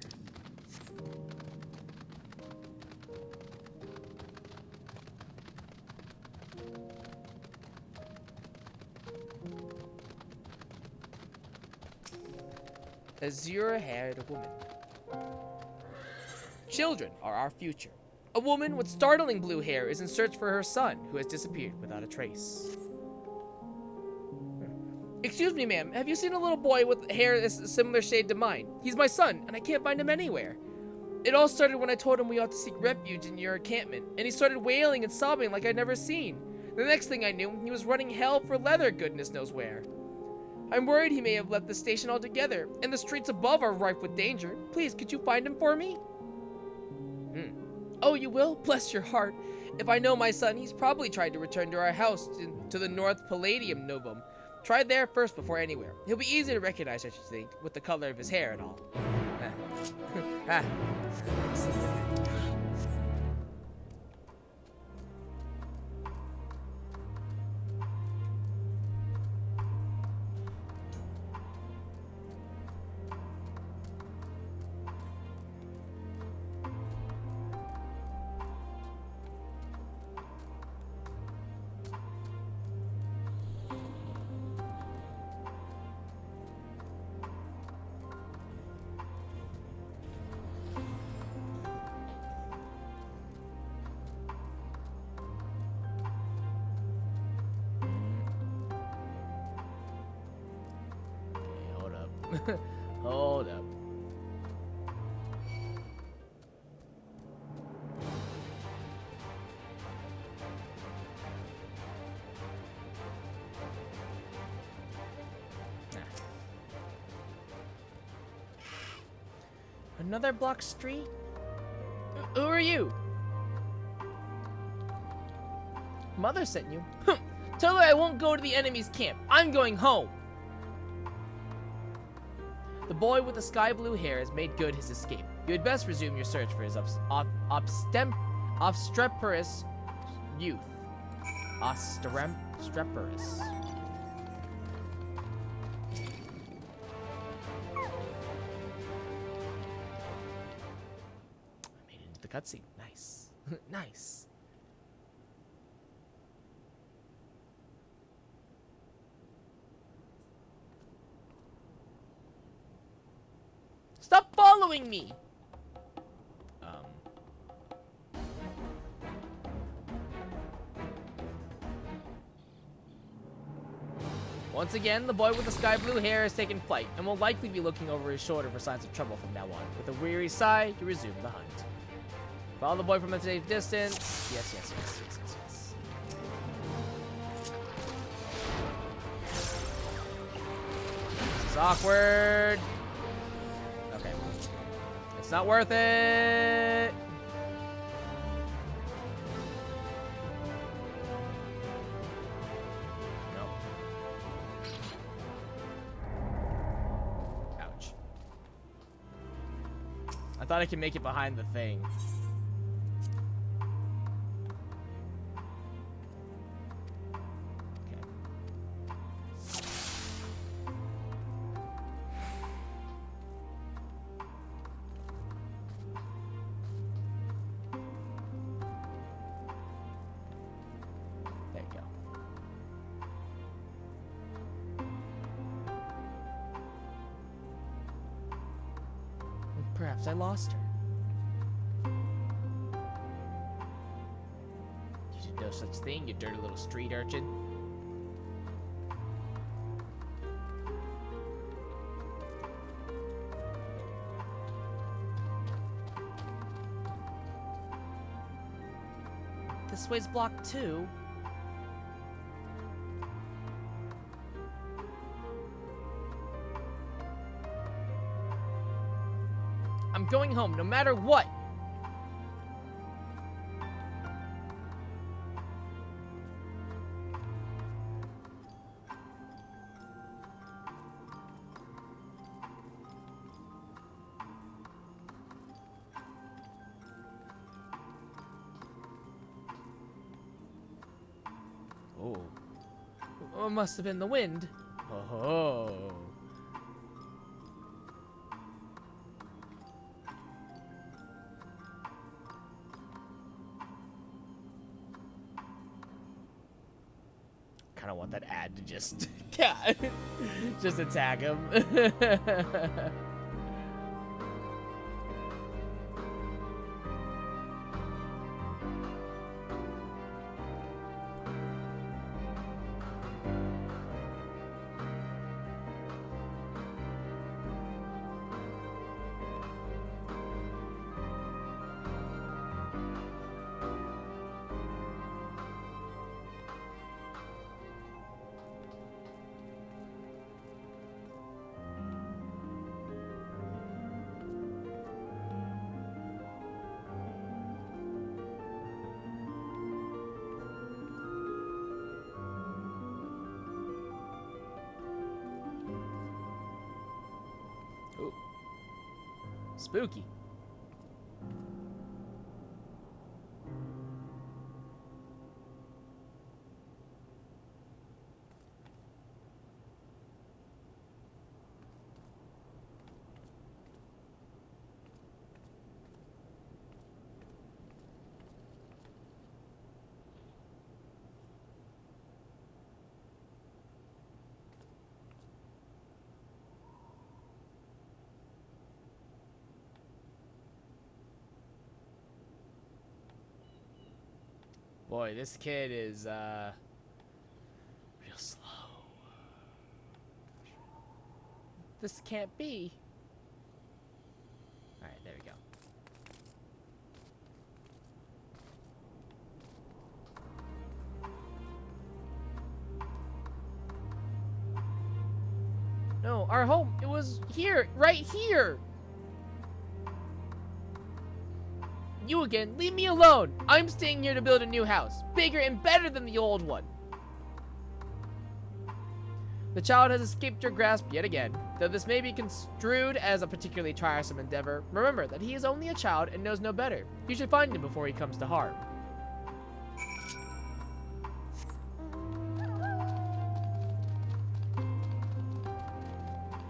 Azure-haired woman. Children are our future. A woman with startling blue hair is in search for her son, who has disappeared without a trace. Excuse me, ma'am. Have you seen a little boy with hair a similar shade to mine? He's my son, and I can't find him anywhere. It all started when I told him we ought to seek refuge in your encampment, and he started wailing and sobbing like I'd never seen. The next thing I knew, he was running hell for leather goodness knows where. I'm worried he may have left the station altogether, and the streets above are rife with danger. Please, could you find him for me? Oh, you will? Bless your heart. If I know my son, he's probably tried to return to our house to the North Palladium Novum. Try there first before anywhere. He'll be easy to recognize, I should think, with the color of his hair and all. Hold up. Another block street? Who are you? Mother sent you? Tell her I won't go to the enemy's camp. I'm going home. The boy with the sky blue hair has made good his escape. You had best resume your search for his Obstreperous youth. Obstreperous. I made it into the cutscene. Nice. Nice. Stop following me! Once again, the boy with the sky blue hair has taken flight and will likely be looking over his shoulder for signs of trouble from now on. With a weary sigh, you resume the hunt. Follow the boy from a safe distance. Yes, yes, yes, yes, yes, yes. This is awkward. Okay. It's not worth it. I thought I could make it behind the thing. Okay. There you go. Perhaps I lost her. You did no such thing, you dirty little street urchin. This way's blocked too. I'm going home, no matter what. Oh. Oh, it must have been the wind. Oh. Kind of want that ad to just just attack him. Ooh. Spooky. Boy, this kid is, real slow. This can't be. Alright, there we go. No, our home, it was here, right here. You again, leave me alone. I'm staying here to build a new house, bigger and better than the old one. The child has escaped your grasp yet again. Though this may be construed as a particularly tiresome endeavor, remember that he is only a child and knows no better. You should find him before he comes to harm.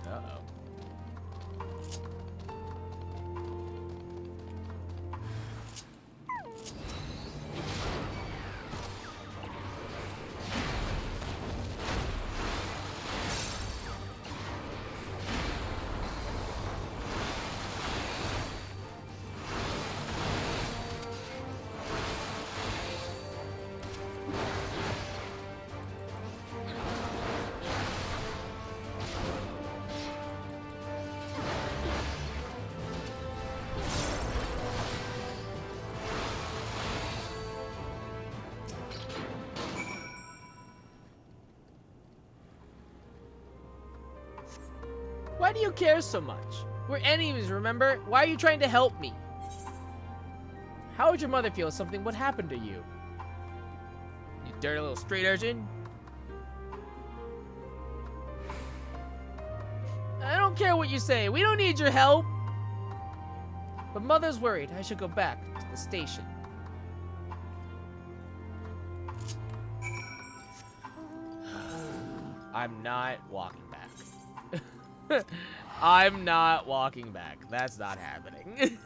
Uh-oh. Why do you care so much? We're enemies, remember? Why are you trying to help me? How would your mother feel if something would happen to you? You dirty little street urchin. I don't care what you say. We don't need your help. But Mother's worried I should go back to the station. I'm not walking back. I'm not walking back. That's not happening.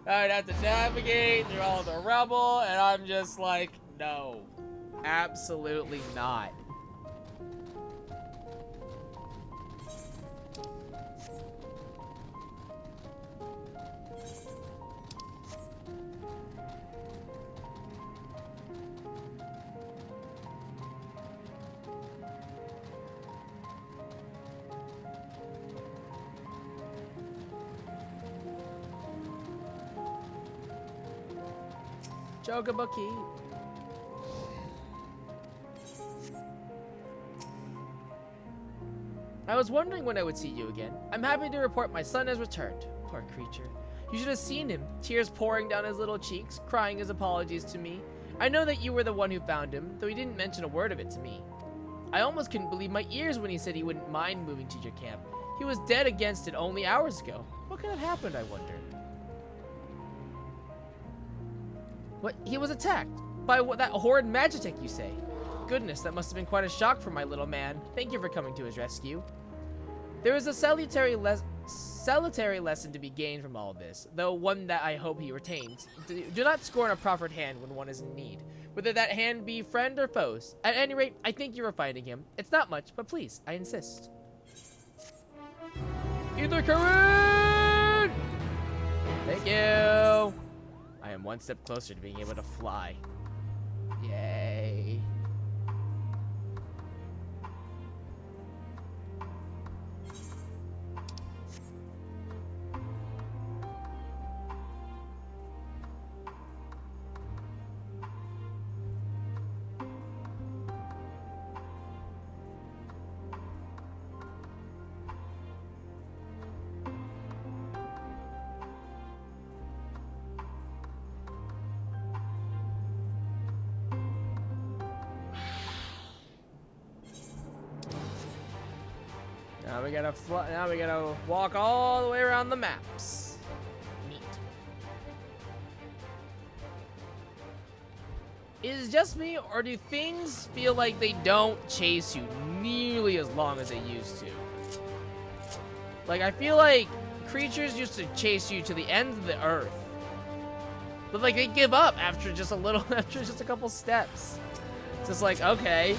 I'd have to navigate through all the rubble, and I'm just like, no. Absolutely not. Chocobucky. I was wondering when I would see you again. I'm happy to report my son has returned. Poor creature. You should have seen him, tears pouring down his little cheeks, crying his apologies to me. I know that you were the one who found him, though he didn't mention a word of it to me. I almost couldn't believe my ears when he said he wouldn't mind moving to your camp. He was dead against it only hours ago. What could have happened, I wonder? What? He was attacked? By what, that horrid Magitech, you say? Goodness, that must have been quite a shock for my little man. Thank you for coming to his rescue. There is a salutary lesson to be gained from all of this, though one that I hope he retains. Do not scorn a proffered hand when one is in need, whether that hand be friend or foes. At any rate, I think you are finding him. It's not much, but please, I insist. Either Karin! Thank you! I am one step closer to being able to fly. Yay. Now we gotta walk all the way around the maps. Neat. Is it just me, or do things feel like they don't chase you nearly as long as they used to? Like, I feel like creatures used to chase you to the ends of the earth. But like, they give up after just a couple steps. It's just like, okay.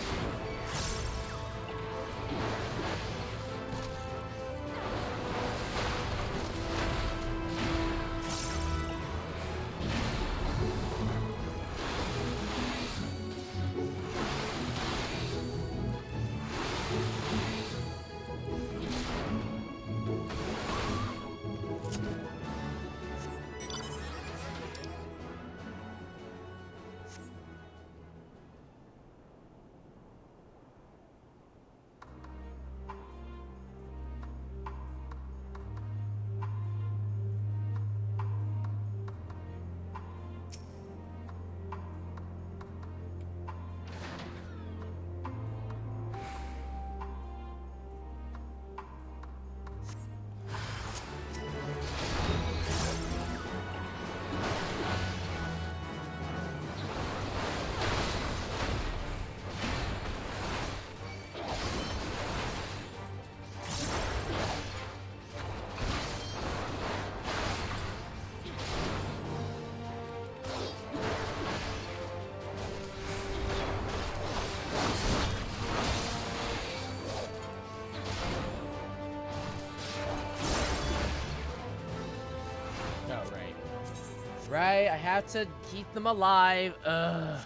Right? I have to keep them alive. Ugh.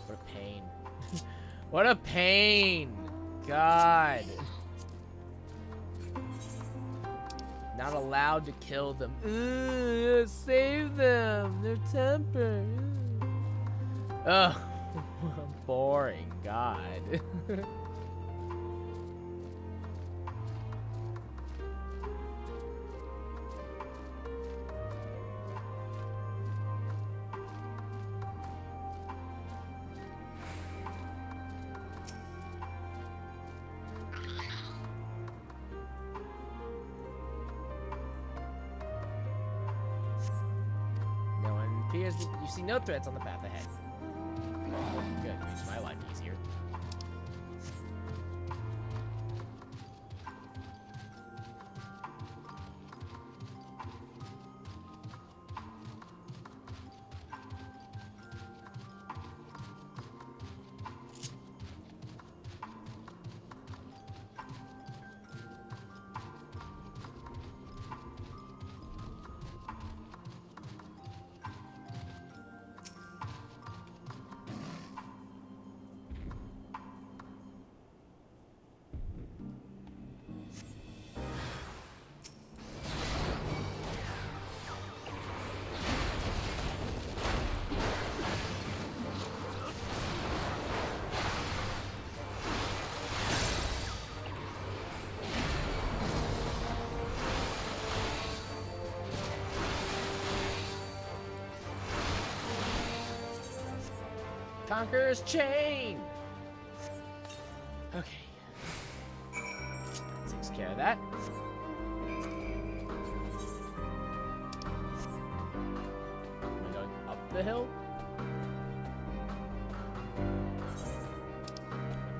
What a pain. What a pain. God. Not allowed to kill them. Ugh, save them. Their temper. Ugh. Boring. God. No one appears. You see no threats on the path ahead. Good, makes my life easier. Conqueror's chain. Okay. Takes care of that. Am I going up the hill?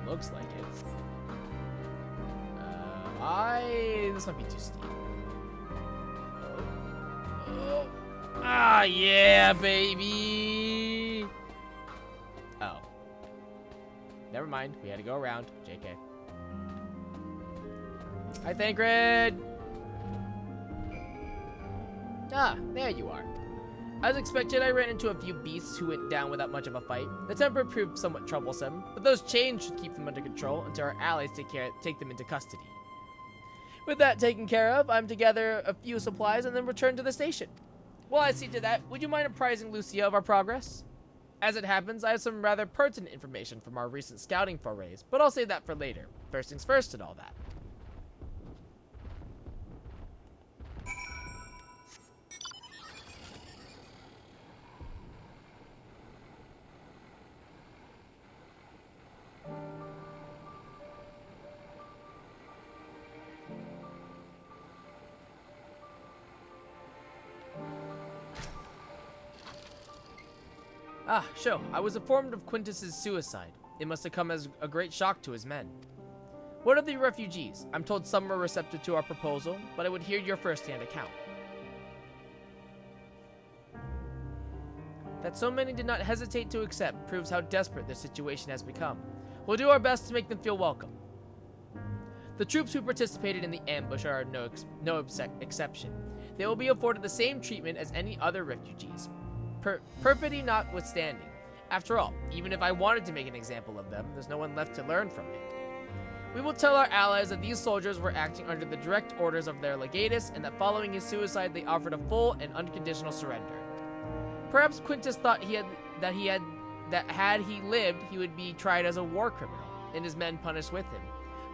It looks like it. This might be too steep. Oh. Ah, yeah, baby. Oh. Never mind. We had to go around. JK. Hi, Thancred! Ah, there you are. As expected, I ran into a few beasts who went down without much of a fight. The temper proved somewhat troublesome, but those chains should keep them under control until our allies take them into custody. With that taken care of, I'm to gather a few supplies and then return to the station. While I see to that, would you mind apprising Lucia of our progress? As it happens, I have some rather pertinent information from our recent scouting forays, but I'll save that for later. First things first and all that. Ah, sure. I was informed of Quintus's suicide. It must have come as a great shock to his men. What of the refugees? I'm told some were receptive to our proposal, but I would hear your first-hand account. That so many did not hesitate to accept proves how desperate their situation has become. We'll do our best to make them feel welcome. The troops who participated in the ambush are no exception. They will be afforded the same treatment as any other refugees. Perfidy notwithstanding. After all, even if I wanted to make an example of them, there's no one left to learn from it. We will tell our allies that these soldiers were acting under the direct orders of their legatus, and that following his suicide they offered a full and unconditional surrender. Perhaps Quintus thought that had he lived, he would be tried as a war criminal, and his men punished with him.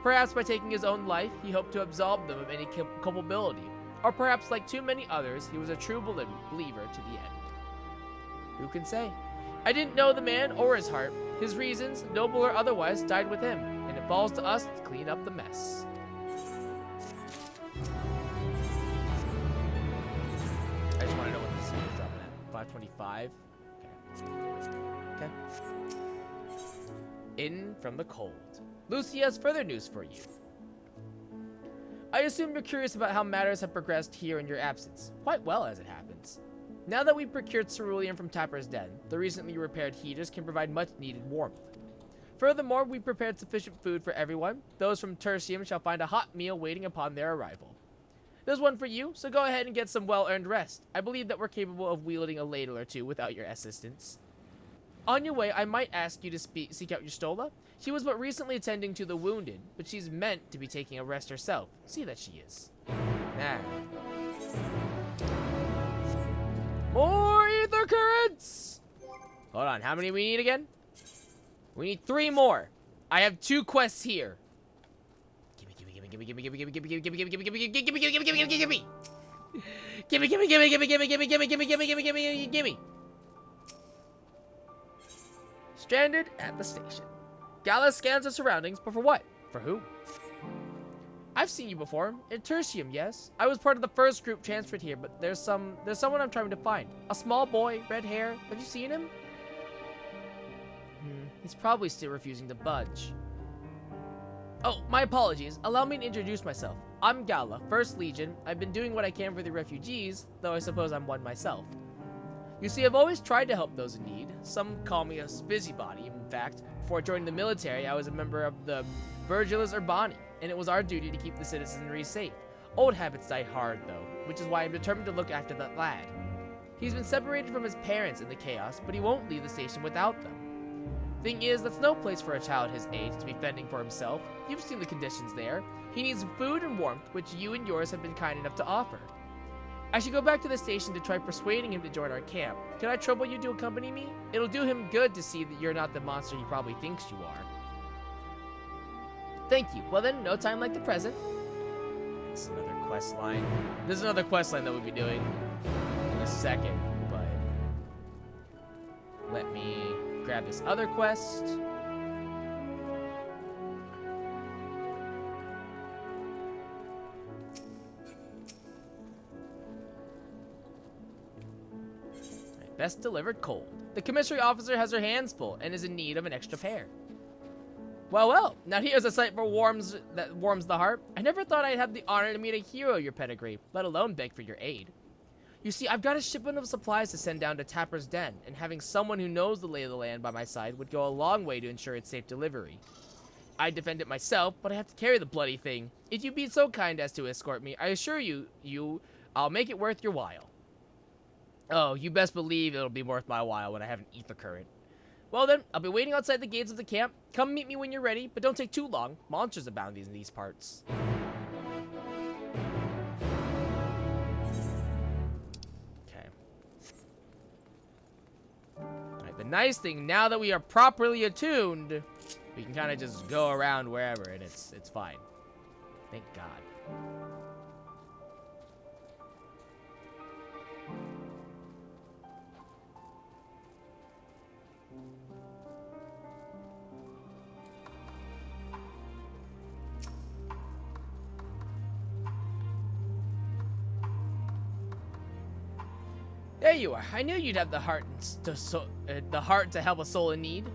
Perhaps by taking his own life, he hoped to absolve them of any culpability, or perhaps like too many others, he was a true believer to the end. Who can say? I didn't know the man or his heart. His reasons, noble or otherwise, died with him, and it falls to us to clean up the mess. I just want to know what this is dropping at. 525? Okay. In from the cold. Lucy has further news for you. I assume you're curious about how matters have progressed here in your absence. Quite well, as it happens. Now that we've procured cerulean from Tapper's Den, the recently repaired heaters can provide much-needed warmth. Furthermore, we prepared sufficient food for everyone. Those from Tertium shall find a hot meal waiting upon their arrival. There's one for you, so go ahead and get some well-earned rest. I believe that we're capable of wielding a ladle or two without your assistance. On your way, I might ask you to seek out your Stola. She was but recently attending to the wounded, but she's meant to be taking a rest herself. See that she is. Now. More ether currents! Hold on, how many we need again? We need 3 more. I have 2 quests here. Gimme. Stranded at the station. Gala scans her surroundings, but for what? For who? I've seen you before. In Tertium, yes. I was part of the first group transferred here, but there's someone I'm trying to find. A small boy, red hair. Have you seen him? He's probably still refusing to budge. Oh, my apologies. Allow me to introduce myself. I'm Gala, 1st Legion. I've been doing what I can for the refugees, though I suppose I'm one myself. You see, I've always tried to help those in need. Some call me a busybody. In fact, before joining the military, I was a member of the Virgilis Urbani, and it was our duty to keep the citizenry safe. Old habits die hard, though, which is why I'm determined to look after that lad. He's been separated from his parents in the chaos, but he won't leave the station without them. Thing is, that's no place for a child his age to be fending for himself. You've seen the conditions there. He needs food and warmth, which you and yours have been kind enough to offer. I should go back to the station to try persuading him to join our camp. Can I trouble you to accompany me? It'll do him good to see that you're not the monster he probably thinks you are. Thank you. Well then, no time like the present. That's another quest line. There's another quest line that we'll be doing in a second, but let me grab this other quest. Best delivered cold. The commissary officer has her hands full and is in need of an extra pair. Well, now here's a sight that warms the heart. I never thought I'd have the honor to meet a hero of your pedigree, let alone beg for your aid. You see, I've got a shipment of supplies to send down to Tapper's Den, and having someone who knows the lay of the land by my side would go a long way to ensure its safe delivery. I'd defend it myself, but I have to carry the bloody thing. If you'd be so kind as to escort me, I assure you, I'll make it worth your while. Oh, you best believe it'll be worth my while when I have an ether current. Well then, I'll be waiting outside the gates of the camp. Come meet me when you're ready, but don't take too long. Monsters abound in these parts. Okay. Alright, the nice thing, now that we are properly attuned, we can kind of just go around wherever and it's fine. Thank God. There you are. I knew you'd have the heart to help a soul in need.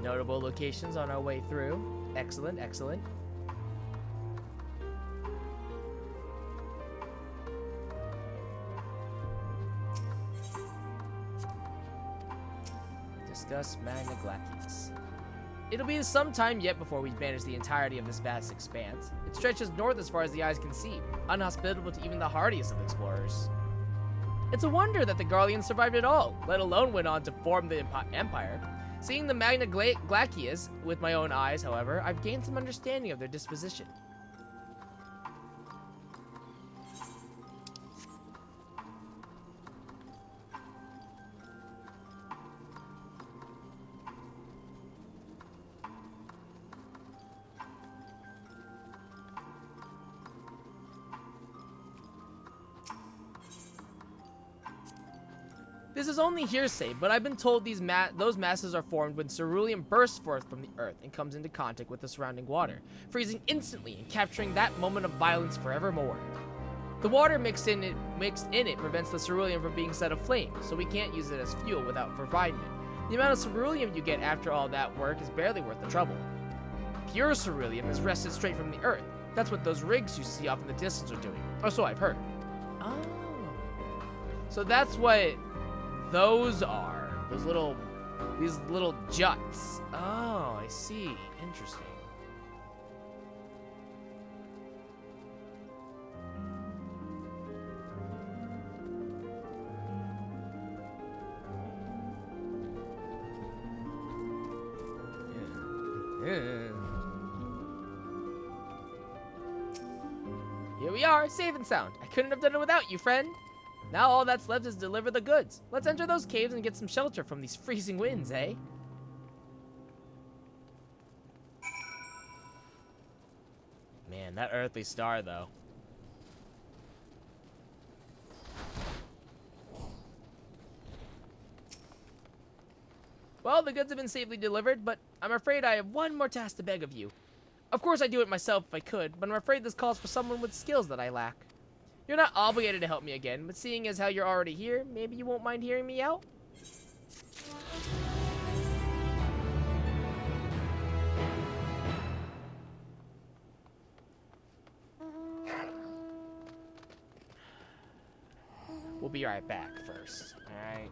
Notable locations on our way through. Excellent, excellent. Discuss Magna Glacies. It'll be some time yet before we manage the entirety of this vast expanse. It stretches north as far as the eyes can see, unhospitable to even the hardiest of explorers. It's a wonder that the Garleans survived at all, let alone went on to form the Empire. Seeing the Magna Glacies with my own eyes, however, I've gained some understanding of their disposition. This is only hearsay, but I've been told those masses are formed when cerulean bursts forth from the earth and comes into contact with the surrounding water, freezing instantly and capturing that moment of violence forevermore. The water mixed in it prevents the ceruleum from being set aflame, so we can't use it as fuel without refinement. The amount of ceruleum you get after all that work is barely worth the trouble. Pure ceruleum is wrested straight from the earth. That's what those rigs you see off in the distance are doing. Or so I've heard. Oh. So that's what those are. These little juts. Oh, I see. Interesting. Here we are, safe and sound. I couldn't have done it without you, friend. Now all that's left is deliver the goods. Let's enter those caves and get some shelter from these freezing winds, eh? Man, that earthly star, though. Well, the goods have been safely delivered, but I'm afraid I have one more task to beg of you. Of course, I'd do it myself if I could, but I'm afraid this calls for someone with skills that I lack. You're not obligated to help me again, but seeing as how you're already here, maybe you won't mind hearing me out? We'll be right back first, alright?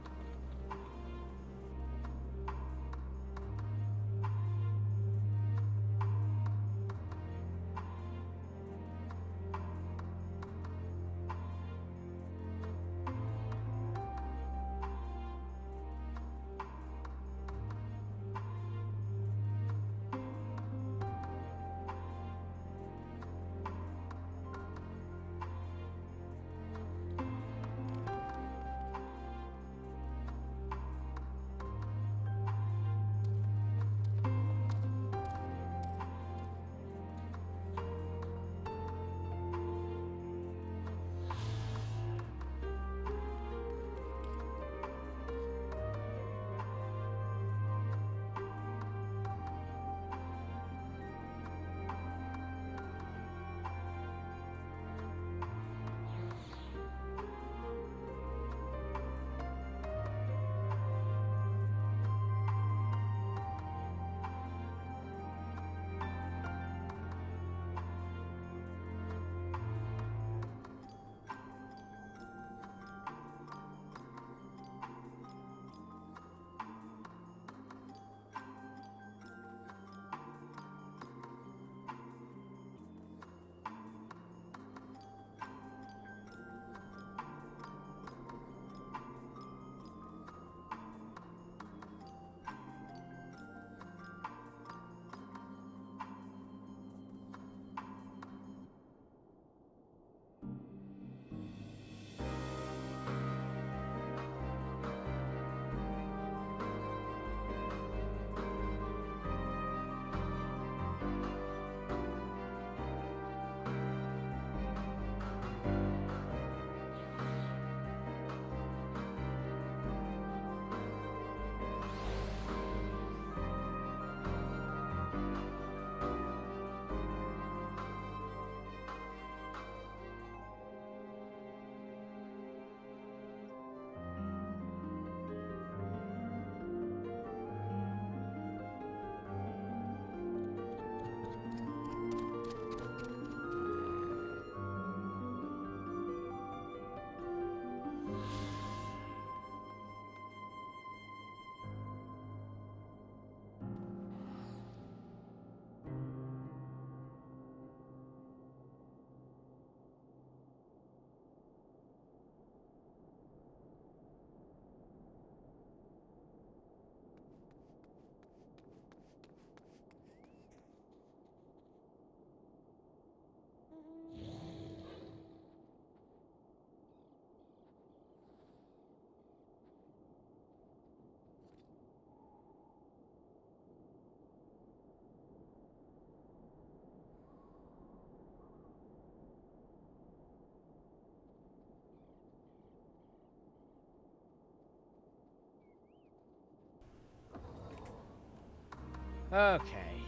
Okay.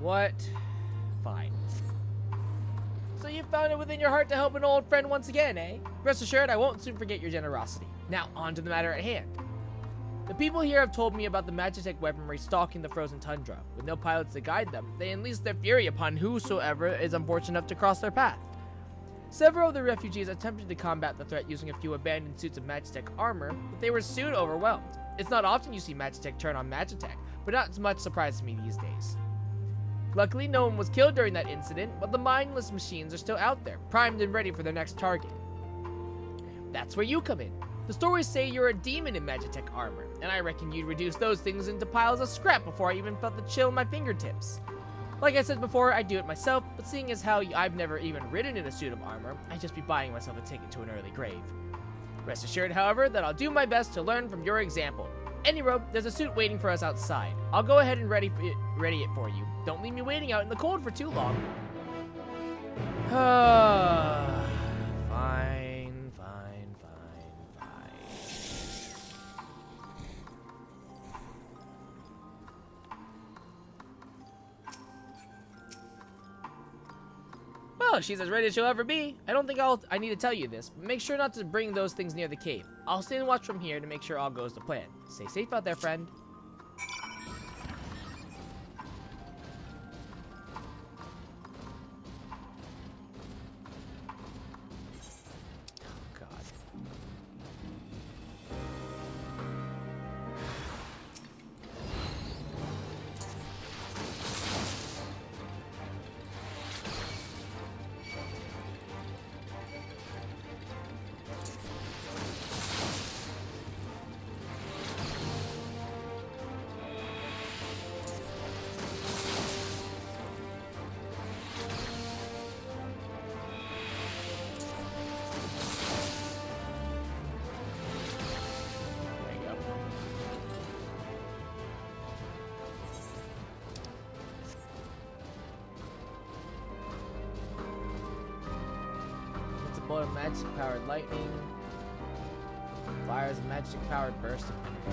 What? Fine. So you found it within your heart to help an old friend once again, eh? Rest assured, I won't soon forget your generosity. Now, on to the matter at hand. The people here have told me about the Magitech weaponry stalking the frozen tundra. With no pilots to guide them, they unleash their fury upon whosoever is unfortunate enough to cross their path. Several of the refugees attempted to combat the threat using a few abandoned suits of Magitech armor, but they were soon overwhelmed. It's not often you see Magitech turn on Magitech, but not as much surprise to me these days. Luckily, no one was killed during that incident, but the mindless machines are still out there, primed and ready for their next target. That's where you come in. The stories say you're a demon in Magitech armor, and I reckon you'd reduce those things into piles of scrap before I even felt the chill in my fingertips. Like I said before, I'd do it myself, but seeing as how I've never even ridden in a suit of armor, I'd just be buying myself a ticket to an early grave. Rest assured, however, that I'll do my best to learn from your example. Anyway, there's a suit waiting for us outside. I'll go ahead and ready it for you. Don't leave me waiting out in the cold for too long. Fine. Well, she's as ready as she'll ever be. I don't think I need to tell you this, but make sure not to bring those things near the cave. I'll stay and watch from here to make sure all goes to plan. Stay safe out there, friend. Oh, God. Of magic-powered lightning. Fires a magic-powered burst of energy.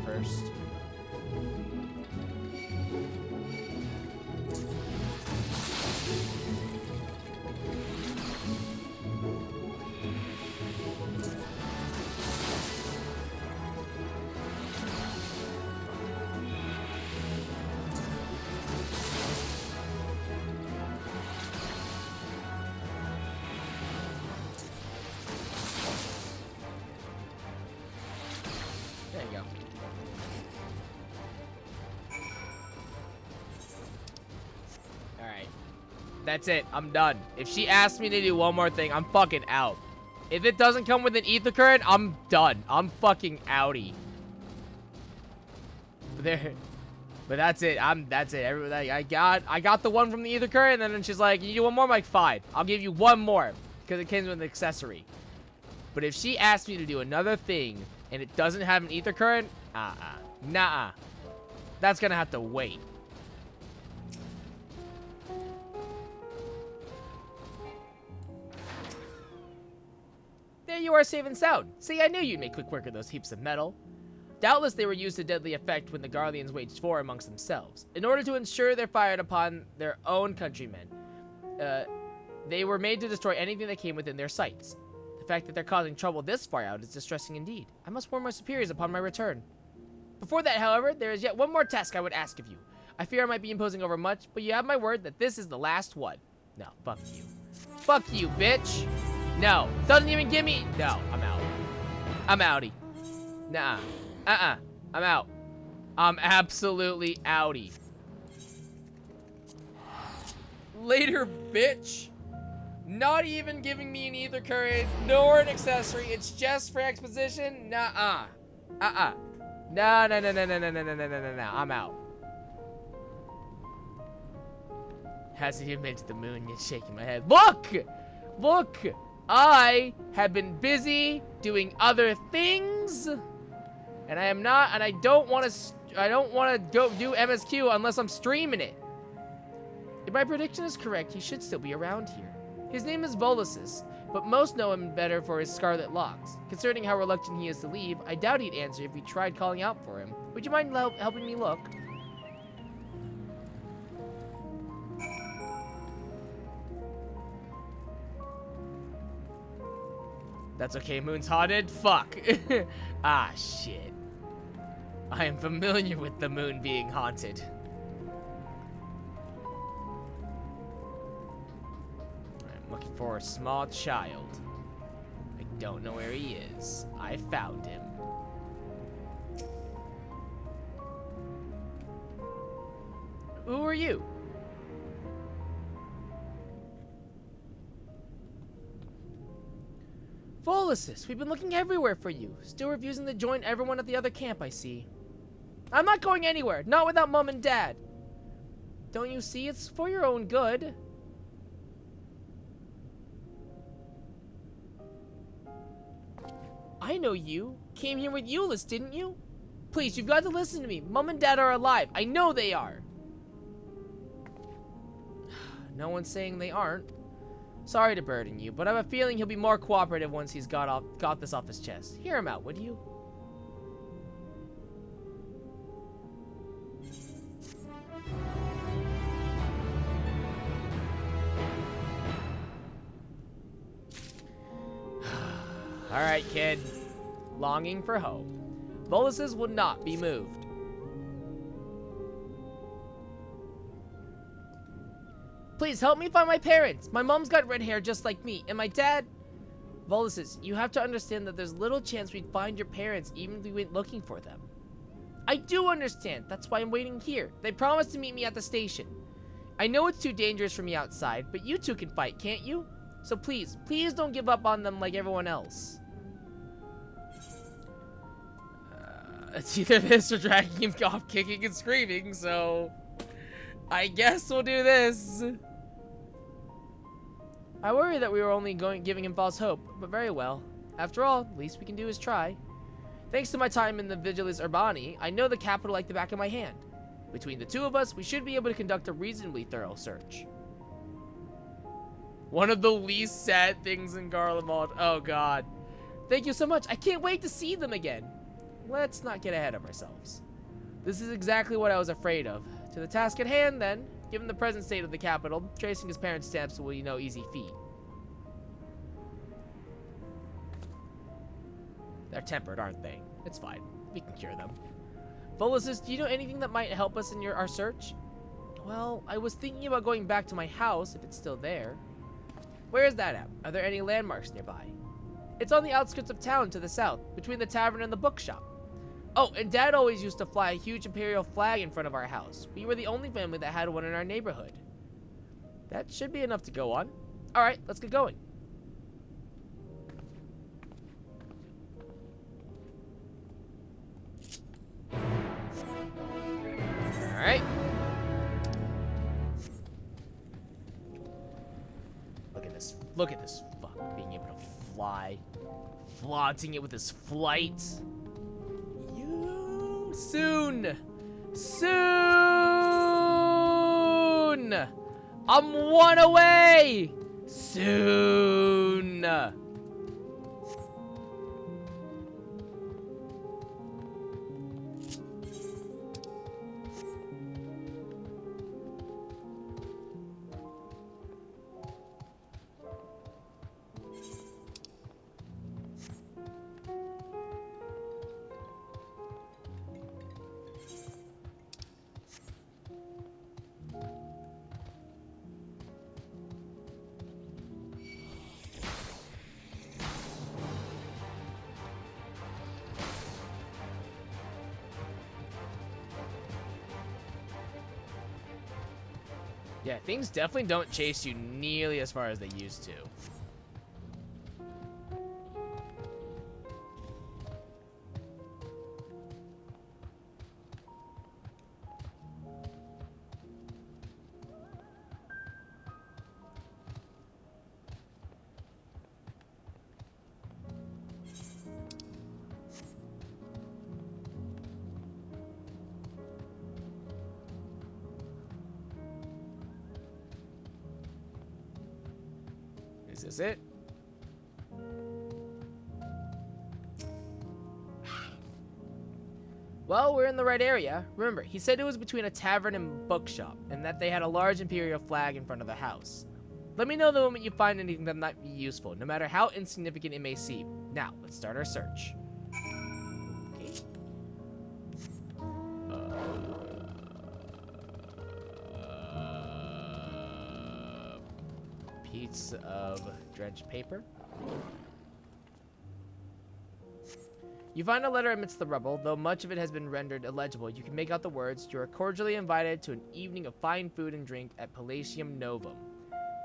First. There you go. Alright. That's it. I'm done. If she asks me to do one more thing, I'm fucking out. If it doesn't come with an ether current, I'm done. I'm fucking outie. But that's it. That's it. Everybody, I got the one from the ether current, and then she's like, "You do one more?" I'm like, "Fine. I'll give you one more." Because it came with an accessory. But if she asks me to do another thing, and it doesn't have an ether current, nah. That's gonna have to wait. There you are, safe and sound. See, I knew you'd make quick work of those heaps of metal. Doubtless they were used to deadly effect when the Guardians waged war amongst themselves. In order to ensure they're fired upon their own countrymen, they were made to destroy anything that came within their sights. The fact that they're causing trouble this far out is distressing indeed. I must warn my superiors upon my return. Before that, however, there is yet one more task I would ask of you. I fear I might be imposing over much, but you have my word that this is the last one. No, fuck you. Fuck you, bitch. No, doesn't even give me... No, I'm out. I'm outie. Nah. I'm out. I'm absolutely outie. Later, bitch. Not even giving me an ether current, nor an accessory. It's just for exposition. Nah. No. I'm out. Hasn't even been to the moon yet, shaking my head. Look! Look! I have been busy doing other things, and I am not, and I don't want to go do MSQ unless I'm streaming it. If my prediction is correct, he should still be around here. His name is Volisis, but most know him better for his scarlet locks. Considering how reluctant he is to leave, I doubt he'd answer if we tried calling out for him. Would you mind helping me look? That's okay, Moon's haunted? Fuck. Ah, shit. I am familiar with the moon being haunted. I'm looking for a small child. I don't know where he is. I found him. Who are you? Volisis, we've been looking everywhere for you. Still refusing to join everyone at the other camp, I see. I'm not going anywhere, not without Mom and Dad. Don't you see? It's for your own good. I know you. Came here with Euless, didn't you? Please, you've got to listen to me. Mom and Dad are alive. I know they are. No one's saying they aren't. Sorry to burden you, but I have a feeling he'll be more cooperative once he's got this off his chest. Hear him out, would you? Alright, kid. Longing for home. Volisis will not be moved. Please help me find my parents. My mom's got red hair just like me, and my dad... Volisis, you have to understand that there's little chance we'd find your parents even if we went looking for them. I do understand. That's why I'm waiting here. They promised to meet me at the station. I know it's too dangerous for me outside, but you two can fight, can't you? So please, please don't give up on them like everyone else. It's either this or dragging him off kicking and screaming, so... I guess we'll do this. I worry that we were only giving him false hope, but very well. After all, the least we can do is try. Thanks to my time in the Vigilis Urbani, I know the capital like the back of my hand. Between the two of us, we should be able to conduct a reasonably thorough search. One of the least sad things in Garlemald. Oh god. Thank you so much. I can't wait to see them again. Let's not get ahead of ourselves. This is exactly what I was afraid of. To the task at hand, then. Given the present state of the capital, tracing his parents' steps will be no easy feat. They're tempered, aren't they? It's fine. We can cure them. Volisis, do you know anything that might help us in our search? Well, I was thinking about going back to my house, if it's still there. Where is that at? Are there any landmarks nearby? It's on the outskirts of town to the south, between the tavern and the bookshop. Oh, and Dad always used to fly a huge Imperial flag in front of our house. We were the only family that had one in our neighborhood. That should be enough to go on. Alright, let's get going. Alright. Look at this. Look at this fuck being able to fly. Flaunting it with his flight. Soon! Soon! I'm one away! Soon! Yeah, things definitely don't chase you nearly as far as they used to. Is this it? Well, we're in the right area. Remember, he said it was between a tavern and bookshop, and that they had a large Imperial flag in front of the house. Let me know the moment you find anything that might be useful, no matter how insignificant it may seem. Now, let's start our search. Okay. Piece of dredged paper. You find a letter amidst the rubble. Though much of it has been rendered illegible, you can make out the words, "You are cordially invited to an evening of fine food and drink at Palatium Novum.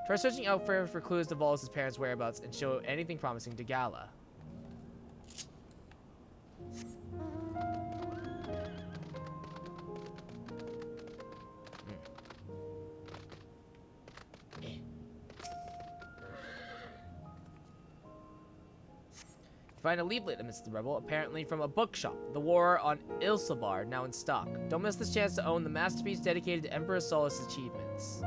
Try searching out for clues to Volus's parents' whereabouts and show anything promising to Gala." Find a leaflet amidst the rubble, apparently from a bookshop. The War on Ilsabar, now in stock. Don't miss this chance to own the masterpiece dedicated to Emperor Solus' achievements.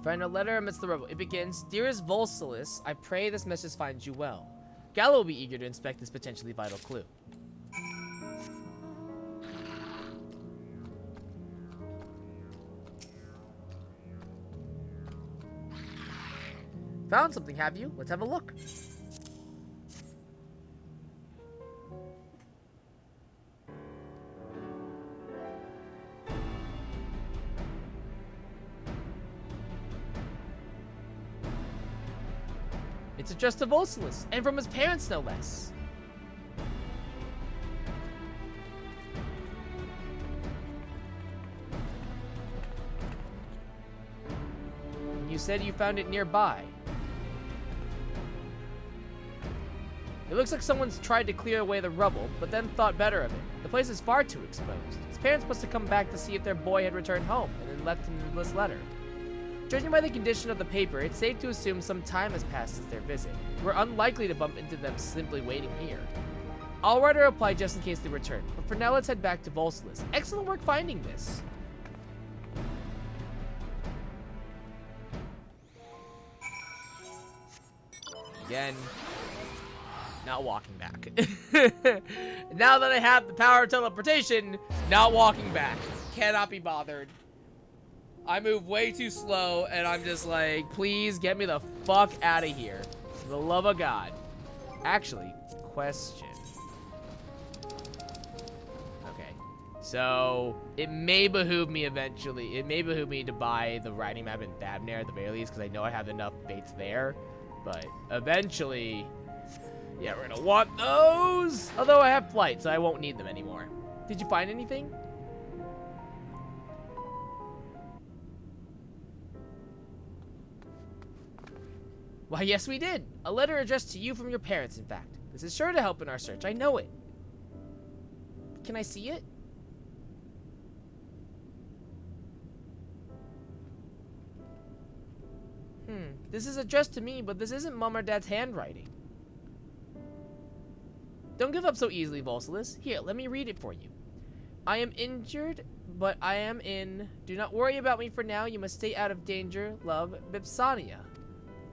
Find a letter amidst the rubble. It begins, "Dearest Volsulus, I pray this message finds you well. Gala will be eager to inspect this potentially vital clue." Found something, have you? Let's have a look. It's addressed to Volsulus, and from his parents, no less. You said you found it nearby. It looks like someone's tried to clear away the rubble, but then thought better of it. The place is far too exposed. His parents must have come back to see if their boy had returned home, and then left him this letter. Judging by the condition of the paper, it's safe to assume some time has passed since their visit. We're unlikely to bump into them simply waiting here. I'll write a reply just in case they return, but for now let's head back to Volsulus. Excellent work finding this. Again, not walking back. Now that I have the power of teleportation, not walking back. Cannot be bothered. I move way too slow, and I'm just like, please get me the fuck out of here. For the love of God. Actually, question. Okay. So, it may behoove me eventually. It may behoove me to buy the riding map in Thabnir at the very least, because I know I have enough baits there. But eventually, yeah, we're gonna want those. Although I have flight, so I won't need them anymore. Did you find anything? Why, yes, we did. A letter addressed to you from your parents, in fact. This is sure to help in our search. I know it. Can I see it? This is addressed to me, but this isn't Mom or Dad's handwriting. Don't give up so easily, Volsulus. Here, let me read it for you. I am injured, but I am in. Do not worry about me for now. You must stay out of danger. Love, Bipsania.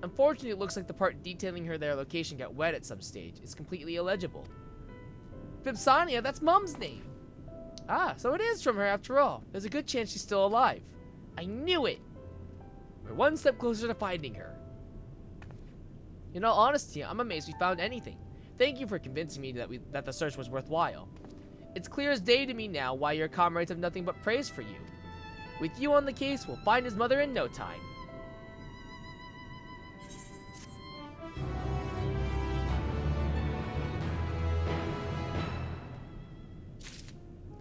Unfortunately, it looks like the part detailing their location got wet at some stage. It's completely illegible. Bipsania, that's Mom's name. Ah, so it is from her after all. There's a good chance she's still alive. I knew it. We're one step closer to finding her. In all honesty, I'm amazed we found anything. Thank you for convincing me that the search was worthwhile. It's clear as day to me now why your comrades have nothing but praise for you. With you on the case, we'll find his mother in no time.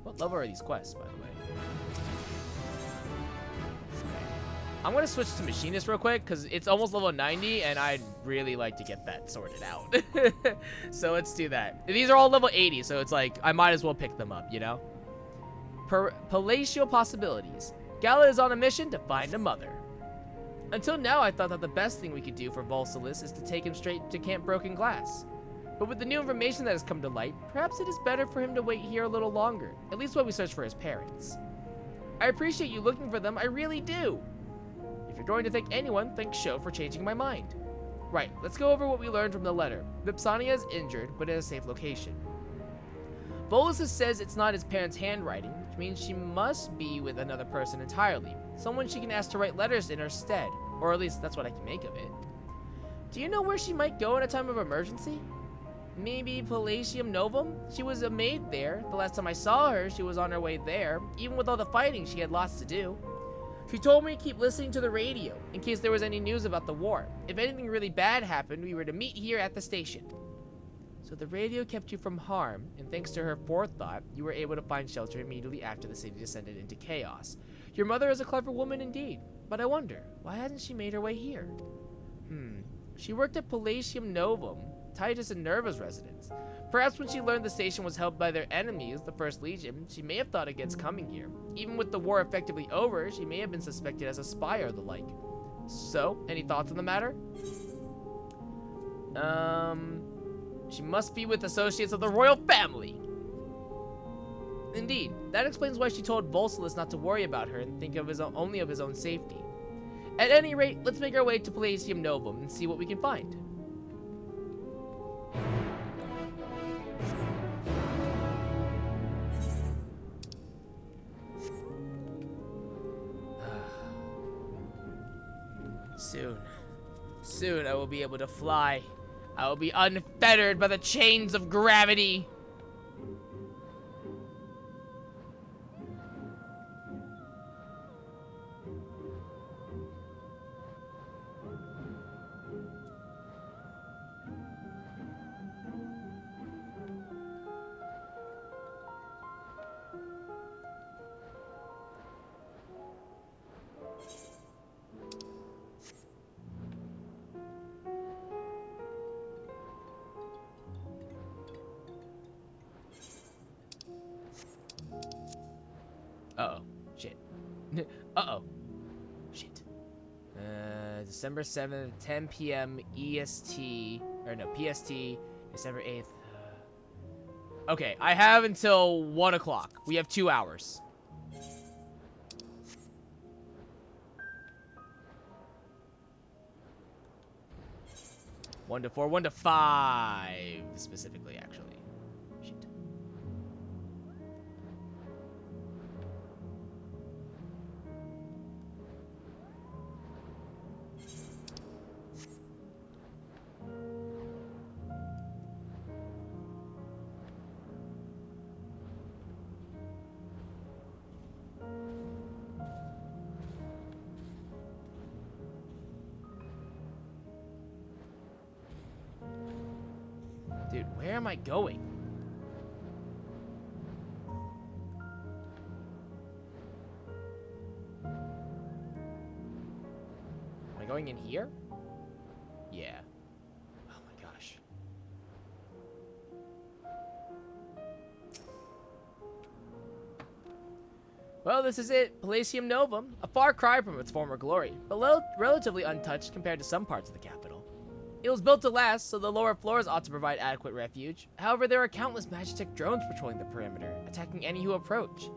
What level are these quests, by the way? I'm gonna switch to Machinist real quick, because it's almost level 90, and I'd really like to get that sorted out. So let's do that. These are all level 80, so it's like, I might as well pick them up, you know? Palatial possibilities. Gala is on a mission to find a mother. Until now, I thought that the best thing we could do for Volsulus is to take him straight to Camp Broken Glass. But with the new information that has come to light, perhaps it is better for him to wait here a little longer, at least while we search for his parents. I appreciate you looking for them, I really do. If you're going to thank anyone, thank Sho for changing my mind. Right, let's go over what we learned from the letter. Vipsania is injured, but in a safe location. Volsulus says it's not his parents' handwriting, which means she must be with another person entirely. Someone she can ask to write letters in her stead, or at least that's what I can make of it. Do you know where she might go in a time of emergency? Maybe Palatium Novum? She was a maid there. The last time I saw her, she was on her way there. Even with all the fighting, she had lots to do. She told me to keep listening to the radio, in case there was any news about the war. If anything really bad happened, we were to meet here at the station. So the radio kept you from harm, and thanks to her forethought, you were able to find shelter immediately after the city descended into chaos. Your mother is a clever woman indeed, but I wonder, why hasn't she made her way here? She worked at Palatium Novum, Titus and Nerva's residence. Perhaps when she learned the station was held by their enemies, the First Legion, she may have thought against coming here. Even with the war effectively over, she may have been suspected as a spy or the like. So, any thoughts on the matter? She must be with associates of the royal family. Indeed, that explains why she told Volsulus not to worry about her and think of only of his own safety. At any rate, let's make our way to Palatium Novum and see what we can find. Soon I will be able to fly. I will be unfettered by the chains of gravity. Uh-oh. Shit. Uh-oh. Shit. December 7th, 10 p.m. EST. Or no, PST. December 8th. Okay, I have until 1 o'clock. We have 2 hours. One to 4, 1 to 5, specifically, actually. Shit. Dude, where am I going? Am I going in here? Yeah. Oh my gosh. Well, this is it. Palatium Novum. A far cry from its former glory, but relatively untouched compared to some parts of the capital. It was built to last, so the lower floors ought to provide adequate refuge. However, there are countless Magitech drones patrolling the perimeter, attacking any who approach.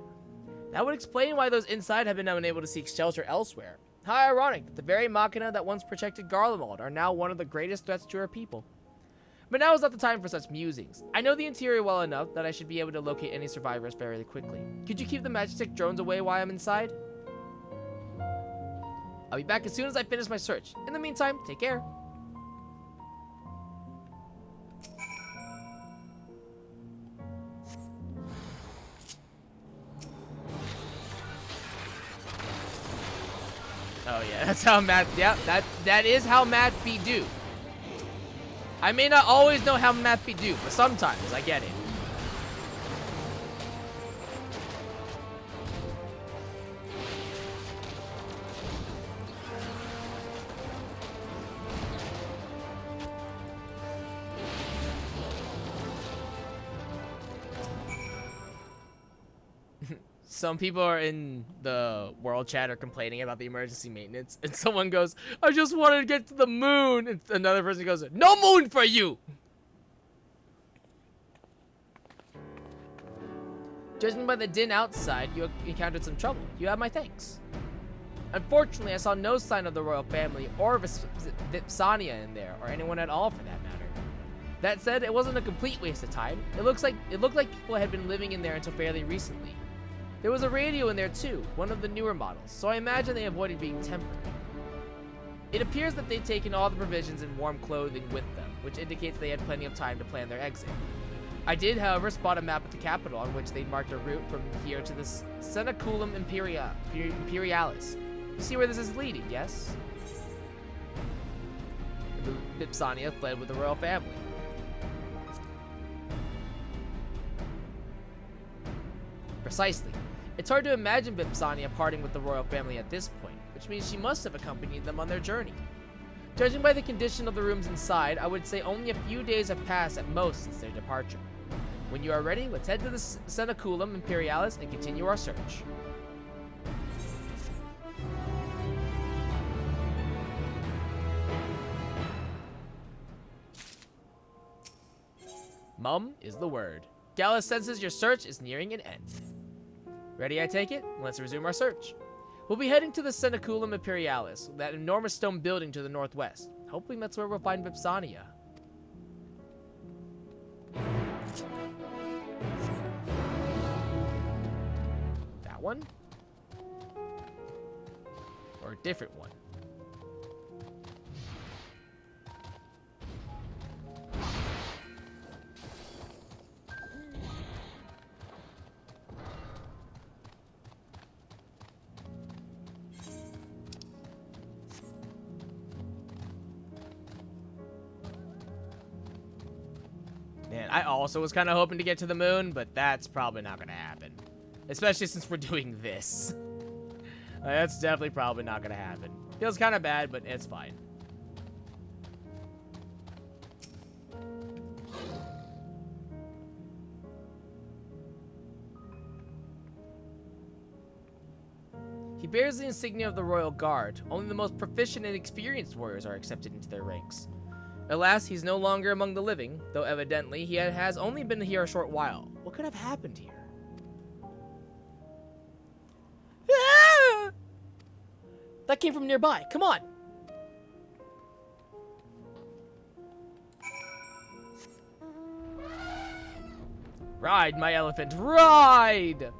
That would explain why those inside have been unable to seek shelter elsewhere. How ironic that the very Machina that once protected Garlemald are now one of the greatest threats to our people. But now is not the time for such musings. I know the interior well enough that I should be able to locate any survivors fairly quickly. Could you keep the Magitech drones away while I'm inside? I'll be back as soon as I finish my search. In the meantime, take care. Oh yeah, that's how math, yeah, that is how math be do. I may not always know how math be do, but sometimes I get it. some people are in the world chat are complaining about the emergency maintenance, and someone goes, I just wanted to get to the moon, and another person goes, no moon for you! Judging by the din outside, you encountered some trouble. You have my thanks. Unfortunately, I saw no sign of the royal family or Vipsania in there, or anyone at all for that matter. That said, it wasn't a complete waste of time. It looked like people had been living in there until fairly recently. There was a radio in there too, one of the newer models, so I imagine they avoided being tempered. It appears that they'd taken all the provisions and warm clothing with them, which indicates they had plenty of time to plan their exit. I did, however, spot a map of the capital on which they'd marked a route from here to the Senaculum Imperialis. You see where this is leading, yes? Vipsania fled with the royal family. Precisely. It's hard to imagine Vipsania parting with the royal family at this point, which means she must have accompanied them on their journey. Judging by the condition of the rooms inside, I would say only a few days have passed at most since their departure. When you are ready, let's head to the Senaculum Imperialis and continue our search. Mum is the word. Gallus senses your search is nearing an end. Ready, I take it? Let's resume our search. We'll be heading to the Senaculum Imperialis, that enormous stone building to the northwest. Hoping that's where we'll find Vipsania. That one? Or a different one? Man, I also was kind of hoping to get to the moon, but that's probably not going to happen. Especially since we're doing this. That's definitely probably not going to happen. Feels kind of bad, but it's fine. He bears the insignia of the Royal Guard. Only the most proficient and experienced warriors are accepted into their ranks. Alas, he's no longer among the living, though evidently he has only been here a short while. What could have happened here? Ah! That came from nearby. Come on. Ride, my elephant, ride!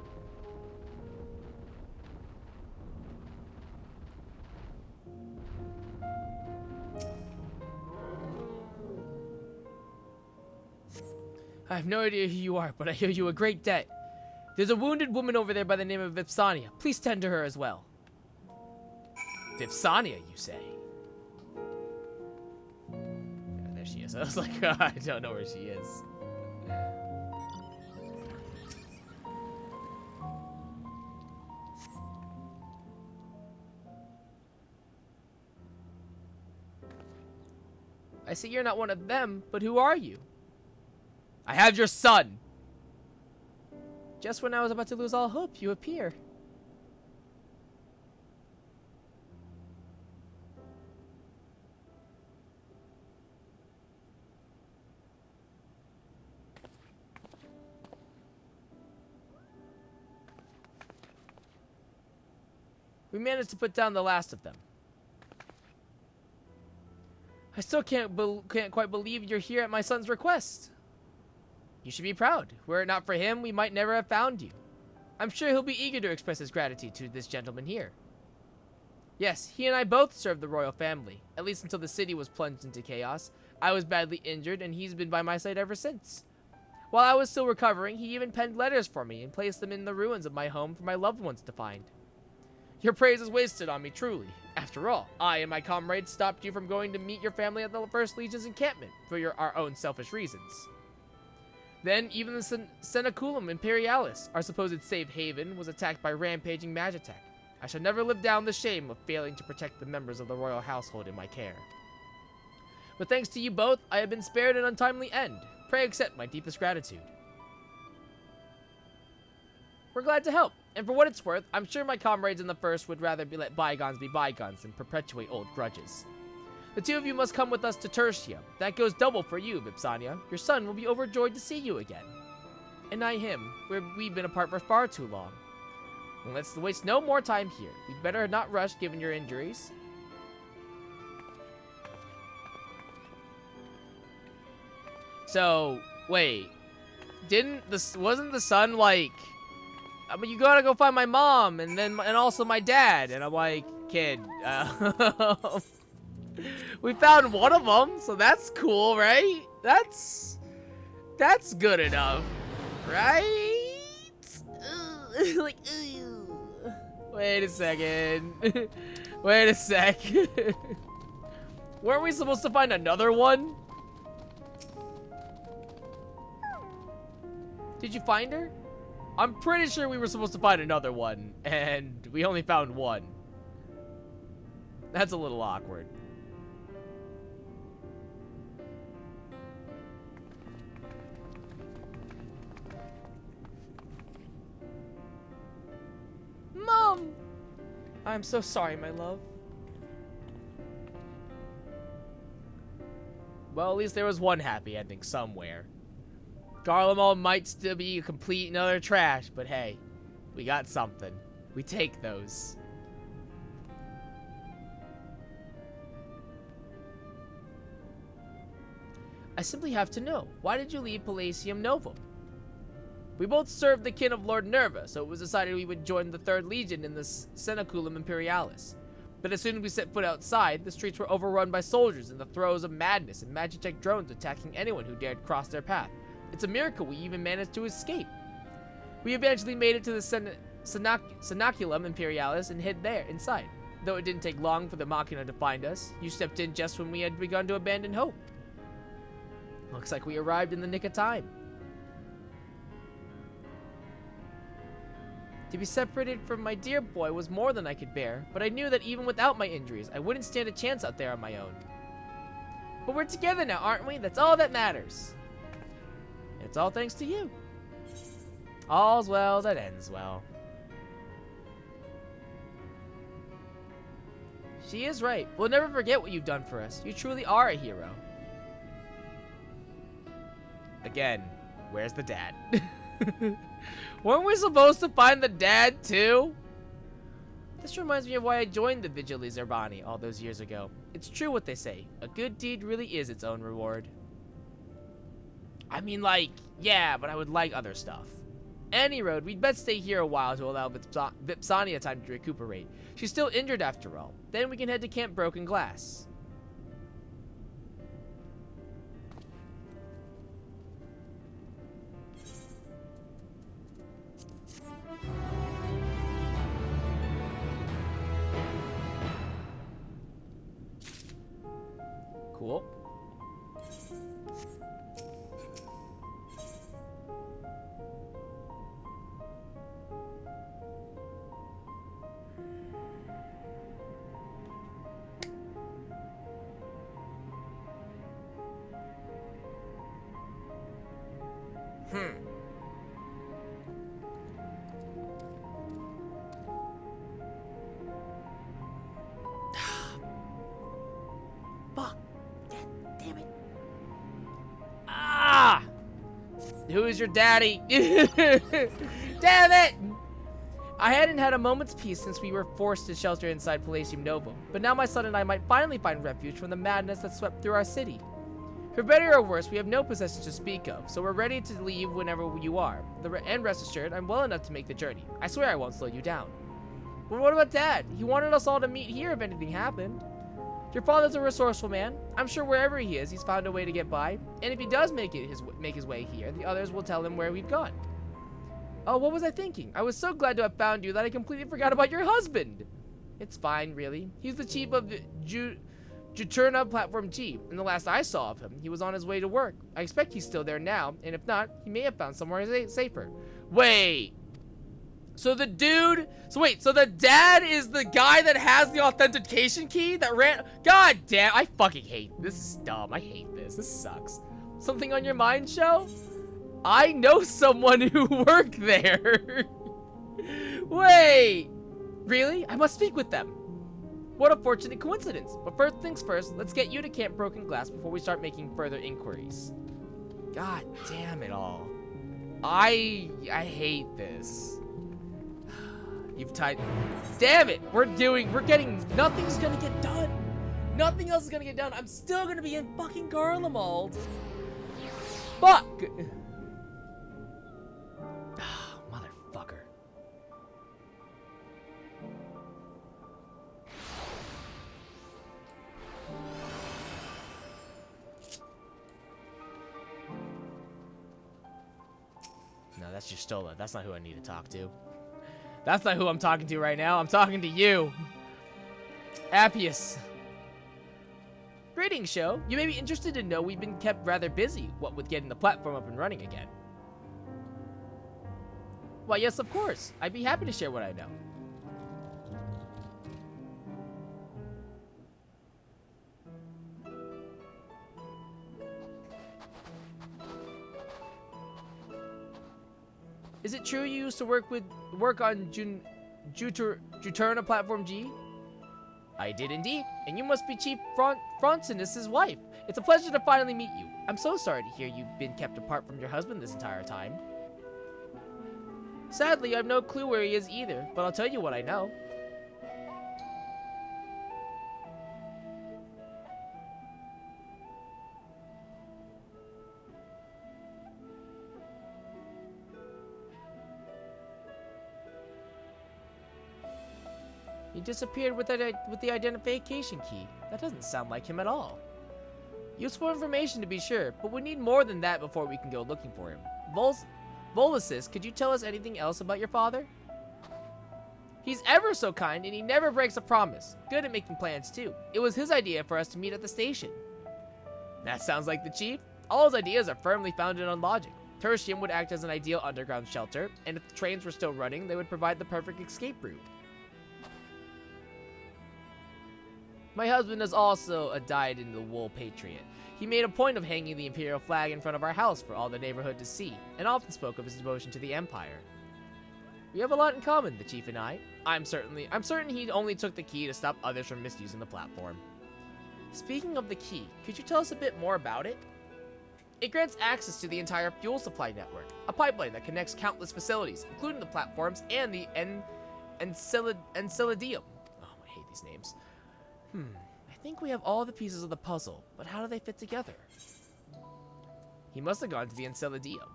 I have no idea who you are, but I owe you a great debt. There's a wounded woman over there by the name of Vipsania. Please tend to her as well. Vipsania, you say? Yeah, there she is. I was like, I don't know where she is. I see you're not one of them, but who are you? I have your son! Just when I was about to lose all hope, you appear. We managed to put down the last of them. I still can't quite believe you're here at my son's request. You should be proud. Were it not for him, we might never have found you. I'm sure he'll be eager to express his gratitude to this gentleman here. Yes, he and I both served the royal family, at least until the city was plunged into chaos. I was badly injured, and he's been by my side ever since. While I was still recovering, he even penned letters for me and placed them in the ruins of my home for my loved ones to find. Your praise is wasted on me, truly. After all, I and my comrades stopped you from going to meet your family at the First Legion's encampment for our own selfish reasons. Then, even the Senaculum Imperialis, our supposed safe haven, was attacked by rampaging Magitek. I shall never live down the shame of failing to protect the members of the royal household in my care. But thanks to you both, I have been spared an untimely end. Pray accept my deepest gratitude. We're glad to help. And for what it's worth, I'm sure my comrades in the First would rather let bygones be bygones than perpetuate old grudges. The two of you must come with us to Tertia. That goes double for you, Vipsania. Your son will be overjoyed to see you again. And I him. We've been apart for far too long. Well, let's waste no more time here. We'd better not rush given your injuries. So, wait. Wasn't the son like... I mean, you gotta go find my mom and also my dad. And I'm like, kid, we found one of them, so that's cool, right? That's good enough, right? Like, wait a second. Wait a sec. Weren't we supposed to find another one? Did you find her? I'm pretty sure we were supposed to find another one, and we only found one. That's a little awkward. Mom! I'm so sorry, my love. Well, at least there was one happy ending somewhere. Garlemald might still be a complete and utter trash, but hey, we got something. We take those. I simply have to know, why did you leave Palatium Novum? We both served the kin of Lord Nerva, so it was decided we would join the 3rd Legion in the Senaculum Imperialis. But as soon as we set foot outside, the streets were overrun by soldiers in the throes of madness and Magitech drones attacking anyone who dared cross their path. It's a miracle we even managed to escape. We eventually made it to the Senaculum Imperialis and hid there, inside. Though it didn't take long for the Machina to find us, you stepped in just when we had begun to abandon hope. Looks like we arrived in the nick of time. To be separated from my dear boy was more than I could bear, but I knew that even without my injuries, I wouldn't stand a chance out there on my own. But we're together now, aren't we? That's all that matters. It's all thanks to you. All's well that ends well. She is right. We'll never forget what you've done for us. You truly are a hero. Again, where's the dad? Weren't we supposed to find the dad too? This reminds me of why I joined the Vigili Zerbani all those years ago. It's true what they say. A good deed really is its own reward. I mean, like, yeah, but I would like other stuff. Any road, we'd best stay here a while to allow Vipsania time to recuperate. She's still injured after all. Then we can head to Camp Broken Glass. Cool. Fuck. God damn it. Ah! Who is your daddy? Damn it! I hadn't had a moment's peace since we were forced to shelter inside Palatium Novum, but now my son and I might finally find refuge from the madness that swept through our city. For better or worse, we have no possessions to speak of, so we're ready to leave whenever you are. And rest assured, I'm well enough to make the journey. I swear I won't slow you down. But what about Dad? He wanted us all to meet here if anything happened. Your father's a resourceful man. I'm sure wherever he is, he's found a way to get by. And if he does make his way here, the others will tell him where we've gone. Oh, what was I thinking? I was so glad to have found you that I completely forgot about your husband. It's fine, really. He's the chief of Juturna Platform G, and the last I saw of him, he was on his way to work. I expect he's still there now, and if not, he may have found somewhere safer. Wait. So the dude... So wait, so the dad is the guy that has the authentication key that ran... God damn, I fucking hate this. This is dumb. I hate this. This sucks. Something on your mind, show? I know someone who worked there. Wait! Really? I must speak with them. What a fortunate coincidence. But first things first, let's get you to Camp Broken Glass before we start making further inquiries. God damn it all. I hate this. You've tied. Damn it! Nothing's gonna get done. Nothing else is gonna get done. I'm still gonna be in fucking Garlemald. Fuck! Motherfucker. No, that's Justola. That's not who I need to talk to. That's not who I'm talking to right now. I'm talking to you. Appius. Greetings, show. You may be interested to know we've been kept rather busy, what with getting the platform up and running again. Why, yes, of course. I'd be happy to share what I know. Is it true you used to work on Juturna Platform G? I did indeed, and you must be Chief Frontinus' wife. It's a pleasure to finally meet you. I'm so sorry to hear you've been kept apart from your husband this entire time. Sadly, I have no clue where he is either, but I'll tell you what I know. He disappeared with the identification key. That doesn't sound like him at all. Useful information to be sure, but we need more than that before we can go looking for him. Volasis, could you tell us anything else about your father? He's ever so kind, and he never breaks a promise. Good at making plans, too. It was his idea for us to meet at the station. That sounds like the chief. All his ideas are firmly founded on logic. Tertium would act as an ideal underground shelter, and if the trains were still running, they would provide the perfect escape route. My husband is also a dyed-in-the-wool patriot. He made a point of hanging the Imperial flag in front of our house for all the neighborhood to see, and often spoke of his devotion to the Empire. We have a lot in common, the Chief and I. I'm certain he only took the key to stop others from misusing the platform. Speaking of the key, could you tell us a bit more about it? It grants access to the entire fuel supply network, a pipeline that connects countless facilities, including the platforms and the Enceladium. Oh, I hate these names. I think we have all the pieces of the puzzle, but how do they fit together? He must have gone to the Enceladium.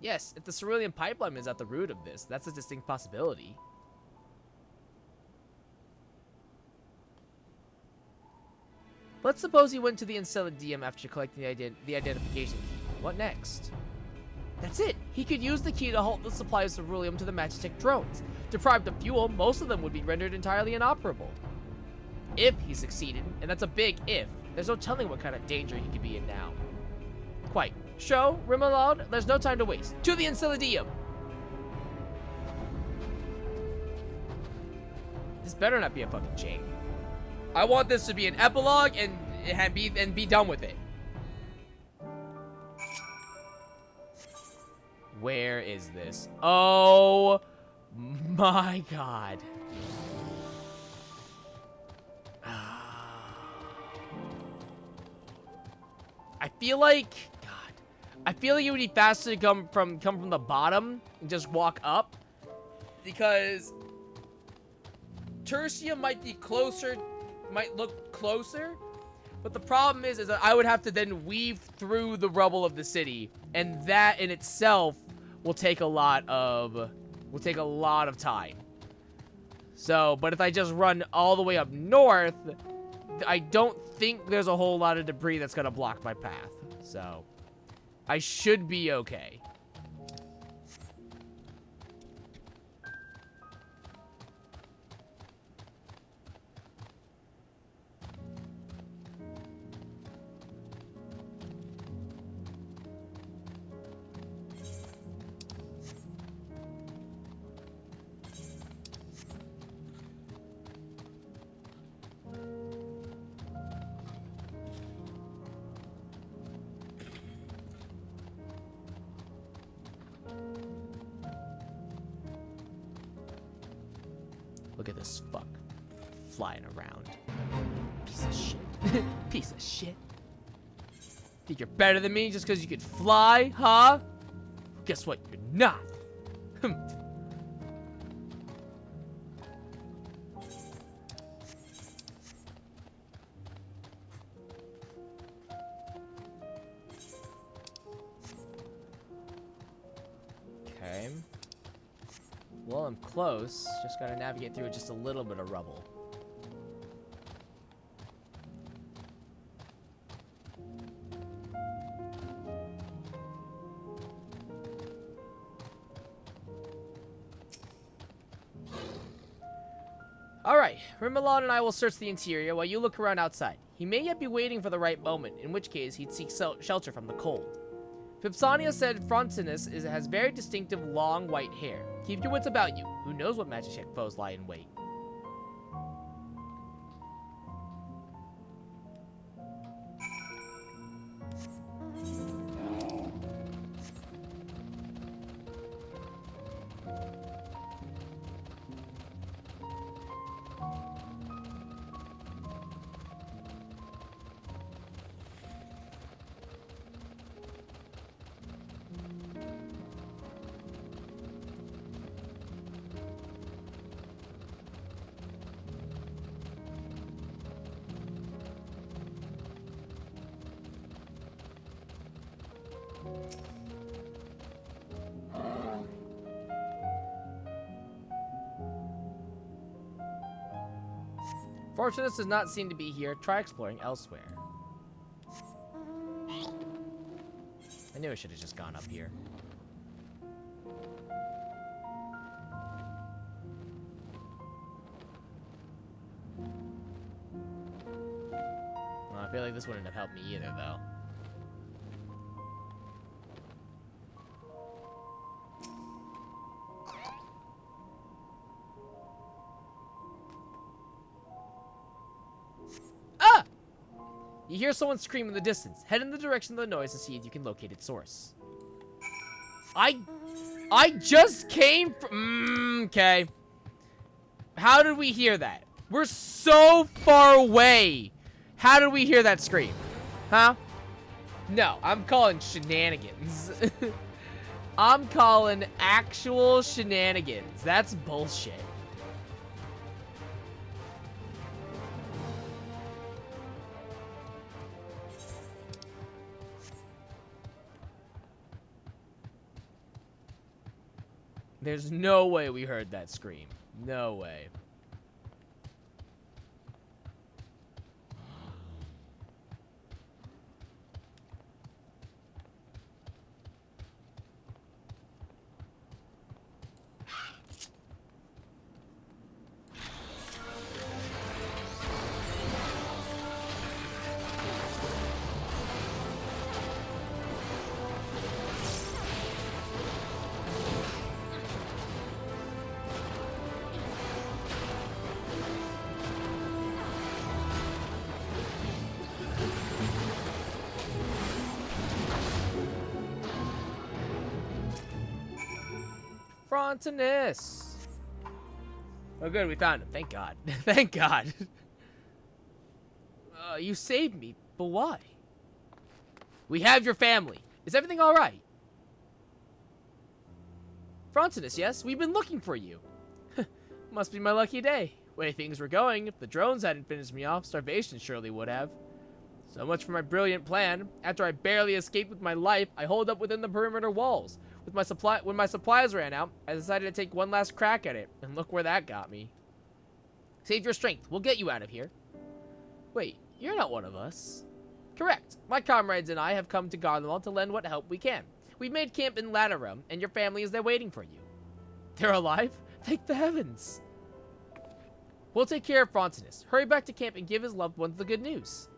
Yes, if the Cerulean pipeline is at the root of this, that's a distinct possibility. Let's suppose he went to the Enceladium after collecting the identification key. What next? That's it! He could use the key to halt the supply of ceruleum to the Magitech drones. Deprived of fuel, most of them would be rendered entirely inoperable. If he succeeded, and that's a big if, there's no telling what kind of danger he could be in now. Quite. Show, Rimalaud, there's no time to waste. To the Enceladium! This better not be a fucking chain. I want this to be an epilogue and be done with it. Where is this? Oh my god. I feel like it would be faster to come from the bottom and just walk up, because Tertium might be closer, might look closer, but the problem is that I would have to then weave through the rubble of the city, and that in itself will take a lot of time. So, but if I just run all the way up north, I don't think there's a whole lot of debris that's gonna block my path. So, I should be okay. Look at this fuck flying around. Piece of shit. Piece of shit. Think you're better than me just because you can fly, huh? Guess what? You're not. Okay. Well, I'm close. Just gotta navigate through just a little bit of rubble. Alright, Rimmelon and I will search the interior while you look around outside. He may yet be waiting for the right moment, in which case he'd seek shelter from the cold. Pipsania said Frontinus has very distinctive long white hair. Keep your wits about you. Who knows what magic foes lie in wait? Fortunus does not seem to be here. Try exploring elsewhere. I knew I should have just gone up here. Well, I feel like this wouldn't have helped me either, though. You hear someone scream in the distance. Head in the direction of the noise to see if you can locate its source. I just came from... okay. How did we hear that? We're so far away. How did we hear that scream? Huh? No, I'm calling shenanigans. I'm calling actual shenanigans. That's bullshit. There's no way we heard that scream. No way. Frontinus. Oh, good, we found him. Thank God. Thank God. You saved me, but why? We have your family. Is everything all right? Frontinus, yes? We've been looking for you. Must be my lucky day. Way things were going, if the drones hadn't finished me off, starvation surely would have. So much for my brilliant plan. After I barely escaped with my life, I holed up within the perimeter walls. When my supplies ran out, I decided to take one last crack at it, and look where that got me. Save your strength. We'll get you out of here. Wait, you're not one of us. Correct. My comrades and I have come to Garlemald to lend what help we can. We've made camp in Latterum, and your family is there waiting for you. They're alive? Thank the heavens. We'll take care of Frontinus. Hurry back to camp and give his loved ones the good news.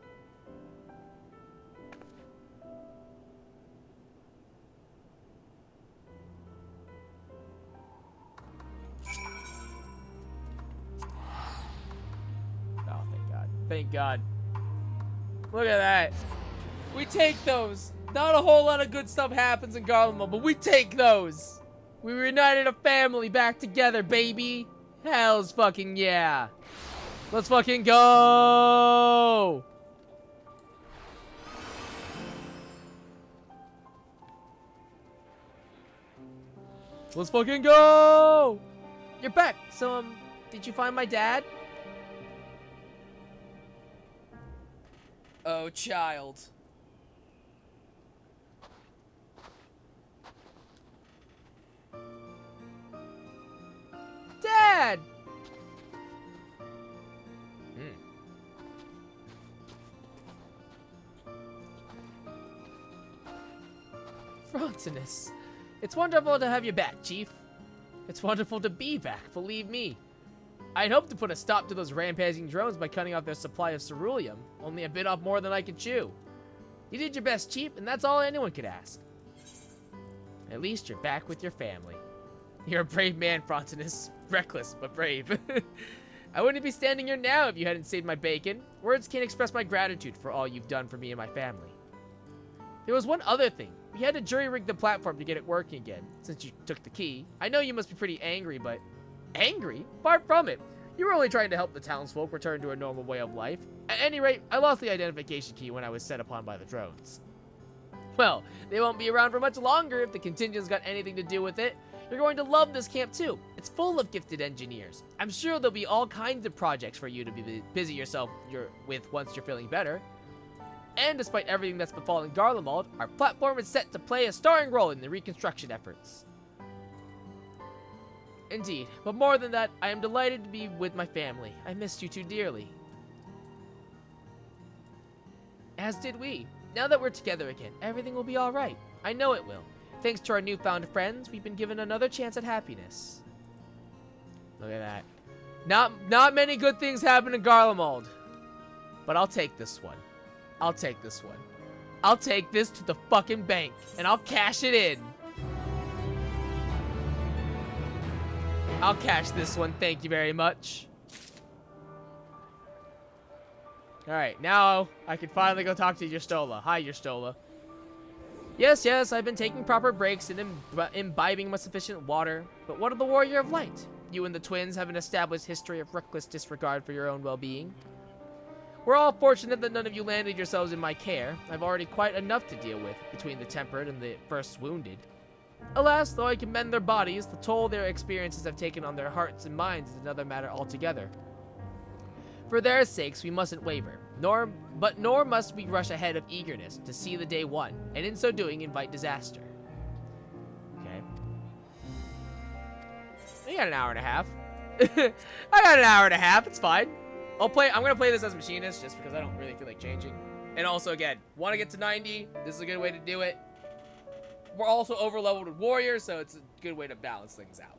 Thank God. Look at that. We take those. Not a whole lot of good stuff happens in Garlemald, but we take those. We reunited a family back together, baby. Hell's fucking yeah. Let's fucking go. Let's fucking go. You're back. So, did you find my dad? Oh, child. Dad! Frontinus, it's wonderful to have you back, Chief. It's wonderful to be back, believe me. I'd hoped to put a stop to those rampaging drones by cutting off their supply of ceruleum, only a bit off more than I could chew. You did your best, Chief, and that's all anyone could ask. At least you're back with your family. You're a brave man, Frontinus. Reckless, but brave. I wouldn't be standing here now if you hadn't saved my bacon. Words can't express my gratitude for all you've done for me and my family. There was one other thing. We had to jury-rig the platform to get it working again, since you took the key. I know you must be pretty angry, but... Angry? Far from it. You were only trying to help the townsfolk return to a normal way of life. At any rate, I lost the identification key when I was set upon by the drones. Well, they won't be around for much longer if the contingent's got anything to do with it. You're going to love this camp too. It's full of gifted engineers. I'm sure there'll be all kinds of projects for you to be busy yourself with once you're feeling better. And despite everything that's befallen Garlemald, our platform is set to play a starring role in the reconstruction efforts. Indeed, but more than that, I am delighted to be with my family. I missed you too dearly. As did we. Now that we're together again, everything will be alright. I know it will. Thanks to our newfound friends, we've been given another chance at happiness. Look at that. Not many good things happen in Garlemald. But I'll take this one. I'll take this one. I'll take this to the fucking bank, and I'll cash it in. I'll cash this one, thank you very much. Alright, now I can finally go talk to Yerstola. Hi, Yerstola. Yes, I've been taking proper breaks and imbibing my sufficient water. But what of the Warrior of Light? You and the twins have an established history of reckless disregard for your own well-being. We're all fortunate that none of you landed yourselves in my care. I've already quite enough to deal with, between the tempered and the first wounded. Alas, though I can mend their bodies, the toll their experiences have taken on their hearts and minds is another matter altogether. For their sakes, we mustn't waver, nor must we rush ahead of eagerness to see the day won, and in so doing invite disaster. Okay. I got an hour and a half. I got an hour and a half, it's fine. I'm gonna play this as Machinist just because I don't really feel like changing. And also, again, want to get to 90, this is a good way to do it. We're also over-leveled with Warrior, so it's a good way to balance things out.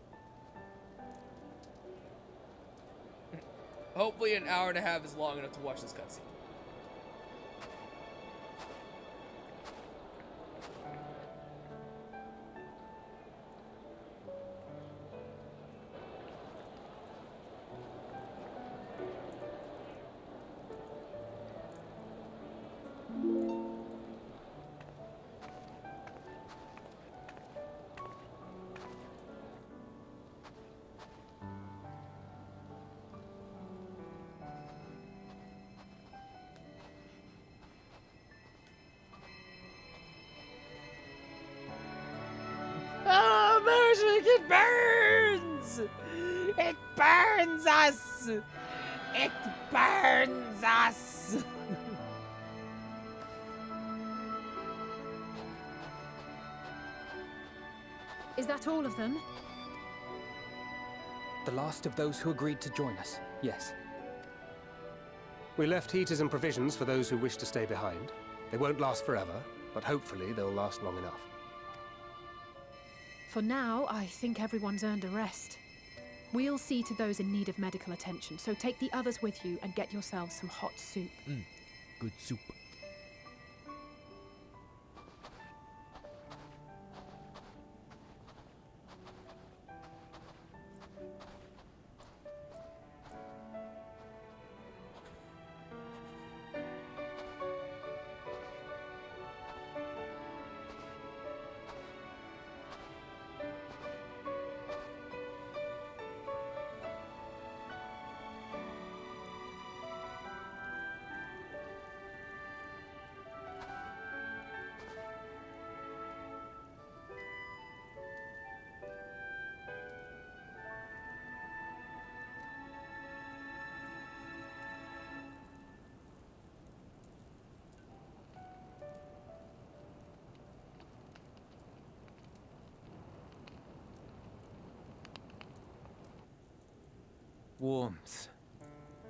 Hopefully an hour and a half is long enough to watch this cutscene. Oh, magic! It burns! It burns us! It burns us! Is that all of them? The last of those who agreed to join us, yes. We left heaters and provisions for those who wish to stay behind. They won't last forever, but hopefully they'll last long enough. For now, I think everyone's earned a rest. We'll see to those in need of medical attention, so take the others with you and get yourselves some hot soup. Good soup. warmth.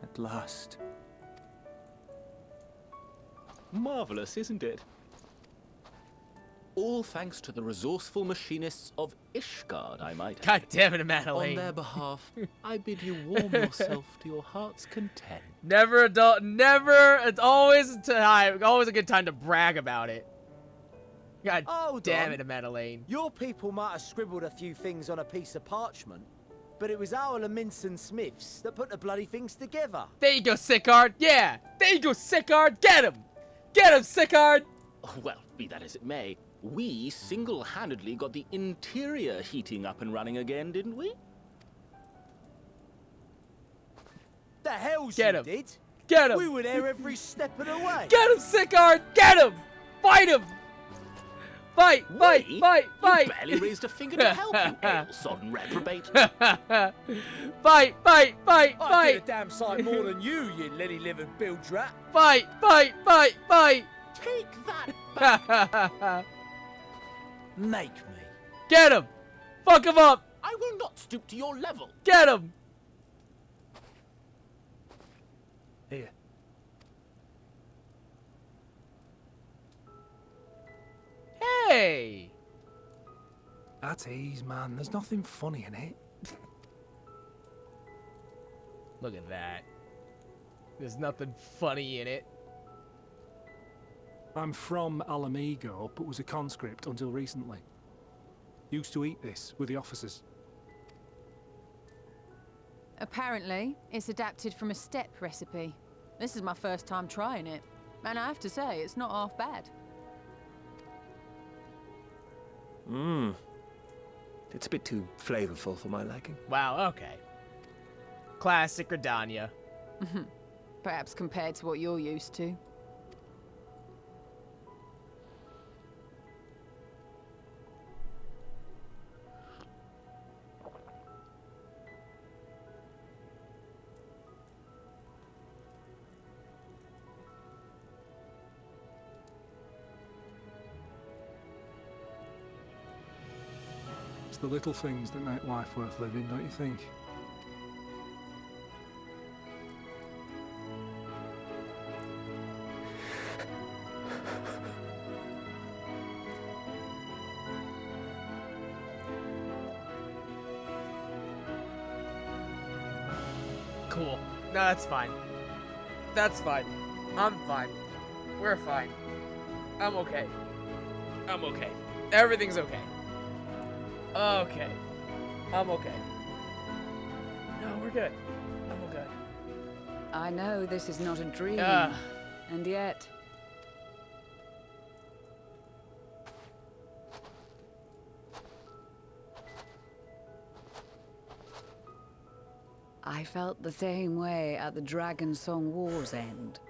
At last. Marvelous, isn't it? All thanks to the resourceful machinists of Ishgard, I might add. God damn it, Madeline. On their behalf, I bid you warm yourself to your heart's content. Never it's always always a good time to brag about it. God damn it, Madeline. Your people might have scribbled a few things on a piece of parchment, but it was our Minson Smiths that put the bloody things together. There you go, Sickard. Yeah, there you go, Sickard. Get him. Get him, Sickard. Well, be that as it may, we single-handedly got the interior heating up and running again, didn't we? The hell Get him. did? Get him. We were there every step of the way. Get him, Sickard. Get him. Fight him. Fight. You Fight. barely raised a finger to help, you ale-sodden reprobate. Fight. I did a damn sight more than you lily-livered bilge rat. Fight. Take that. Make me. Get him. Fuck him up. I will not stoop to your level. Get him. Here. Hey. At ease, man. There's nothing funny in it. Look at that. There's nothing funny in it. I'm from Alamego, but was a conscript until recently. Used to eat this with the officers. Apparently, it's adapted from a steppe recipe. This is my first time trying it, and I have to say, it's not half bad. It's a bit too flavorful for my liking. Wow, okay. Classic Redania. Perhaps compared to what you're used to. It's the little things that make life worth living, don't you think? Cool. No, that's fine. That's fine. I'm fine. We're fine. I'm okay. I'm okay. Everything's okay. Okay. I'm okay. No, we're good. I'm okay. I know this is not a dream, and yet... I felt the same way at the Dragon Song War's end.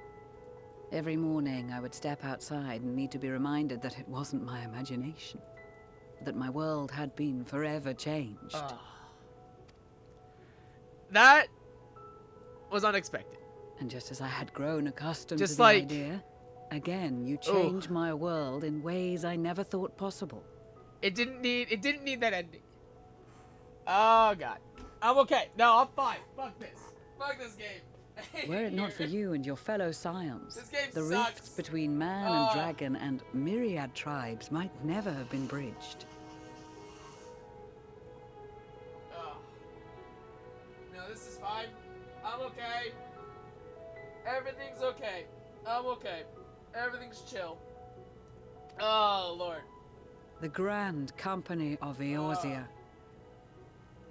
Every morning I would step outside and need to be reminded that it wasn't my imagination. That my world had been forever changed. That was unexpected. And just as I had grown accustomed Just to the like- idea, again you changed my world in ways I never thought possible. It didn't need that ending. Oh god. I'm okay. No, I'm fine. Fuck this. Fuck this game. Were it not for you and your fellow scions, This game the sucks. rifts between man and dragon and myriad tribes might never have been bridged. No, this is fine. I'm okay. Everything's okay. I'm okay. Everything's chill. Oh, Lord. The Grand Company of Eorzea.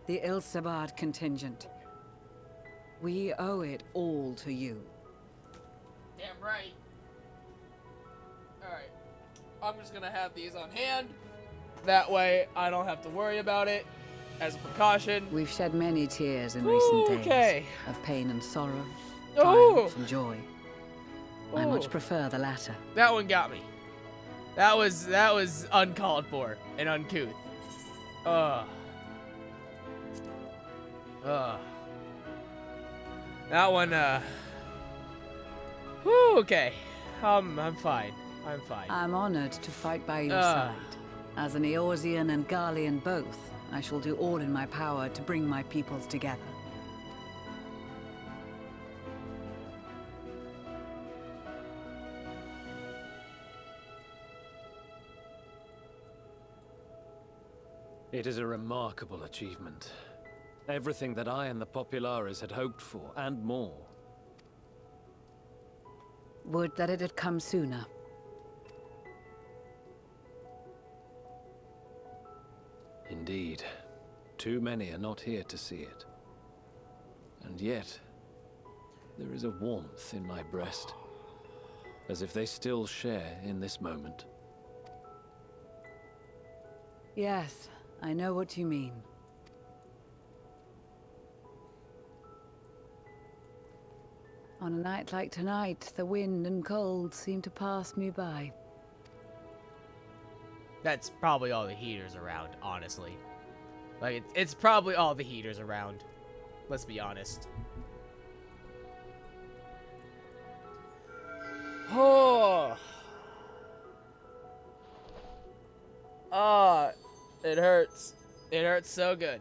The Ilsabard contingent. We owe it all to you. Damn right. Alright. I'm just gonna have these on hand. That way, I don't have to worry about it. As a precaution. We've shed many tears in recent days. Okay. Of pain and sorrow, Ooh. triumph and joy. I much Ooh. prefer the latter. That one got me. That was uncalled for and uncouth. That one, whew, okay. I'm fine. I'm fine. I'm honored to fight by your side. As an Eorzean and Garlean both, I shall do all in my power to bring my peoples together. It is a remarkable achievement. Everything that I and the Populares had hoped for, and more. Would that it had come sooner. Indeed. Too many are not here to see it. And yet, there is a warmth in my breast, as if they still share in this moment. Yes, I know what you mean. On a night like tonight, the wind and cold seem to pass me by. That's probably all the heaters around, honestly. Like, it's probably all the heaters around. Let's be honest. Oh. Ah, it hurts. It hurts so good.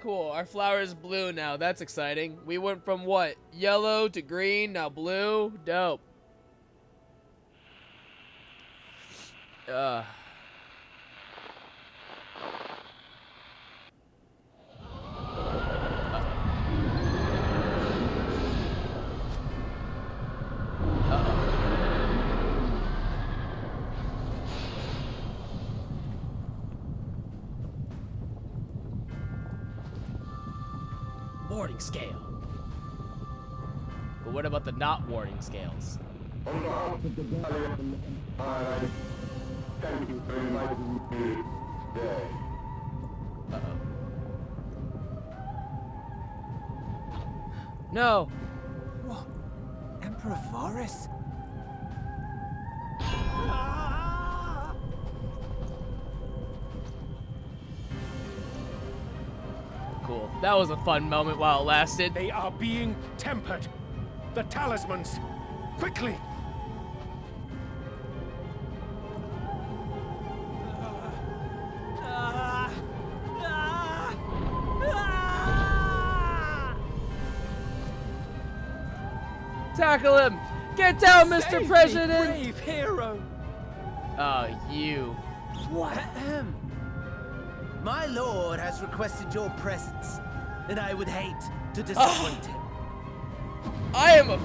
Cool, our flower is blue now. That's exciting. We went from what? Yellow to green, now blue. Dope. Warding scale. But what about the not warding scales? On behalf of the Valley, thank you for inviting me today. No. What? Emperor Varus? Cool. That was a fun moment while it lasted. They are being tempered. The talismans. Quickly! Tackle him! Get down, Mr. President! Brave hero! Oh, you. What? My lord has requested your presence, and I would hate to disappoint him. I am a...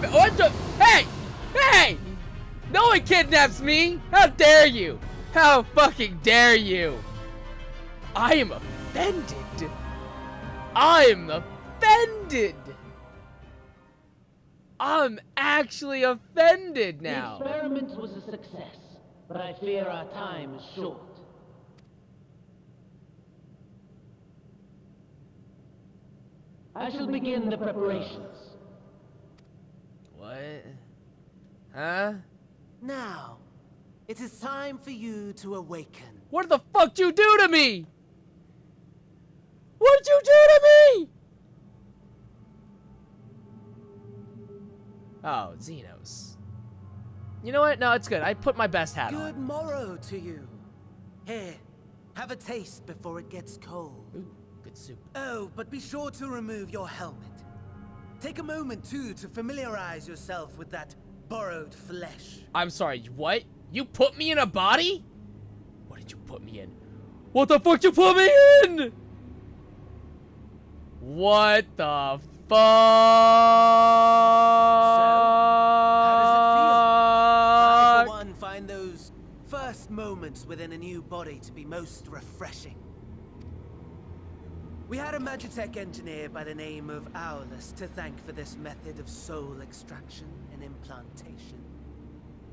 What the... Hey! Hey! No one kidnaps me! How dare you! How fucking dare you! I am offended. I'm offended! I'm actually offended now. The experiment was a success, but I fear our time is short. I shall begin the preparations. What? Huh? Now, it is time for you to awaken. What the fuck did you do to me? What did you do to me? Oh, Xenos. You know what? No, it's good. I put my best hat on. Good morrow to you. Here, have a taste before it gets cold. Ooh, good soup. Oh, but be sure to remove your helmet. Take a moment, too, to familiarize yourself with that borrowed flesh. I'm sorry, what? You put me in a body? What did you put me in? What the fuck did you put me in? What the fuck? How does it feel? I, for one, find those first moments within a new body to be most refreshing. We had a Magitech engineer by the name of Aulus to thank for this method of soul extraction and implantation.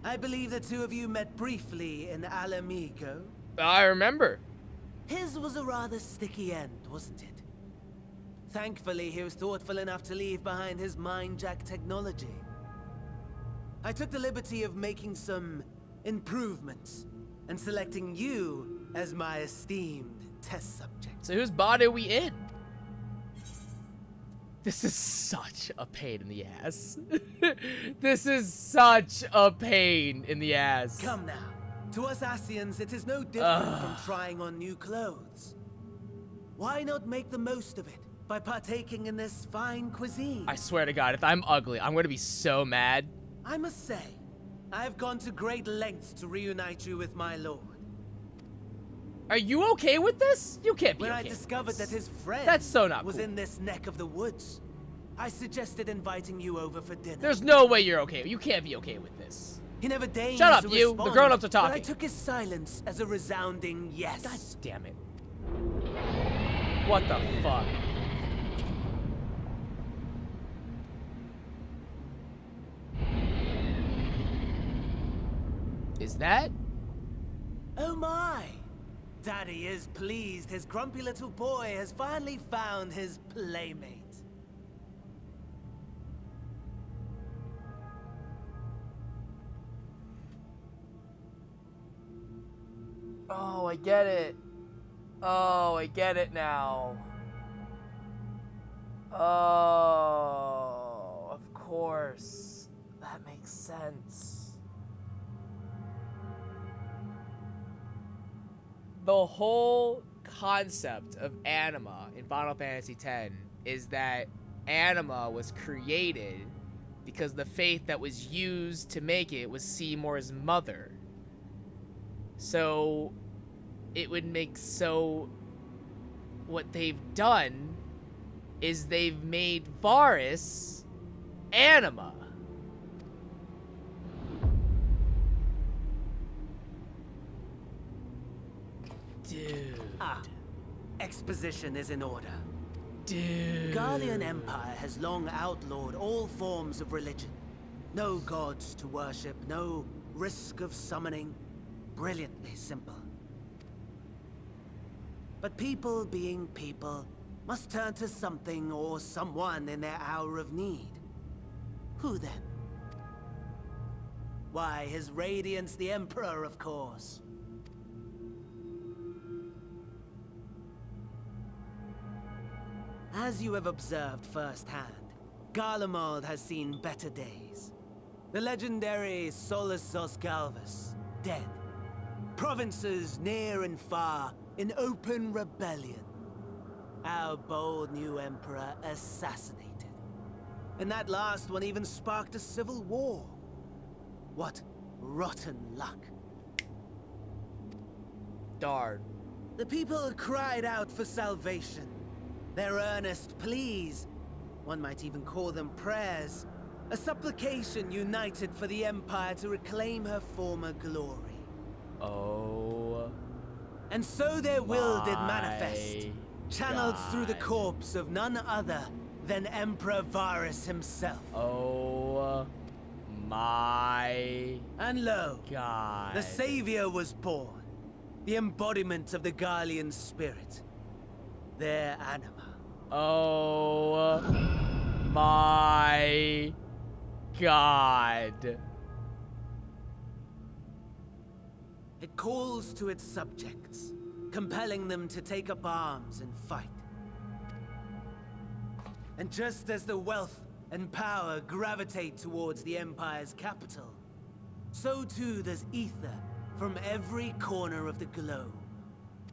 I believe the two of you met briefly in Alamigo. I remember. His was a rather sticky end, wasn't it? Thankfully, he was thoughtful enough to leave behind his mind-jack technology. I took the liberty of making some improvements and selecting you as my esteemed test subject. So whose body are we in? This is such a pain in the ass. This is such a pain in the ass. Come now. To us Asians, it is no different from trying on new clothes. Why not make the most of it by partaking in this fine cuisine? I swear to God, if I'm ugly, I'm gonna be so mad. I must say, I've gone to great lengths to reunite you with my lord. Are you okay with this? You can't be When okay I with discovered this. that his friend That's so not was cool. in this neck of the woods, I suggested inviting you over for dinner. There's no way you're okay. You can't be okay with this. He never deigned Shut up, to you. respond, The grown-ups are but I talking. took his silence as a resounding yes. God damn it. What the fuck? Is that? Oh my! Daddy is pleased his grumpy little boy has finally found his playmate. Oh, I get it. Oh, I get it now. Oh, of course. That makes sense. The whole concept of anima in Final Fantasy X is that anima was created because the faith that was used to make it was Seymour's mother. So it would make what they've done is they've made Varus anima. Dude. Ah, exposition is in order. Dude. The Garlean Empire has long outlawed all forms of religion. No gods to worship, no risk of summoning. Brilliantly simple. But people being people must turn to something or someone in their hour of need. Who then? Why, His Radiance the Emperor, of course. As you have observed firsthand, Garlemald has seen better days. The legendary Solus Galvus, dead. Provinces near and far in open rebellion. Our bold new emperor assassinated. And that last one even sparked a civil war. What rotten luck. Darn. The people cried out for salvation. Their earnest pleas, one might even call them prayers, a supplication united for the Empire to reclaim her former glory. Oh. And so their will did manifest, channeled through the corpse of none other than Emperor Varus himself. Oh my And lo, God. the Savior was born, the embodiment of the Garlean spirit, their anima. Oh my God. It calls to its subjects, compelling them to take up arms and fight. And just as the wealth and power gravitate towards the Empire's capital, so too does ether from every corner of the globe.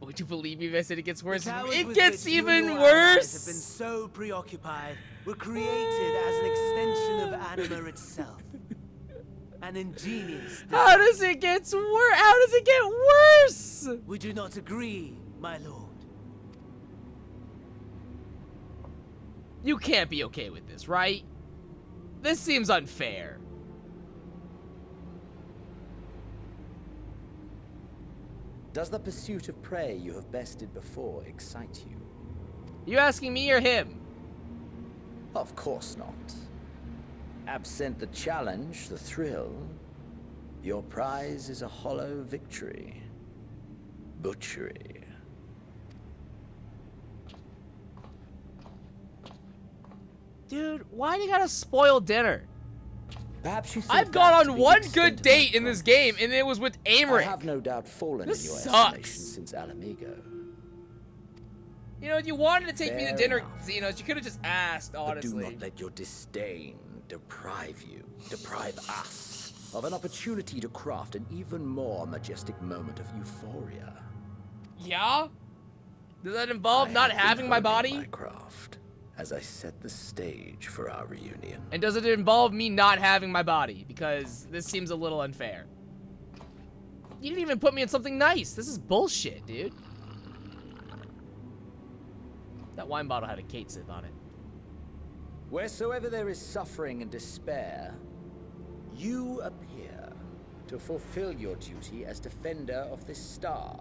Would you believe me if I said it gets worse? Towers It with gets which you even and your allies worse! have been so preoccupied were created as an extension of anima itself. An ingenious. How does it get worse? How does it get worse? Would you not agree, my lord? You can't be okay with this, right? This seems unfair. Does the pursuit of prey you have bested before excite you? You asking me or him? Of course not. Absent the challenge, the thrill, your prize is a hollow victory. Butchery. Dude, why do you gotta spoil dinner? Perhaps you think I've gone that to on be one the good extent of date my in this promise. game, and it was with I Aymeric. have no doubt fallen This in your sucks. estimation since Alamigo. You know, you wanted to take me to Fair dinner, enough. Xenos. You could have just asked, honestly. But do not let your disdain deprive us of an opportunity to craft an even more majestic moment of euphoria. Yeah? Does that involve not having my body? Craft, as I set the stage for our reunion. And does it involve me not having my body? Because this seems a little unfair. You didn't even put me in something nice. This is bullshit, dude. That wine bottle had a Kate sip on it. Wheresoever there is suffering and despair, you appear to fulfill your duty as defender of this star.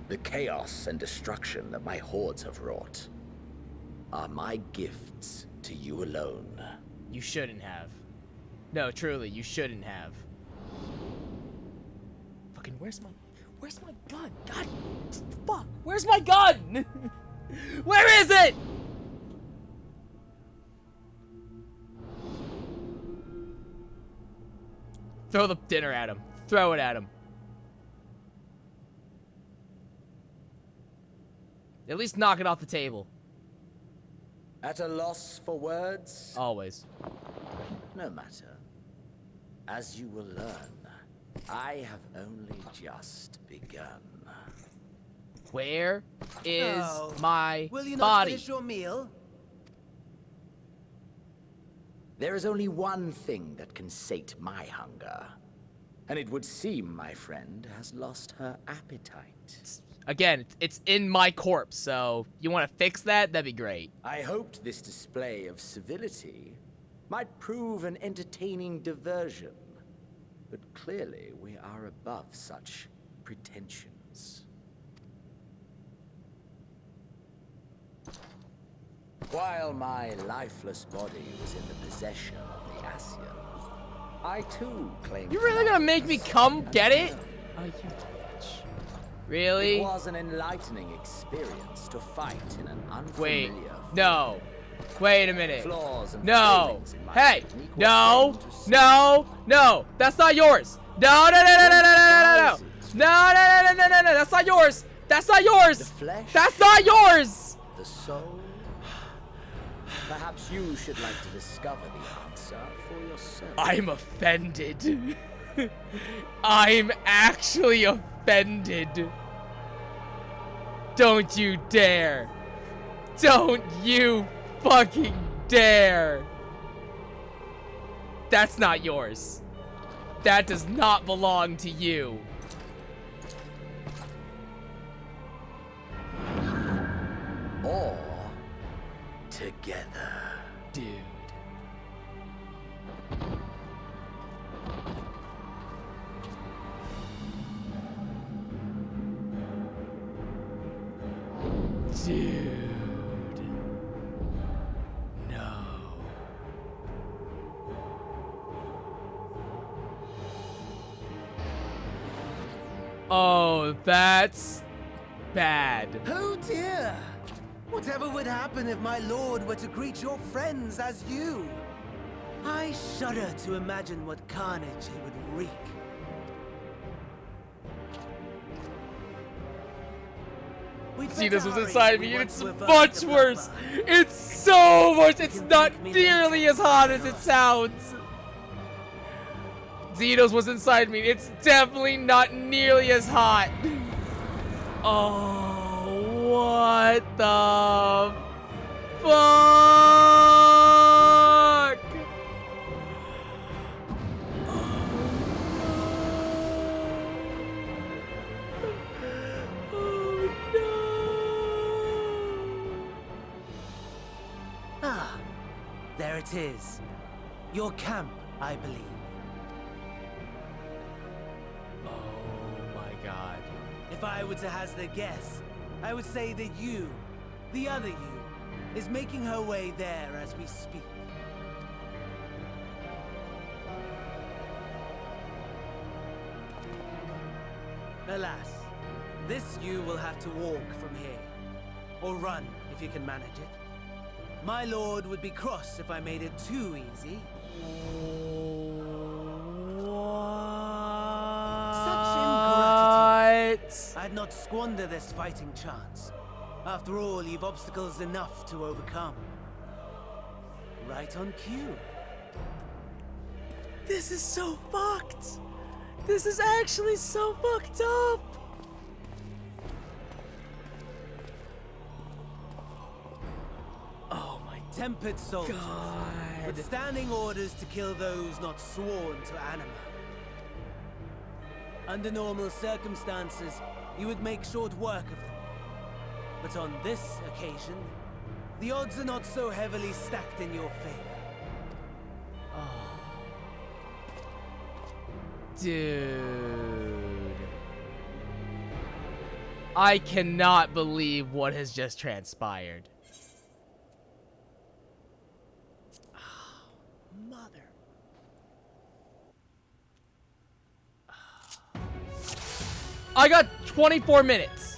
The chaos and destruction that my hordes have wrought are my gifts to you alone. You shouldn't have. No, truly, you shouldn't have. Fucking, where's my gun? God, fuck, where's my gun? Where is it? Throw the dinner at him. Throw it at him. At least knock it off the table. At a loss for words? Always. No matter. As you will learn, I have only just begun. Where is my Will you not body? finish your meal? There is only one thing that can sate my hunger. And it would seem my friend has lost her appetite. Again, it's in my corpse, so you want to fix that? That'd be great. I hoped this display of civility might prove an entertaining diversion. But clearly, we are above such pretensions. While my lifeless body was in the possession of the Ascian, I too claimed... You really gonna make me come get it? Oh, you bitch. Really? It was an enlightening experience to fight in an unfamiliar... Wait, no. Wait a minute. Flaws and No. failings in my Hey, technique were no, plain to see. no. That's not yours. No. No, that's not yours. That's not yours. The flesh, That's not yours. the soul. Perhaps you should like to discover the answer for yourself. I'm offended. I'm actually offended. Don't you dare. Don't you fucking dare. That's not yours. That does not belong to you. Or together. Dude. Dude. No. Oh, that's bad. Oh dear! Whatever would happen if my lord were to greet your friends as you? I shudder to imagine what carnage he would wreak. See, this was inside me, and it's much worse. It's so much. It's not nearly as hot as it sounds. Xenos was inside me. It's definitely not nearly as hot. Oh, what the fuck? Ah, there it is. Your camp, I believe. Oh my god. If I were to hazard a guess, I would say that you, the other you, is making her way there as we speak. Alas, this you will have to walk from here. Or run, if you can manage it. My lord would be cross if I made it too easy. Such ingratitude. I'd not squander this fighting chance. After all, you've obstacles enough to overcome. Right on cue. This is so fucked. This is actually so fucked up. Oh, my tempered soldiers. God. With standing orders to kill those not sworn to anima. Under normal circumstances, you would make short work of them. But on this occasion, the odds are not so heavily stacked in your favor. Dude. I cannot believe what has just transpired. Mother. I got 24 minutes.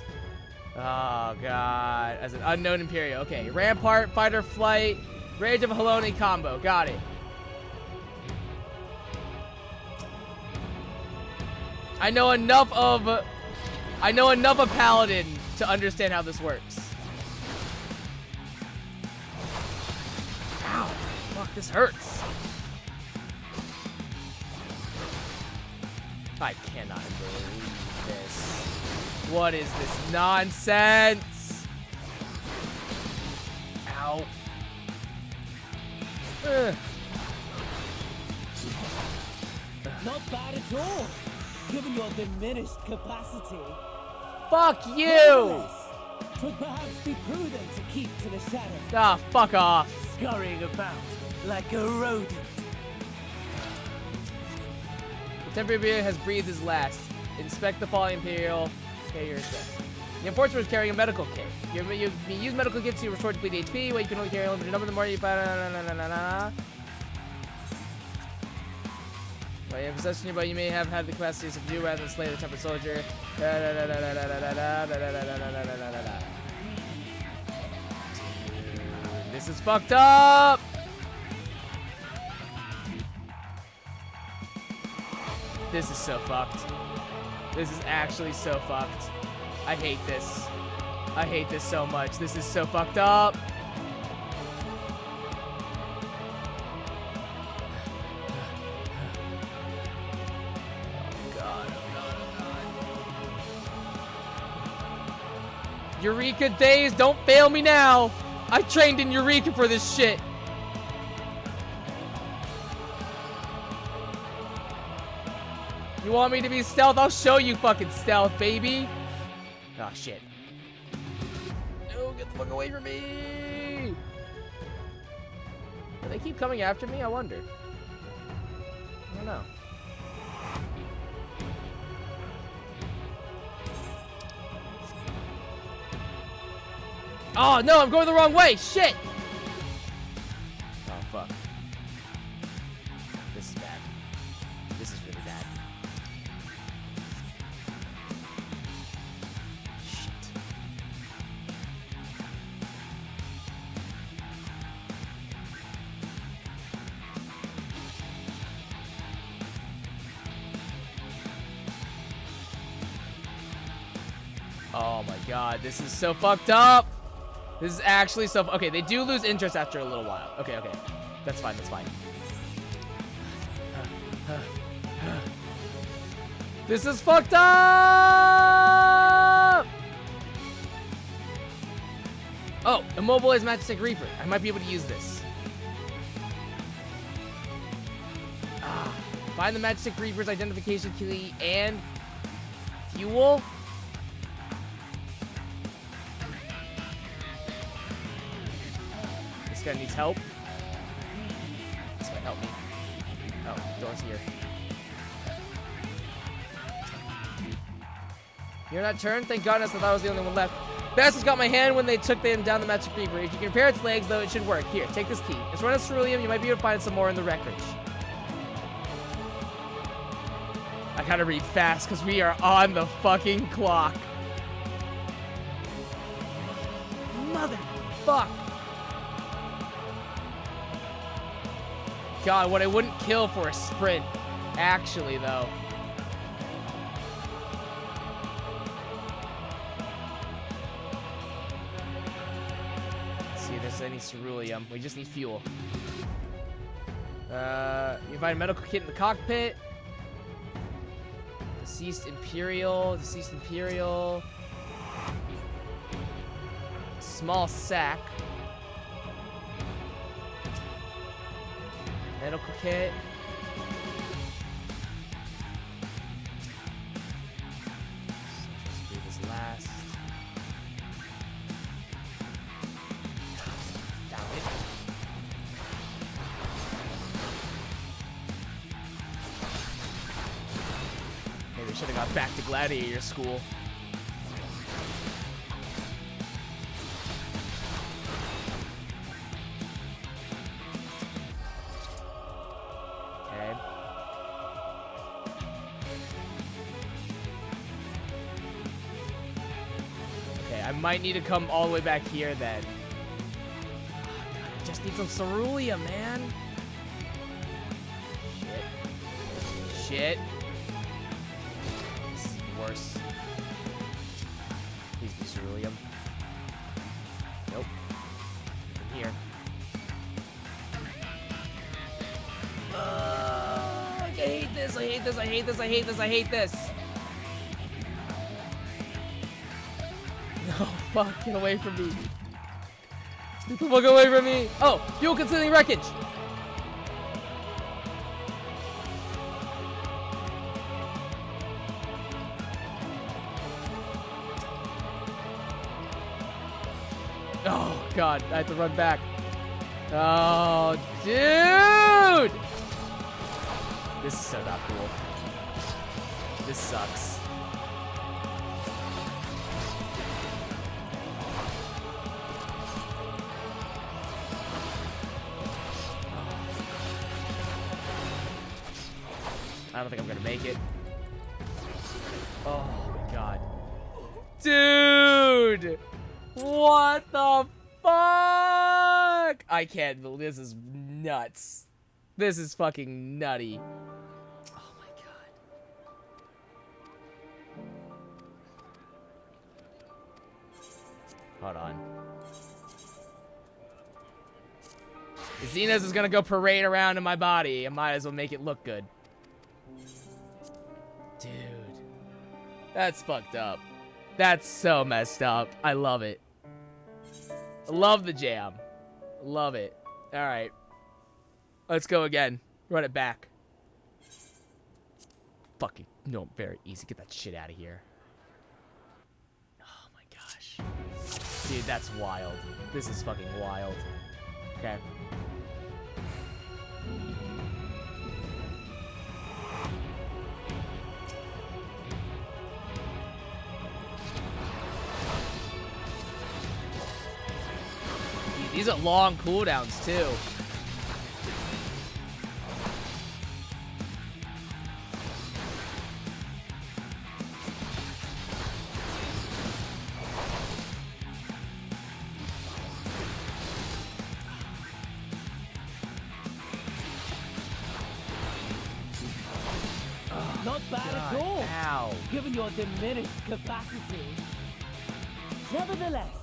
Oh, God. As an unknown Imperial. Okay. Rampart, Fight or Flight, Rage of Haloni combo. Got it. I know enough of Paladin to understand how this works. Ow. Fuck, this hurts. I cannot believe this. What is this nonsense? Ow. Ugh. Not bad at all, given your diminished capacity. Fuck you! Nevertheless, 'twould perhaps be prudent to keep to the shadow. Ah, fuck off. Scurrying about like a rodent. The temporary Imperial has breathed his last. Inspect the fallen Imperial. Okay, you're set. The unfortunate is carrying a medical kit. You use medical kits to restore depleted HP, but you can only carry a limited number. The more you By your possession, but you may have had the capacity to subdue rather than slay the tempered soldier. This is fucked up. This is so fucked. This is actually so fucked. I hate this. I hate this so much. This is so fucked up. Eureka days, don't fail me now. I trained in Eureka for this shit. You want me to be stealth? I'll show you fucking stealth, baby. Oh, shit. No, get the fuck away from me. Do they keep coming after me? I wonder. I don't know. Oh, no, I'm going the wrong way. Shit. Oh, fuck. This is bad. This is really bad. Shit. Oh my god, this is so fucked up. This is actually so... Okay, they do lose interest after a little while. Okay, okay. That's fine, that's fine. This is fucked up! Oh, immobilize Matchstick Reaper. I might be able to use this. Find the Matchstick Reaper's identification key and fuel. This guy needs help. This might help me. Oh, door's here. You're not turned? Thank goodness, I thought I was the only one left. Bastards got my hand when they took them down the Magic Reaper. If you can repair its legs, though, it should work. Here, take this key. It's run a ceruleum. You might be able to find some more in the wreckage. I gotta read fast, because we are on the fucking clock. Motherfuck. God, what I wouldn't kill for a sprint. Actually, though. Let's see if there's any ceruleum. We just need fuel. You find a medical kit in the cockpit. Deceased Imperial. Deceased Imperial. Small sack. Medical kit. Let's do this last. Found it. Maybe I should have got back to gladiator school. Okay. Okay, I might need to come all the way back here then. Oh, God, I just need some ceruleum, man. Shit. Shit. This is worse. Please be ceruleum. Nope. From here. I hate this. I hate this. I hate this. I hate this. I hate this. No, fuck. Get away from me. Get the fuck away from me. Oh, fuel consuming wreckage. Oh, God. I have to run back. Oh, dude. This is so not cool. This sucks. I don't think I'm gonna make it. Oh my God. Dude! What the fuck? I can't believe this is nuts. This is fucking nutty. Oh my God. Hold on. If Xenos is gonna go parade around in my body, I might as well make it look good. Dude. That's fucked up. That's so messed up. I love it. I love the jam. Love it. Alright. Let's go again. Run it back. Fucking, no, very easy. Get that shit out of here. Oh my gosh. Dude, that's wild. This is fucking wild. Okay. These are long cooldowns too. Not bad at all, given your diminished capacity. Nevertheless,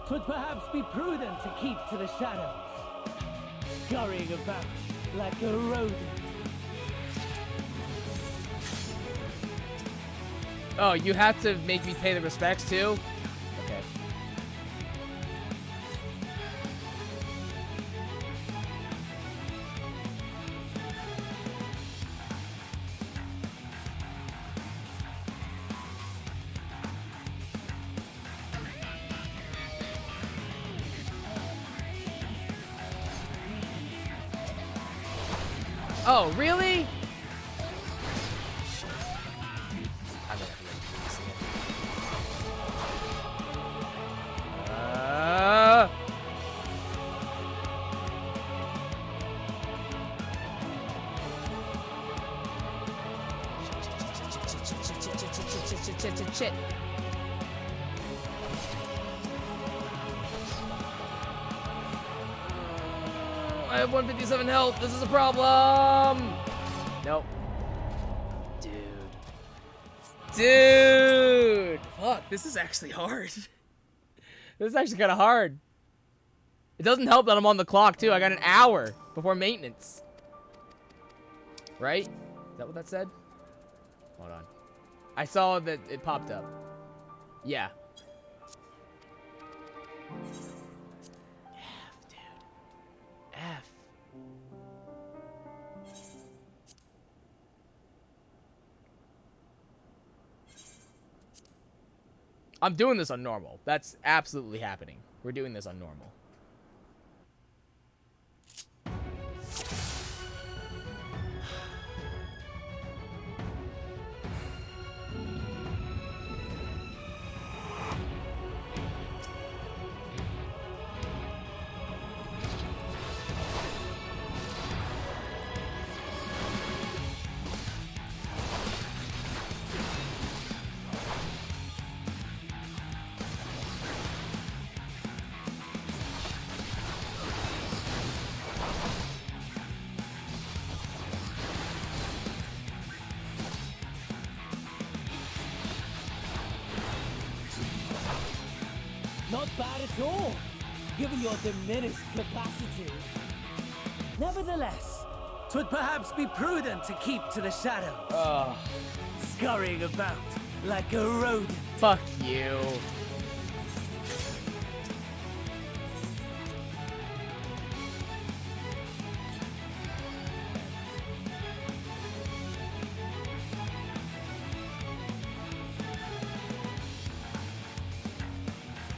'twould perhaps be prudent to keep to the shadows, scurrying about like a rodent. Oh, you have to make me pay the respects too? Okay. Oh, really? I'm gonna have to let you see it. Shit. I have 157 health. This is a problem. Nope. Dude. Fuck, this is actually hard. This is actually kind of hard. It doesn't help that I'm on the clock, too. I got an hour before maintenance. Right? Is that what that said? Hold on. I saw that it popped up. Yeah. F, dude. F. I'm doing this on normal. That's absolutely happening. We're doing this on normal. Not bad at all, given your diminished capacity. Nevertheless, 'twould perhaps be prudent to keep to the shadows. Scurrying about like a rodent. Fuck you.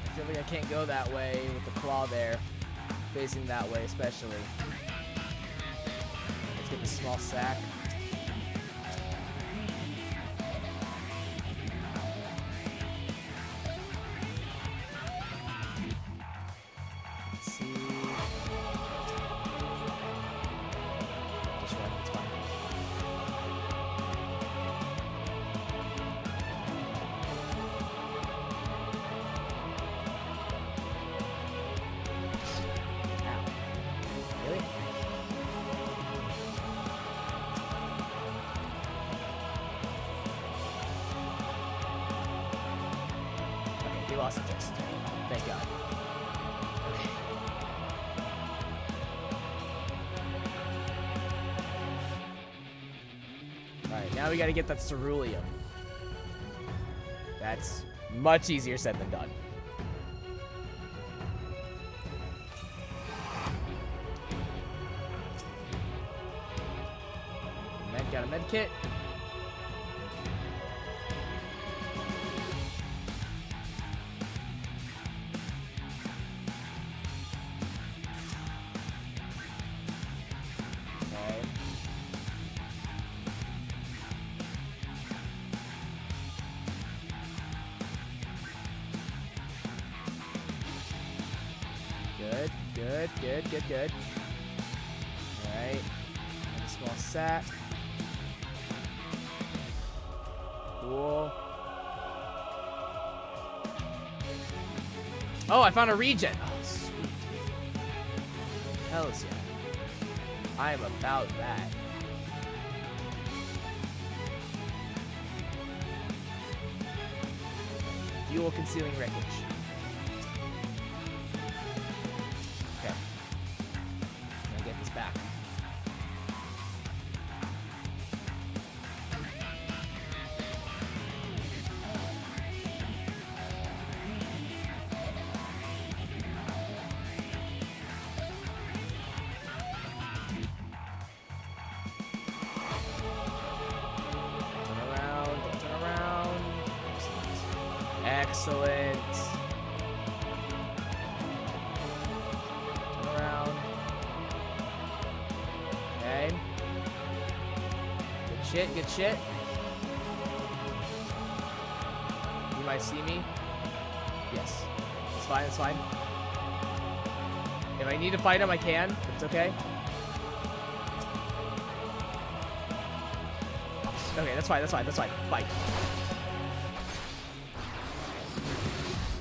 I feel like I can't go that way with the claw there. Facing that way especially. Let's get the small sack. Let's see. Just run, it's fine. Really? Okay, we lost the gist. Thank God. Okay. Alright, now we gotta get that ceruleum. That's much easier said than done. Got a med kit. Okay. Good, good, good, good, good. Alright. And a small sack. Cool. Oh, I found a regen. Oh, sweet. Hells yeah. I am about that. Fuel concealing wreckage. Okay. I'm gonna get this back. Excellent. Turn around. Okay. Good shit, good shit. You might see me. Yes. It's fine, it's fine. If I need to fight him, I can. It's okay. Okay, that's fine, that's fine, that's fine. Fight.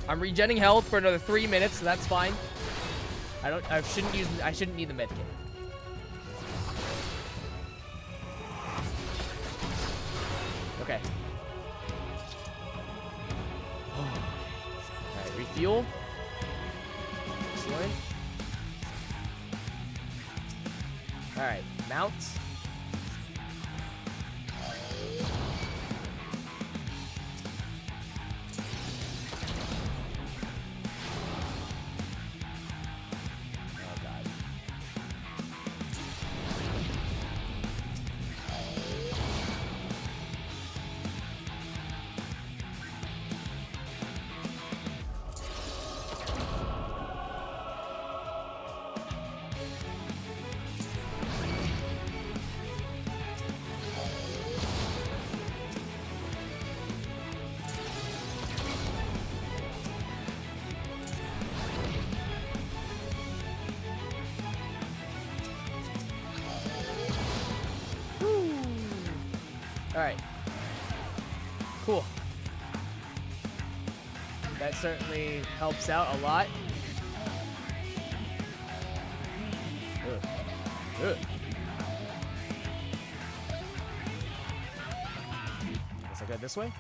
I'm regenning health for another 3 minutes, so that's fine. I shouldn't need the med kit. Okay. Alright, refuel. Excellent. Alright, mount. Alright. Cool. That certainly helps out a lot. Ugh. Ugh. Guess I go this way?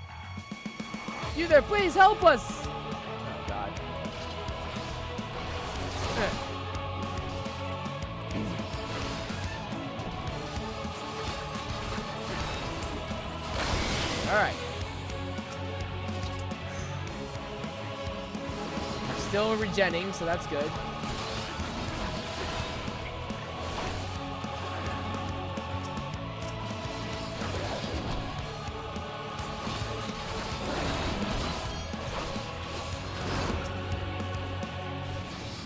You there, please help us! Oh, God. Alright. I'm still regenning, so that's good.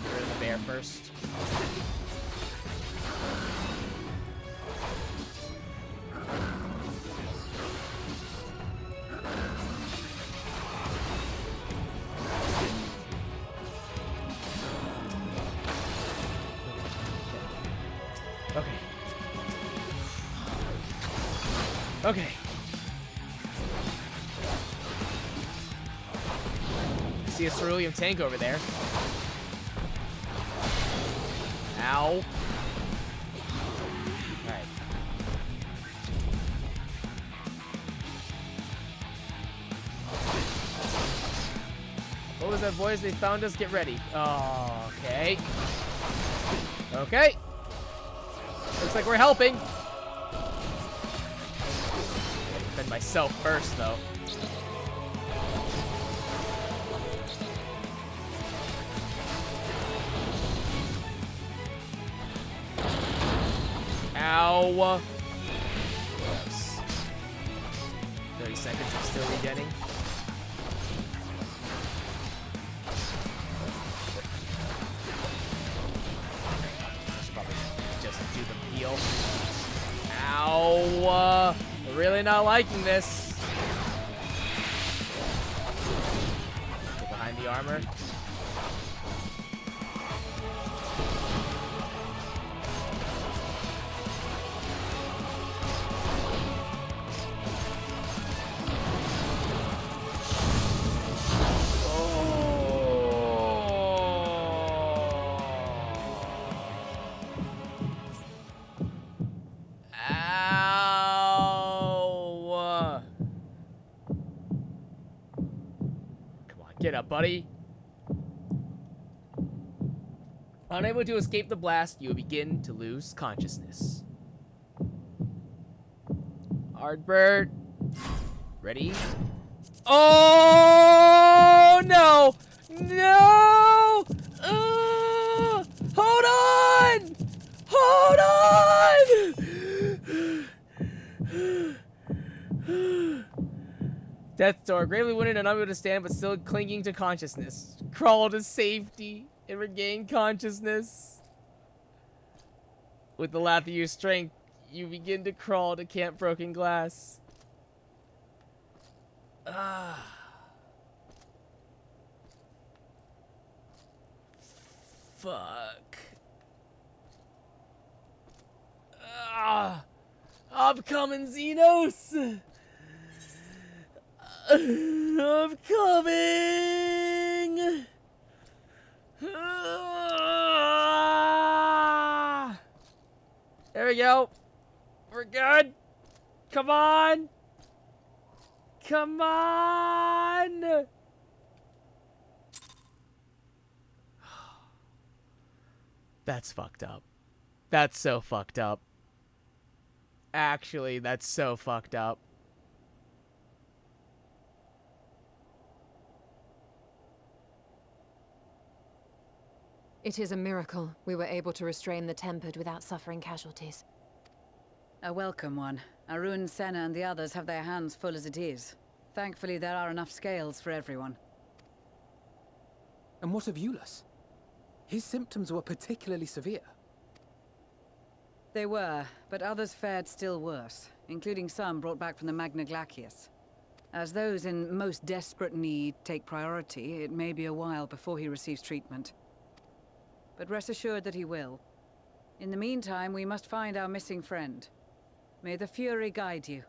Get rid of the bear first. Okay. Okay. I see a cerulean tank over there. Ow. Alright. What was that voice? They found us. Get ready. Oh, okay. Okay. Looks like we're helping. Gotta defend myself first, though. Ow. Gross. 30 seconds, I'm still regenning. Do the peel. Ow! Really not liking this. Get behind the armor. Get up, buddy. Unable to escape the blast, you begin to lose consciousness. Ardbert. Ready? Oh, no! No! Hold on! Hold on! Death door, gravely wounded and unable to stand, but still clinging to consciousness. Crawl to safety and regain consciousness. With the last of your strength, you begin to crawl to Camp Broken Glass. Ah. Fuck. Ah. I'm coming, Xenos! I'm coming! There we go. We're good. Come on. Come on. That's fucked up. That's so fucked up. Actually, that's so fucked up. It is a miracle we were able to restrain the Tempered without suffering casualties. A welcome one. Arun, Senna, and the others have their hands full as it is. Thankfully, there are enough scales for everyone. And what of Eulus? His symptoms were particularly severe. They were, but others fared still worse, including some brought back from the Magna Glacius. As those in most desperate need take priority, it may be a while before he receives treatment. But rest assured that he will. In the meantime, we must find our missing friend. May the Fury guide you.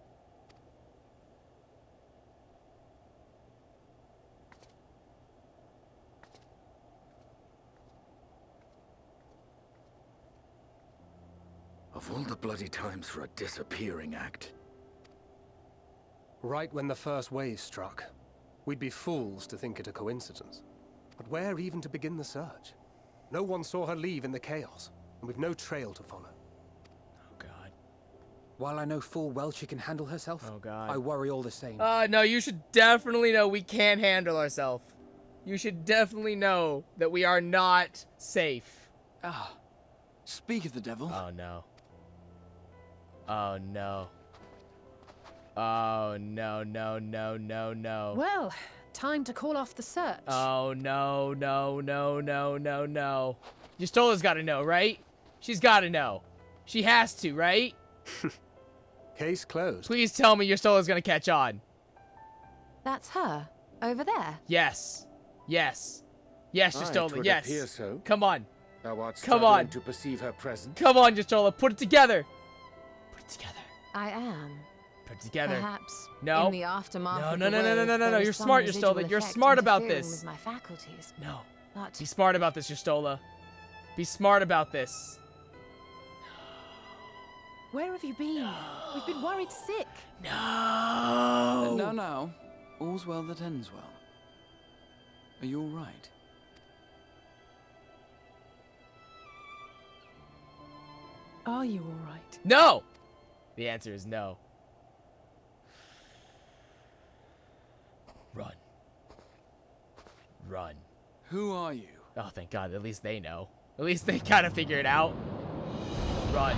Of all the bloody times for a disappearing act. Right when the first wave struck, we'd be fools to think it a coincidence. But where even to begin the search? No one saw her leave in the chaos, and we've no trail to follow. Oh, God. While I know full well she can handle herself, oh, God. I worry all the same. No, you should definitely know we can't handle ourselves. You should definitely know that we are not safe. Ah, speak of the devil. Oh, no. Oh, no. Oh, no, no, no, no, no. Well, time to call off the search. Oh, no, no, no, no, no, no. Justola's gotta know, right? She's gotta know. She has to, right? Case closed. Please tell me Justola's gonna catch on. That's her, over there. Yes. Yes. Yes, Justola, yes. Appear so. Come on. Thou art Come struggling on. to perceive her presence. Come on, Justola, put it together. Put it together. I am. Put it together. Perhaps no. in the aftermath no, of no, the no, no, no, wave, no, no, no. there You're is some smart, residual Justola. You're effect smart about interfering this. with my faculties. No. But Be smart about this, Justola. Be smart about this. Where have you been? We've been worried sick. No. No, no. All's well that ends well. Are you all right? Are you all right? No. The answer is no. Run. Run. Who are you? Oh, thank God. At least they know. At least they kind of figure it out. Run.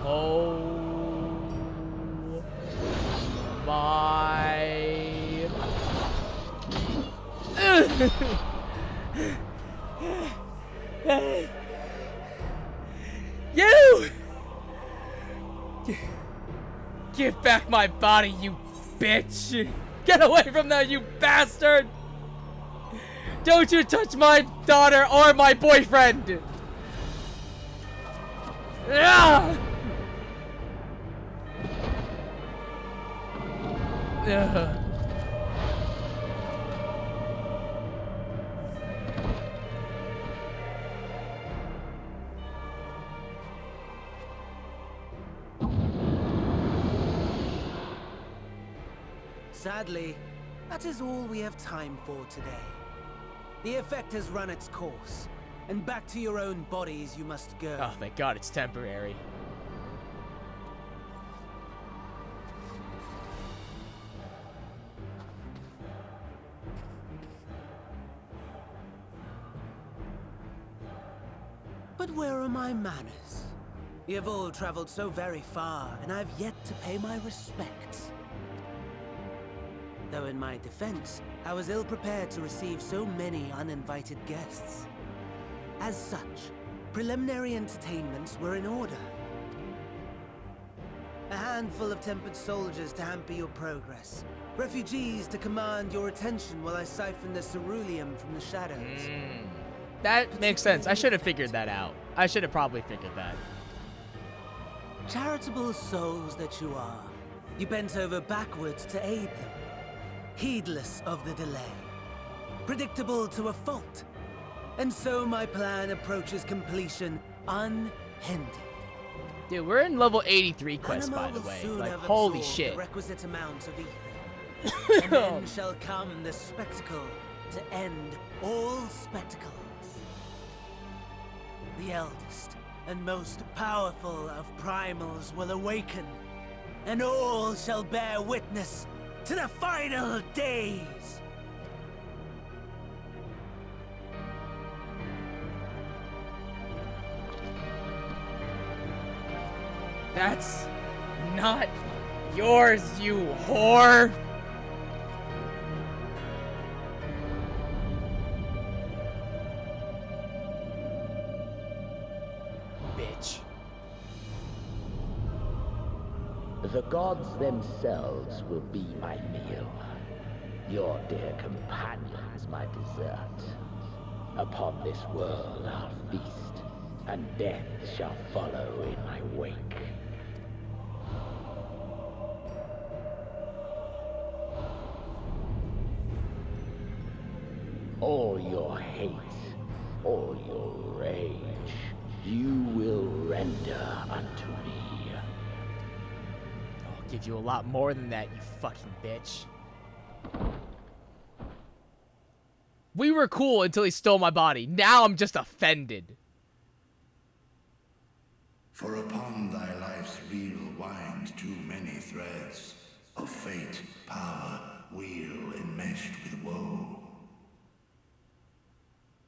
Oh. My. You! Give back my body, you bitch! Get away from there, you bastard! Don't you touch my daughter or my boyfriend! Ah! Ugh. Sadly, that is all we have time for today. The effect has run its course, and back to your own bodies you must go. Oh, thank God it's temporary. But where are my manners? You have all traveled so very far, and I've yet to pay my respects. Though in my defense, I was ill-prepared to receive so many uninvited guests. As such, preliminary entertainments were in order. A handful of tempered soldiers to hamper your progress. Refugees to command your attention while I siphon the ceruleum from the shadows. That makes sense. I should have figured that out. I should have probably figured that. Charitable souls that you are, you bent over backwards to aid them, heedless of the delay, predictable to a fault. And so my plan approaches completion unhindered. Dude, we're in level 83 quest, by the way. Like, holy shit. The requisite amount of ether. And then shall come the spectacle to end all spectacles. The eldest and most powerful of primals will awaken, and all shall bear witness to the final days. That's not yours, you whore! Bitch. The gods themselves will be my meal. Your dear companions my dessert. Upon this world I'll feast, and death shall follow in my wake. All your hate, all your rage, you will render unto me. I'll give you a lot more than that, you fucking bitch. We were cool until he stole my body. Now I'm just offended. For upon thy life's reel wind too many threads of fate, power, wheel enmeshed with woe.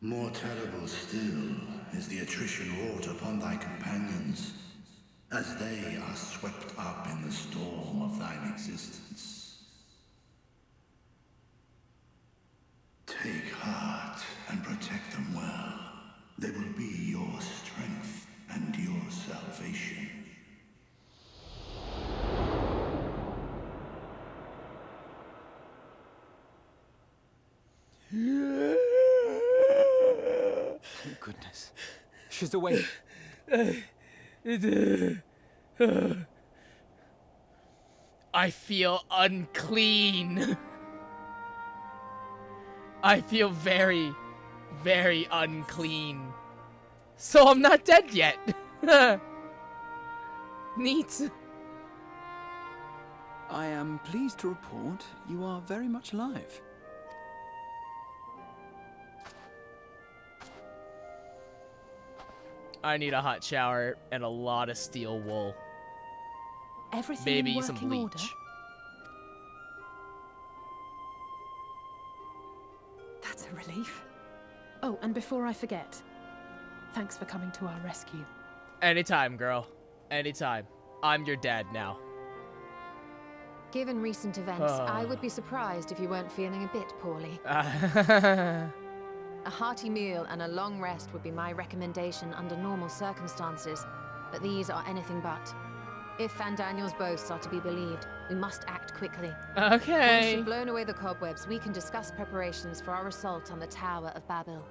More terrible still is the attrition wrought upon thy companions, as they are swept up in the storm of thine existence. Take heart and protect them well. They will be your strength and your salvation. Thank goodness. She's awake. I feel unclean. I feel very, very unclean. So I'm not dead yet. Neat. I am pleased to report you are very much alive. I need a hot shower and a lot of steel wool. Everything Maybe in some working bleach. order? That's a relief. Oh, and before I forget, thanks for coming to our rescue. Anytime, girl. Anytime. I'm your dad now. Given recent events, I would be surprised if you weren't feeling a bit poorly. A hearty meal and a long rest would be my recommendation under normal circumstances, but these are anything but. If Van Daniel's boasts are to be believed, we must act quickly. Okay. Once you've blown away the cobwebs, we can discuss preparations for our assault on the Tower of Babel.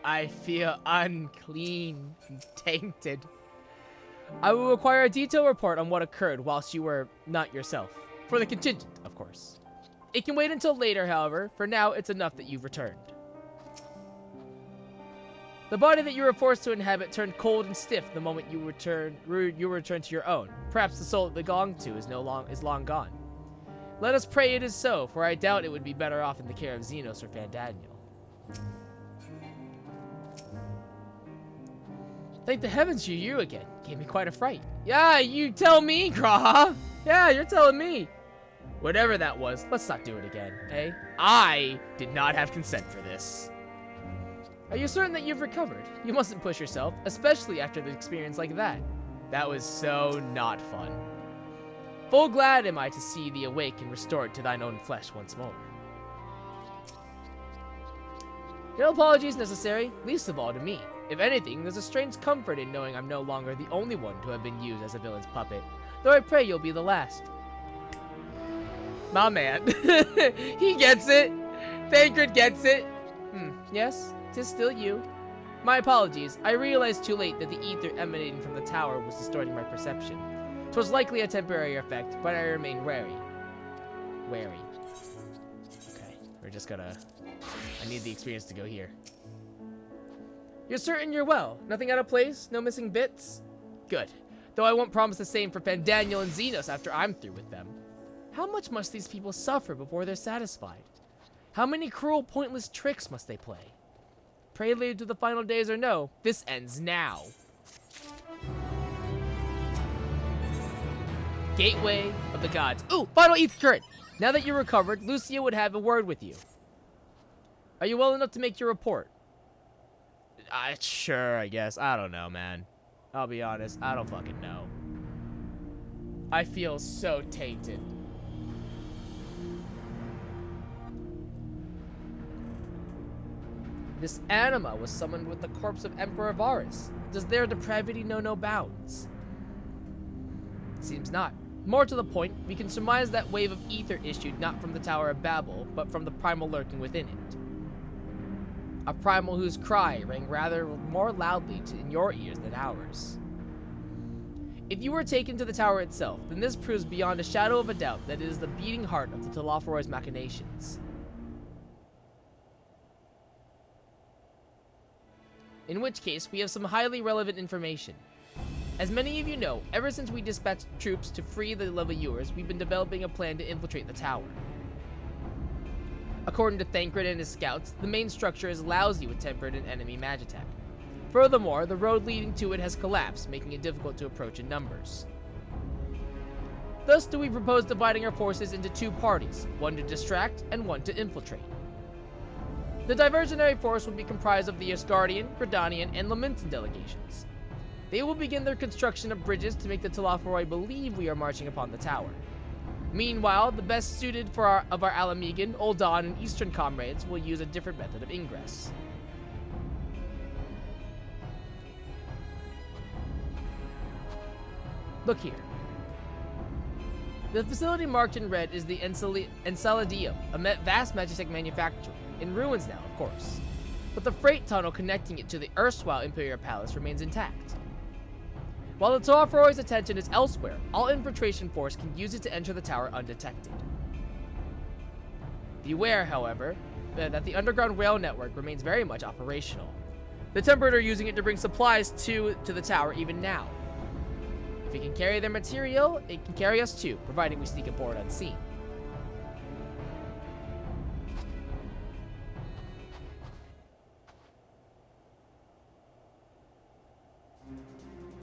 I feel unclean and tainted. I will require a detailed report on what occurred whilst you were not yourself. For the contingent, of course. It can wait until later, however. For now, it's enough that you've returned. The body that you were forced to inhabit turned cold and stiff the moment you returned to your own. Perhaps the soul it belonged to is long gone. Let us pray it is so, for I doubt it would be better off in the care of Xenos or Van Daniel. Thank the heavens you're you again. Gave me quite a fright. Yeah, you tell me, Graha. Yeah, you're telling me. Whatever that was, let's not do it again, eh? I did not have consent for this. Are you certain that you've recovered? You mustn't push yourself, especially after an experience like that. That was so not fun. Full glad am I to see thee awake and restored to thine own flesh once more. No apologies necessary, least of all to me. If anything, there's a strange comfort in knowing I'm no longer the only one to have been used as a villain's puppet, though I pray you'll be the last. My man. He gets it. Thancred gets it. Yes, 'tis still you. My apologies. I realized too late that the ether emanating from the tower was distorting my perception. 'Twas likely a temporary effect, but I remain wary. Okay, we're just gonna... I need the experience to go here. You're certain you're well? Nothing out of place? No missing bits? Good. Though I won't promise the same for Van Daniel and Xenos after I'm through with them. How much must these people suffer before they're satisfied? How many cruel, pointless tricks must they play? Prelude to the final days or no, this ends now. Gateway of the Gods. Ooh, final ether current! Now that you're recovered, Lucia would have a word with you. Are you well enough to make your report? Sure, I guess. I don't know, man. I'll be honest, I don't fucking know. I feel so tainted. This anima was summoned with the corpse of Emperor Varus. Does their depravity know no bounds? Seems not. More to the point, we can surmise that wave of ether issued not from the Tower of Babel, but from the primal lurking within it. A primal whose cry rang rather more loudly in your ears than ours. If you were taken to the tower itself, then this proves beyond a shadow of a doubt that it is the beating heart of the Telophoroid's machinations. In which case, we have some highly relevant information. As many of you know, ever since we dispatched troops to free the Levieurs, we've been developing a plan to infiltrate the tower. According to Thancred and his scouts, the main structure is lousy with tempered and enemy magitech. Furthermore, the road leading to it has collapsed, making it difficult to approach in numbers. Thus do we propose dividing our forces into two parties, one to distract and one to infiltrate. The diversionary force will be comprised of the Asgardian, Gridanian, and Lamentin delegations. They will begin their construction of bridges to make the Telophoroi believe we are marching upon the tower. Meanwhile, the best suited of our Alamegan, Ul'Dan, and Eastern comrades will use a different method of ingress. Look here. The facility marked in red is the Enceladium, a vast magitech manufacturing, in ruins now, of course. But the freight tunnel connecting it to the erstwhile Imperial Palace remains intact. While the Telophoroid's attention is elsewhere, all infiltration force can use it to enter the tower undetected. Beware, however, that the underground rail network remains very much operational. The Tempered are using it to bring supplies to the tower even now. If it can carry their material, it can carry us too, providing we sneak aboard unseen.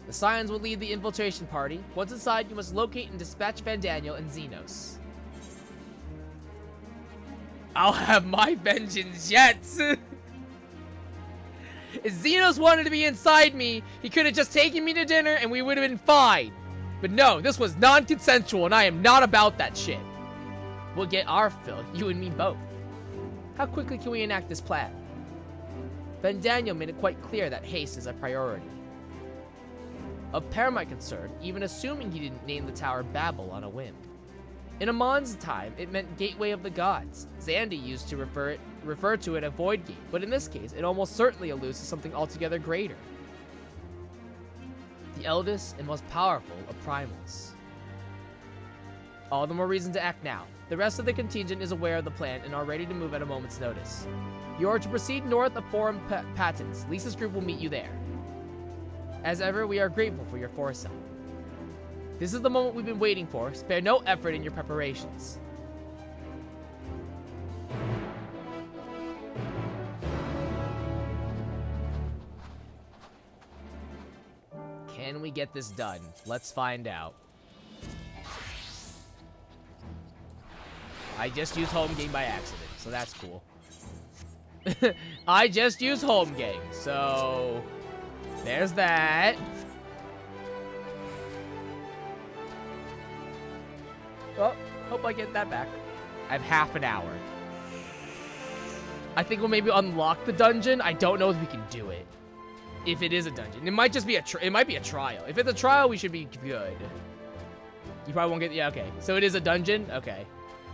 The Scions will lead the infiltration party. Once inside, you must locate and dispatch Vandaniel and Xenos. I'll have my vengeance yet! If Xenos wanted to be inside me, he could have just taken me to dinner and we would have been fine. But no, this was non-consensual and I am not about that shit. We'll get our fill, you and me both. How quickly can we enact this plan? Vandaniel made it quite clear that haste is a priority. Of paramount concern, even assuming he didn't name the tower Babel on a whim. In Amon's time, it meant Gateway of the Gods. Xandi used to refer to it as Void Gate, but in this case, it almost certainly alludes to something altogether greater. The eldest and most powerful of primals. All the more reason to act now. The rest of the contingent is aware of the plan and are ready to move at a moment's notice. You are to proceed north of Forum Patents. Lisa's group will meet you there. As ever, we are grateful for your foresight. This is the moment we've been waiting for. Spare no effort in your preparations. Can we get this done? Let's find out. I just used home game by accident, so that's cool. I just used home game, so there's that. Oh, hope I get that back. I have half an hour. I think we'll maybe unlock the dungeon. I don't know if we can do it. If it is a dungeon. It might just be it might be a trial. If it's a trial, we should be good. You probably won't get, yeah, okay. So it is a dungeon? Okay.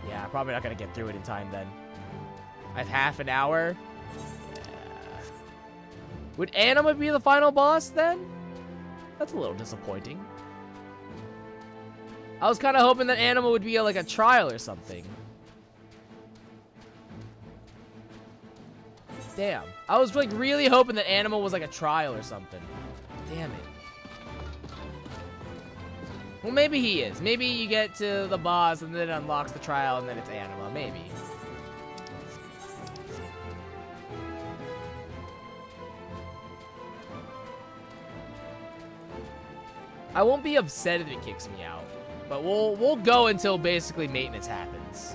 Yeah, I'm probably not gonna get through it in time then. I have half an hour. Yeah. Would Anima be the final boss then? That's a little disappointing. I was kind of hoping that Anima would be like a trial or something. Damn. I was like really hoping that Anima was like a trial or something. Damn it. Well, maybe he is. Maybe you get to the boss and then it unlocks the trial and then it's Anima. Maybe. I won't be upset if it kicks me out. But we'll go until basically maintenance happens.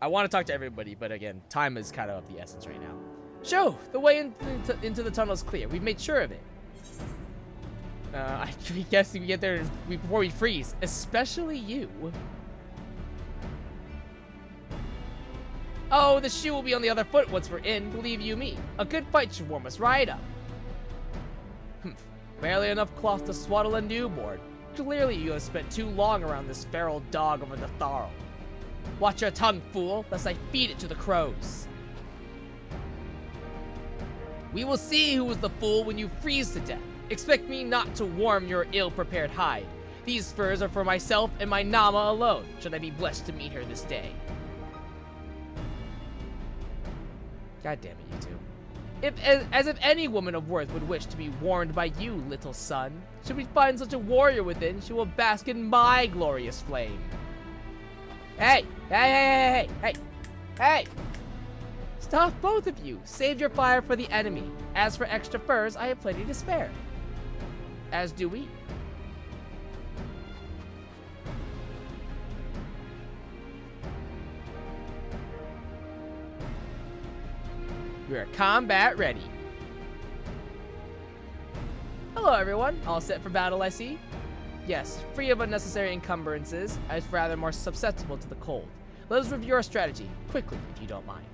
I want to talk to everybody, but again, time is kind of of the essence right now. Sure, the way into the tunnel is clear. We've made sure of it. I guess we get there before we freeze, especially you. Oh, the shoe will be on the other foot once we're in, believe you me. A good fight should warm us right up. Barely enough cloth to swaddle a newborn. Clearly you have spent too long around this feral dog over the Tharl. Watch your tongue, fool, lest I feed it to the crows. We will see who was the fool when you freeze to death. Expect me not to warm your ill-prepared hide. These furs are for myself and my Nama alone, should I be blessed to meet her this day. God damn it, you two. As if any woman of worth would wish to be warmed by you, little son. Should we find such a warrior within, she will bask in my glorious flame. Hey! Hey! Hey! Hey! Hey! Hey! Stop, both of you. Save your fire for the enemy. As for extra furs, I have plenty to spare. As do we. We are combat ready. Hello everyone, all set for battle I see? Yes, free of unnecessary encumbrances, as rather more susceptible to the cold. Let us review our strategy, quickly if you don't mind.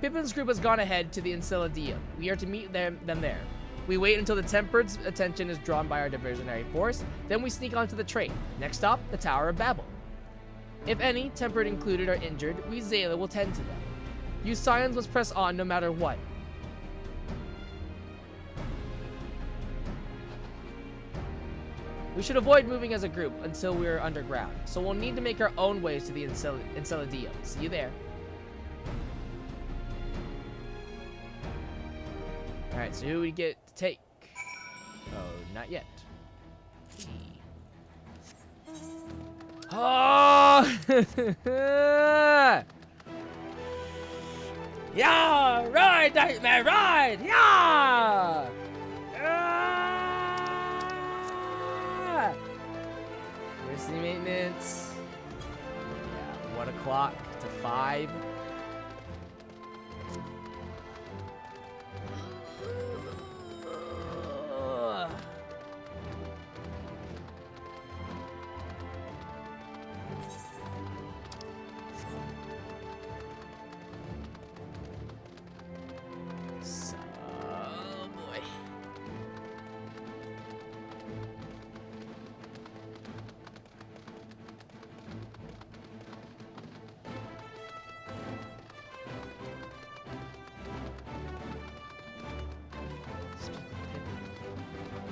Pippin's group has gone ahead to the Enceladum. We are to meet them there. We wait until the Tempered's attention is drawn by our diversionary force, then we sneak onto the train. Next stop, the Tower of Babel. If any, Tempered included, are injured, we Zayla will tend to them. You Scions must press on no matter what. We should avoid moving as a group until we're underground, so we'll need to make our own ways to the Enceladum. See you there. Alright, so who we get to take? Oh, not yet. Oh! Yeah! Ride, Nightmare, ride! Yeah! Where's the maintenance? Yeah, 1 o'clock to 5.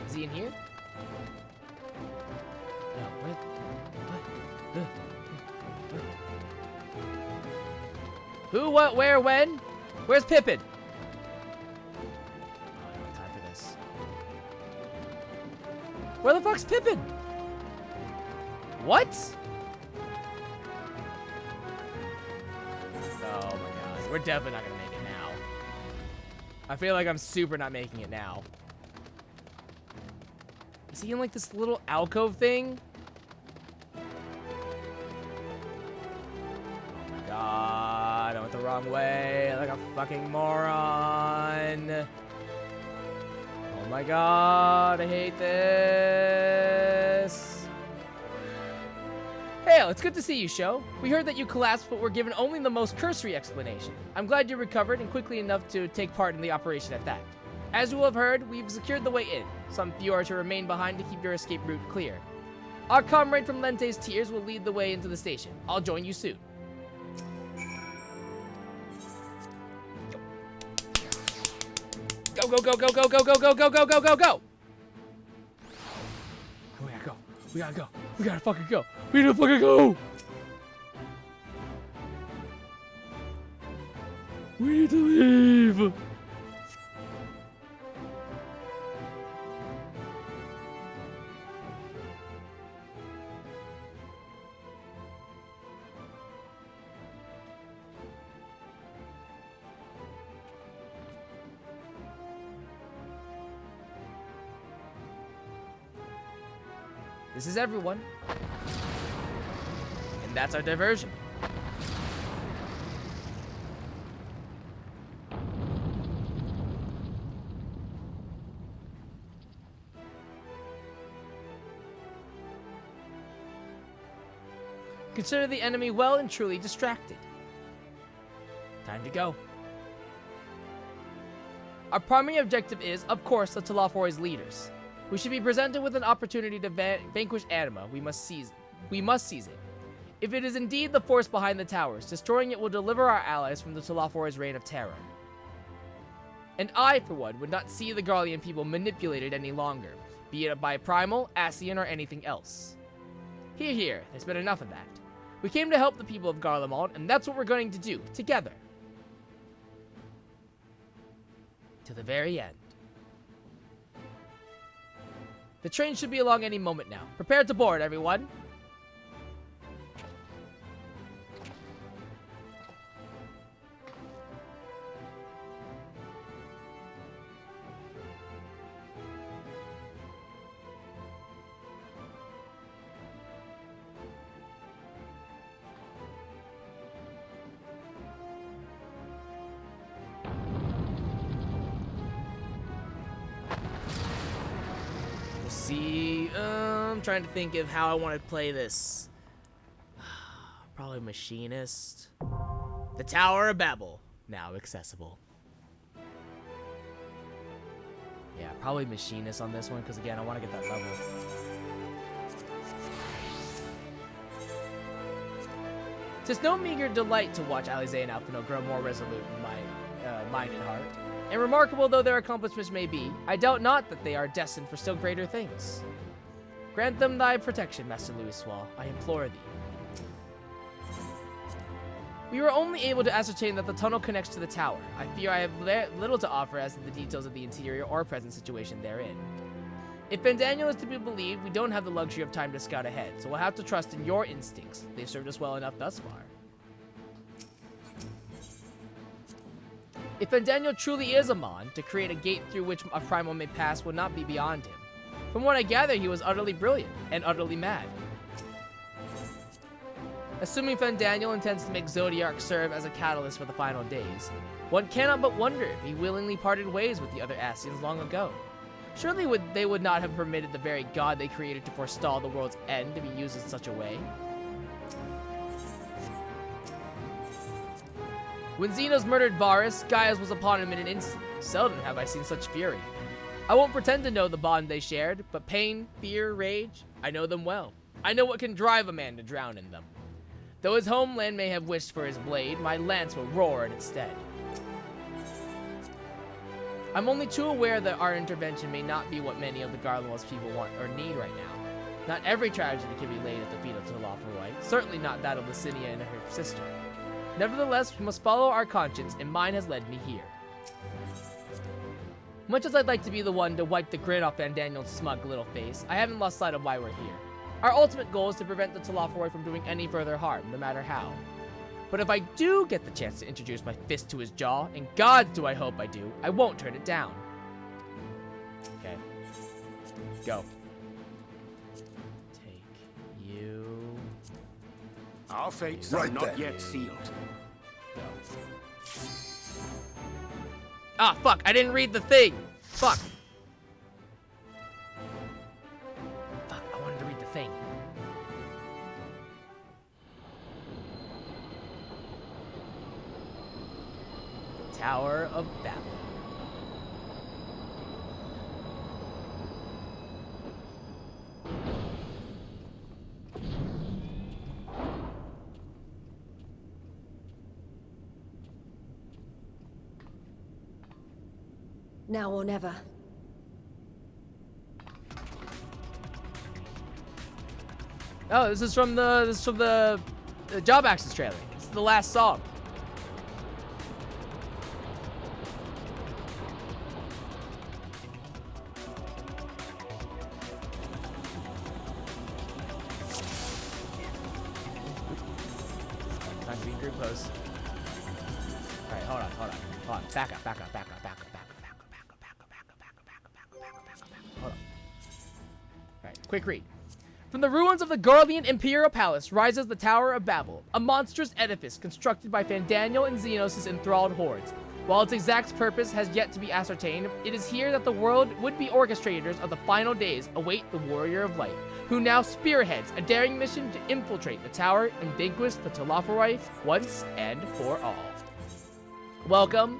Is he in here? No, what? Who, what, where, when? Where's Pippin? Oh, I don't have time for this. Where the fuck's Pippin? What? Oh my god. We're definitely not gonna make it now. I feel like I'm super not making it now. Is he in like this little alcove thing? Oh my god, I went the wrong way like a fucking moron. Oh my god, I hate this. Hey, it's good to see you, Sho. We heard that you collapsed, but were given only the most cursory explanation. I'm glad you recovered and quickly enough to take part in the operation at that. As you will have heard, we've secured the way in. Some few are to remain behind to keep your escape route clear. Our comrade from Lente's Tears will lead the way into the station. I'll join you soon. Go, go, go, go, go, go, go, go, go, go, go, go, go! We gotta go. We gotta go. We gotta fucking go. We gotta fucking go! We need to leave! This is everyone. And that's our diversion. Consider the enemy well and truly distracted. Time to go. Our primary objective is, of course, the Telaforoi's leaders. We should be presented with an opportunity to vanquish Anima. We must seize it. If it is indeed the force behind the towers, destroying it will deliver our allies from the Telaforoi's reign of terror. And I, for one, would not see the Garlean people manipulated any longer, be it by Primal, Ascian, or anything else. Here, there's been enough of that. We came to help the people of Garlemald, and that's what we're going to do, together. To the very end. The train should be along any moment now. Prepare to board, everyone. I'm trying to think of how I want to play this. Probably Machinist. The Tower of Babel, now accessible. Yeah, probably Machinist on this one, because again, I want to get that level. Tis no meager delight to watch Alisaie and Alphinaud grow more resolute in mind and heart. And remarkable though their accomplishments may be, I doubt not that they are destined for still greater things. Grant them thy protection, Master Louisoix, I implore thee. We were only able to ascertain that the tunnel connects to the tower. I fear I have little to offer as to the details of the interior or present situation therein. If Fandaniel is to be believed, we don't have the luxury of time to scout ahead, so we'll have to trust in your instincts. They've served us well enough thus far. If Fandaniel truly is a Mon, to create a gate through which a Primal may pass would not be beyond him. From what I gather, he was utterly brilliant, and utterly mad. Assuming Fandaniel intends to make Zodiark serve as a catalyst for the final days, one cannot but wonder if he willingly parted ways with the other Ascians long ago. Surely they would not have permitted the very god they created to forestall the world's end to be used in such a way. When Xenos murdered Varus, Gaius was upon him in an instant. Seldom have I seen such fury. I won't pretend to know the bond they shared, but pain, fear, rage, I know them well. I know what can drive a man to drown in them. Though his homeland may have wished for his blade, my lance will roar in its stead. I'm only too aware that our intervention may not be what many of the Garlemald's people want or need right now. Not every tragedy can be laid at the feet of Telaforoy, certainly not that of Licinia and her sister. Nevertheless, we must follow our conscience, and mine has led me here. Much as I'd like to be the one to wipe the grin off Fandaniel's smug little face, I haven't lost sight of why we're here. Our ultimate goal is to prevent the Telaforoy from doing any further harm, no matter how. But if I do get the chance to introduce my fist to his jaw, and God do I hope I do, I won't turn it down. Okay. Go. Take you. Our fates are not yet sealed. Go. Ah, fuck, I didn't read the thing. Fuck. Fuck, I wanted to read the thing. The Tower of Babel. Now or never. Oh, this is from the Job Access trailer. This is the last song. Time to be in group pose. All right, hold on. Back up. Hold on. Alright, quick read. From the ruins of the Garlean Imperial Palace rises the Tower of Babel, a monstrous edifice constructed by Fandaniel and Xenos' enthralled hordes. While its exact purpose has yet to be ascertained, it is here that the world would-be orchestrators of the final days await the Warrior of Light, who now spearheads a daring mission to infiltrate the tower and vanquish the Telaforoy once and for all. Welcome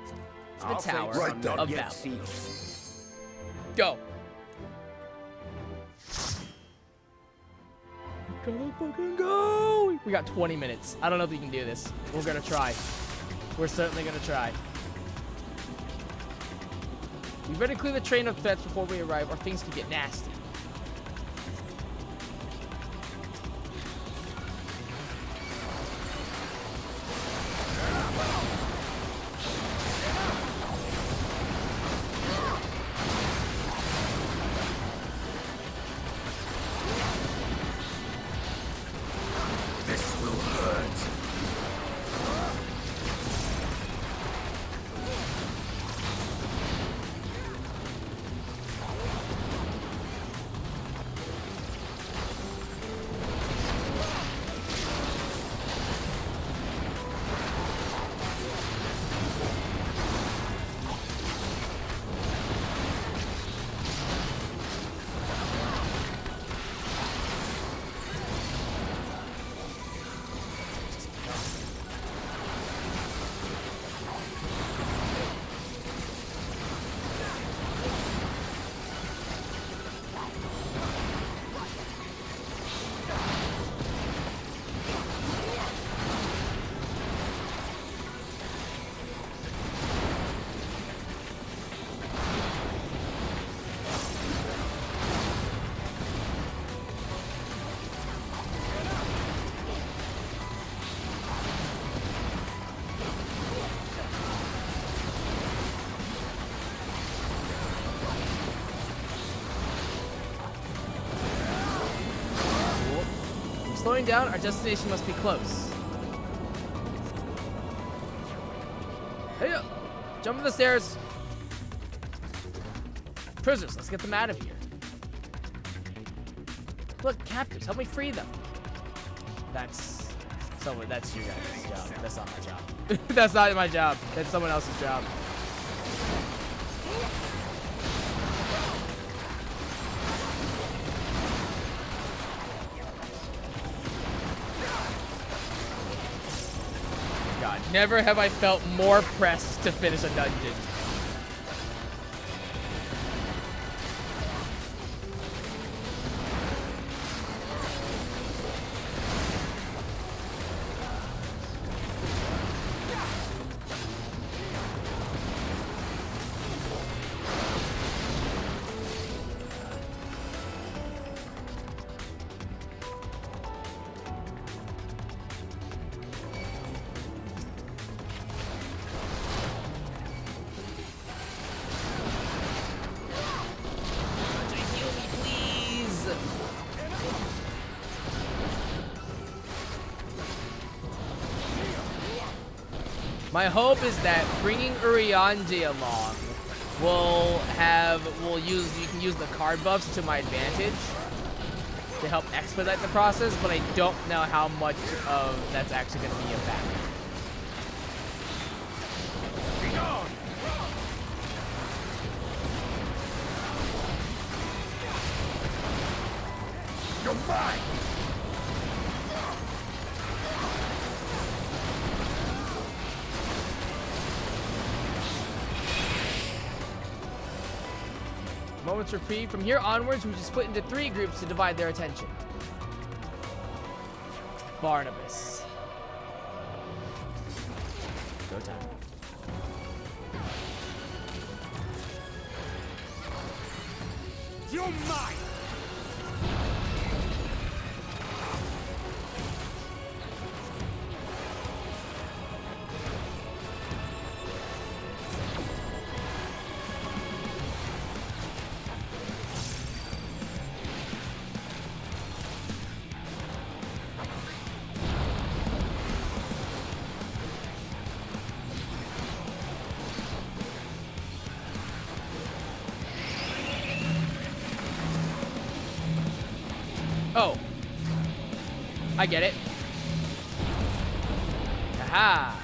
to the tower right then. of Yet Valor. Go. Gotta fucking go! We got 20 minutes. I don't know if we can do this. We're gonna try. We're certainly gonna try. We better clear the train of threats before we arrive, or things could get nasty. This will hurt. Slowing down, our destination must be close. Hey up! Jump to the stairs! Prisoners, let's get them out of here. Look, captives, help me free them. That's someone. That's you guys' job. That's not my job. That's not my job. That's someone else's job. God, never have I felt more pressed to finish a dungeon. My hope is that bringing Urianger along you can use the card buffs to my advantage to help expedite the process, but I don't know how much of that's actually going to be a factor. You're mine! Moment's reprieve. From here onwards, we should split into 3 groups to divide their attention. Barnabas. Go time. You're mine! Oh. I get it. Aha.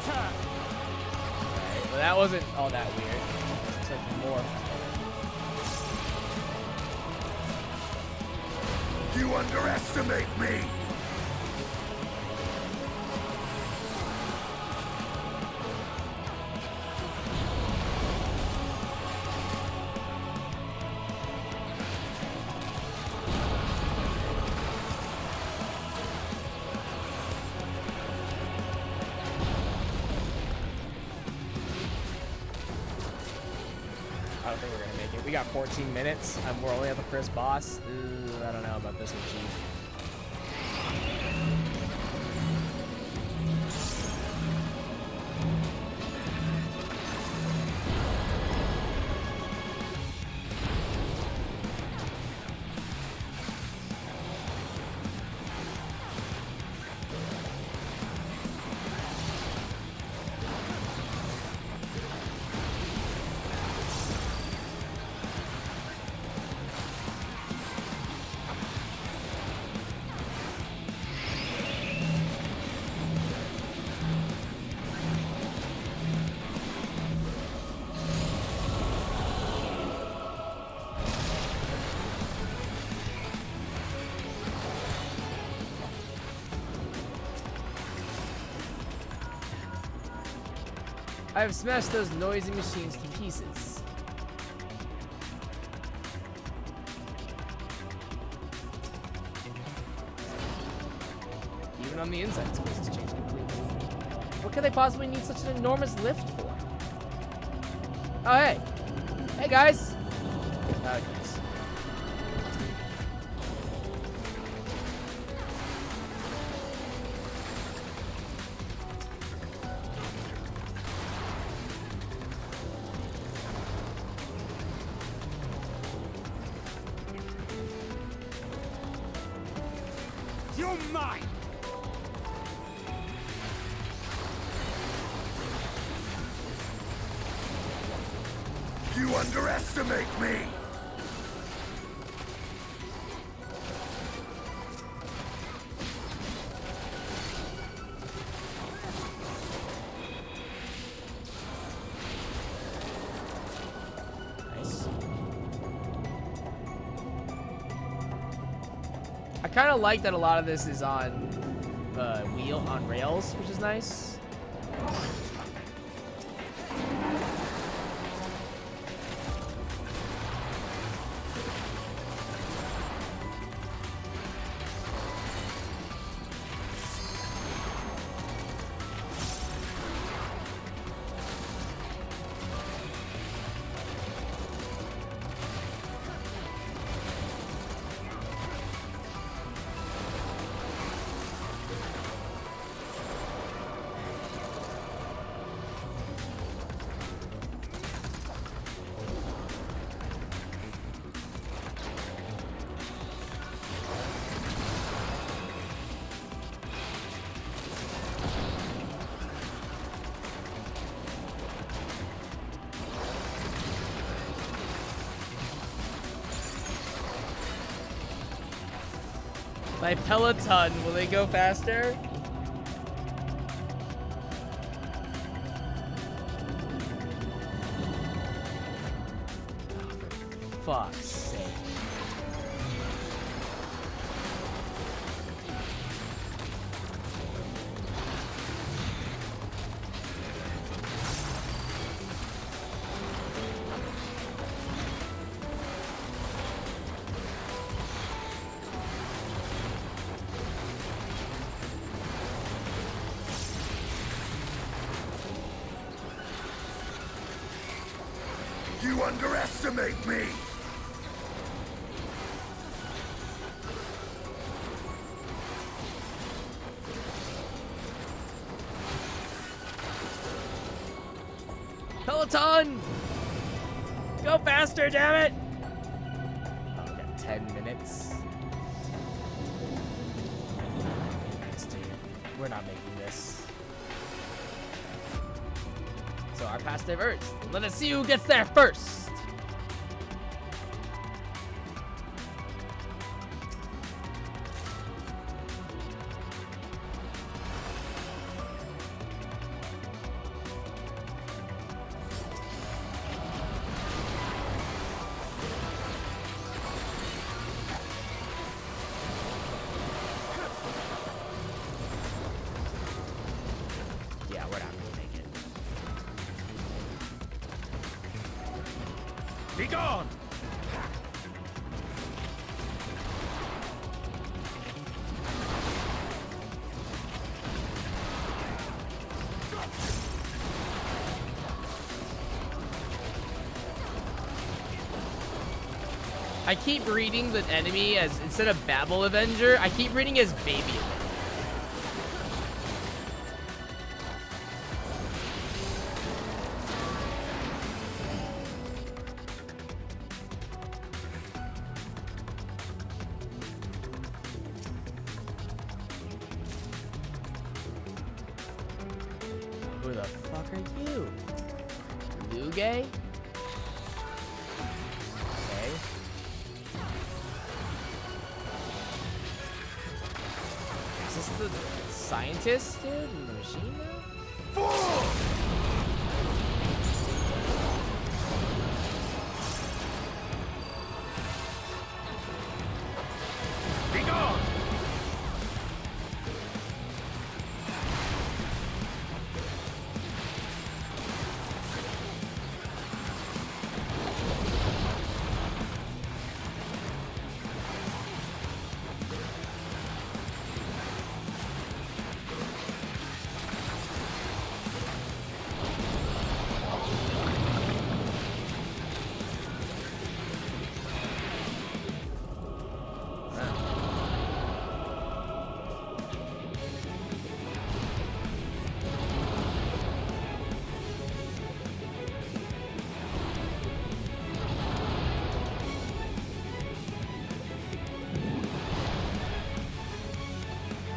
Scatter! Right, well, that wasn't all that weird. It took more. You underestimate me! I don't think we're gonna make it. We got 14 minutes. We're only at the first boss. I don't know about this one, Chief. I have smashed those noisy machines to pieces. Even on the inside, this place has changed completely. What could they possibly need such an enormous lift for? Oh, hey. Hey, guys. Oh, jeez. You're mine! You underestimate me! Nice. I kind of like that a lot of this is on rails, which is nice. My Peloton, will they go faster? For fuck's sake. You underestimate me! Peloton! Go faster, damn it! Oh, we got 10 minutes. Dude, we're not making this. So our pass diverts. Let us see who gets there first. we're not gonna make it. Be gone! I keep reading the enemy as, instead of Babel Avenger, I keep reading as Baby Avenger. Who the fuck are you? Luge? Okay. Is this the scientist, dude, in the machine now? Be gone!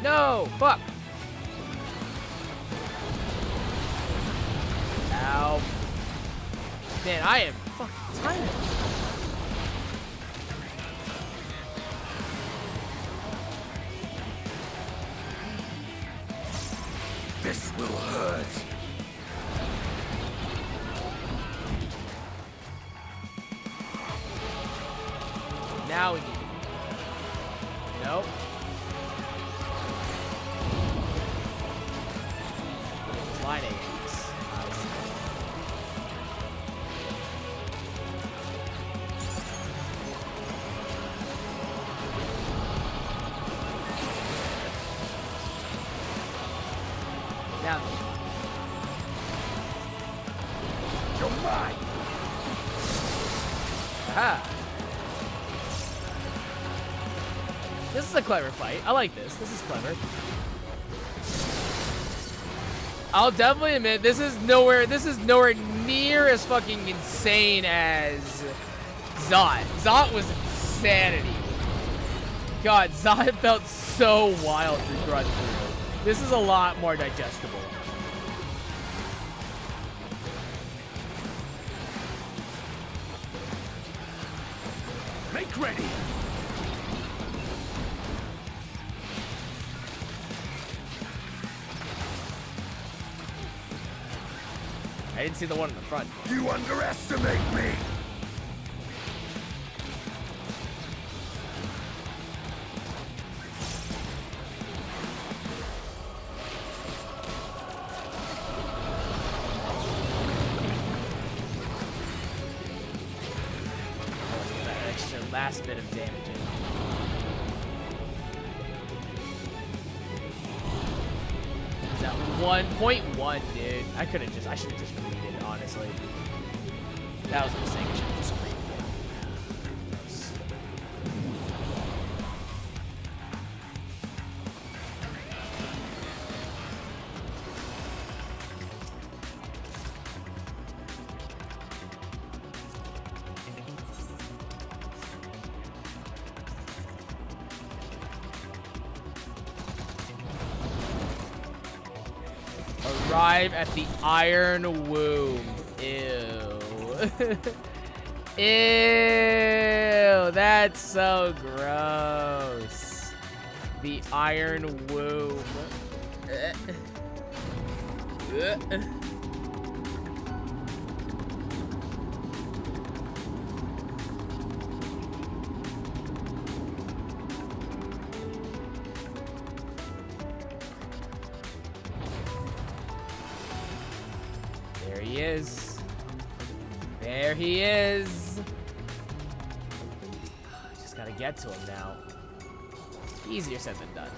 No! Fuck! Ow. Man, I am fucking tired. This will hurt. Now we need. Nope. Line agents. Now. You're mine. Aha. This is a clever fight. I like this. This is clever. I'll definitely admit this is nowhere near as fucking insane as Zot. Zot was insanity. God, Zot felt so wild to run through. This is a lot more digestible. Make ready. I didn't see the one in the front. You underestimate me. That extra last bit of damage in. Is that 1.1, dude? I should have just read it, honestly. That was a mistake. I should have just read it. Arrive at the Iron Womb. Ew. Ew. That's so gross. The Iron Womb. he is. There he is. Just gotta get to him now. Easier said than done.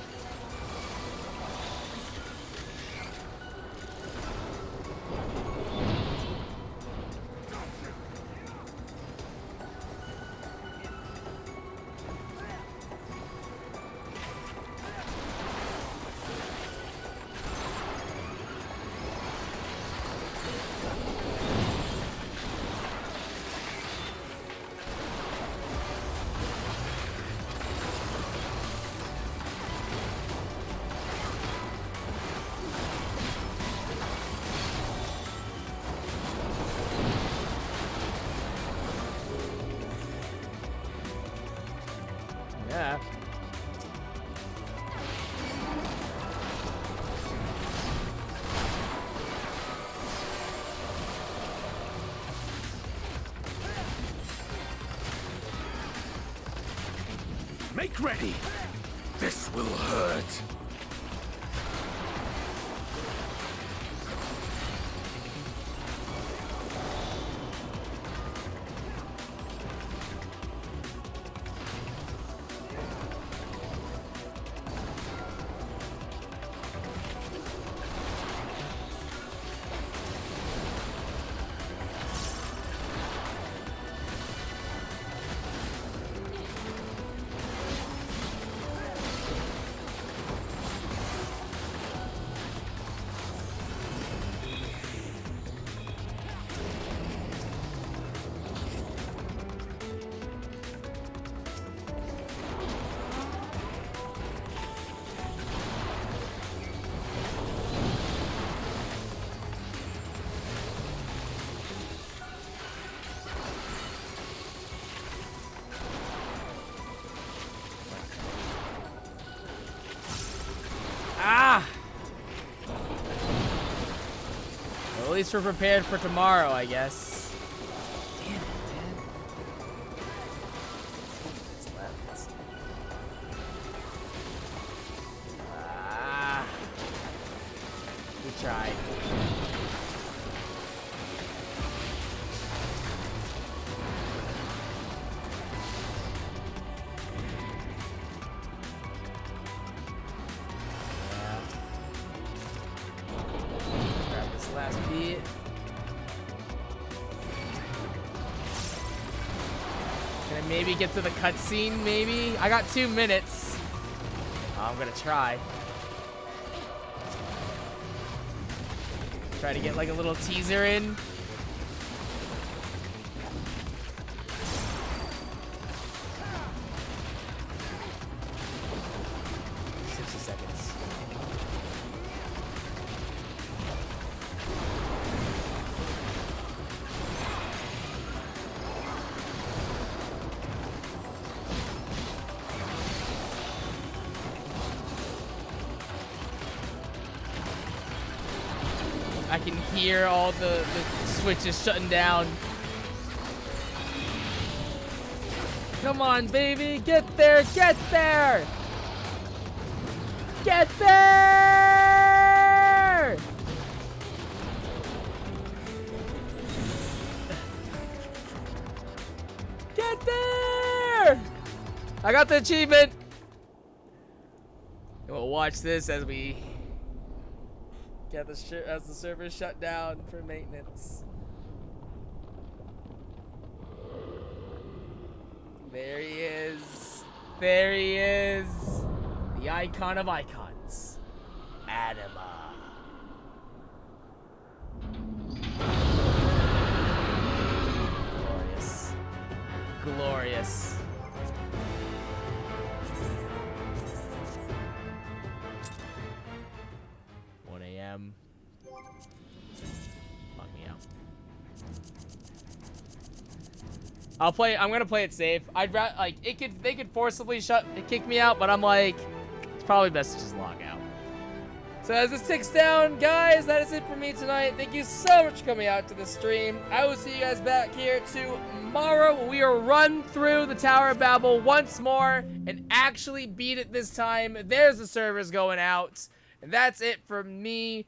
Yeah. Make ready. This will hurt. Ah! Well, at least we're prepared for tomorrow, I guess. Damn it, man. What's left? Ah. We tried. Last beat. Can I maybe get to the cutscene? Maybe? I got 2 minutes. I'm gonna try. Try to get like a little teaser in. I can hear all the switches shutting down. Come on, baby. Get there. Get there. Get there. Get there. I got the achievement. We'll watch this as we get the server shut down for maintenance. There he is. There he is. The icon of icons. Anima. Glorious. Glorious. Fuck me out. I'm gonna play it safe. I'd rather like they could forcibly kick me out, but I'm like, it's probably best to just log out. So as this ticks down, guys, that is it for me tonight. Thank you so much for coming out to the stream. I will see you guys back here tomorrow. We will run through the Tower of Babel once more and actually beat it this time. There's the servers going out. And that's it from me.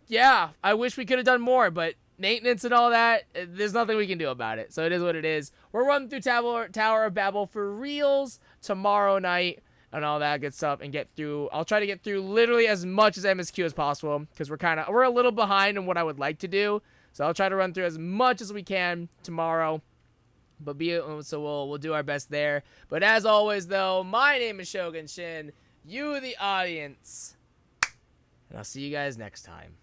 Yeah, I wish we could have done more, but maintenance and all that, there's nothing we can do about it. So it is what it is. We're running through Tower of Babel for reals tomorrow night and all that good stuff and get through. I'll try to get through literally as much as MSQ as possible because we're a little behind in what I would like to do. So I'll try to run through as much as we can tomorrow. But we'll do our best there. But as always, though, my name is Shogun Shin. You, the audience. And I'll see you guys next time.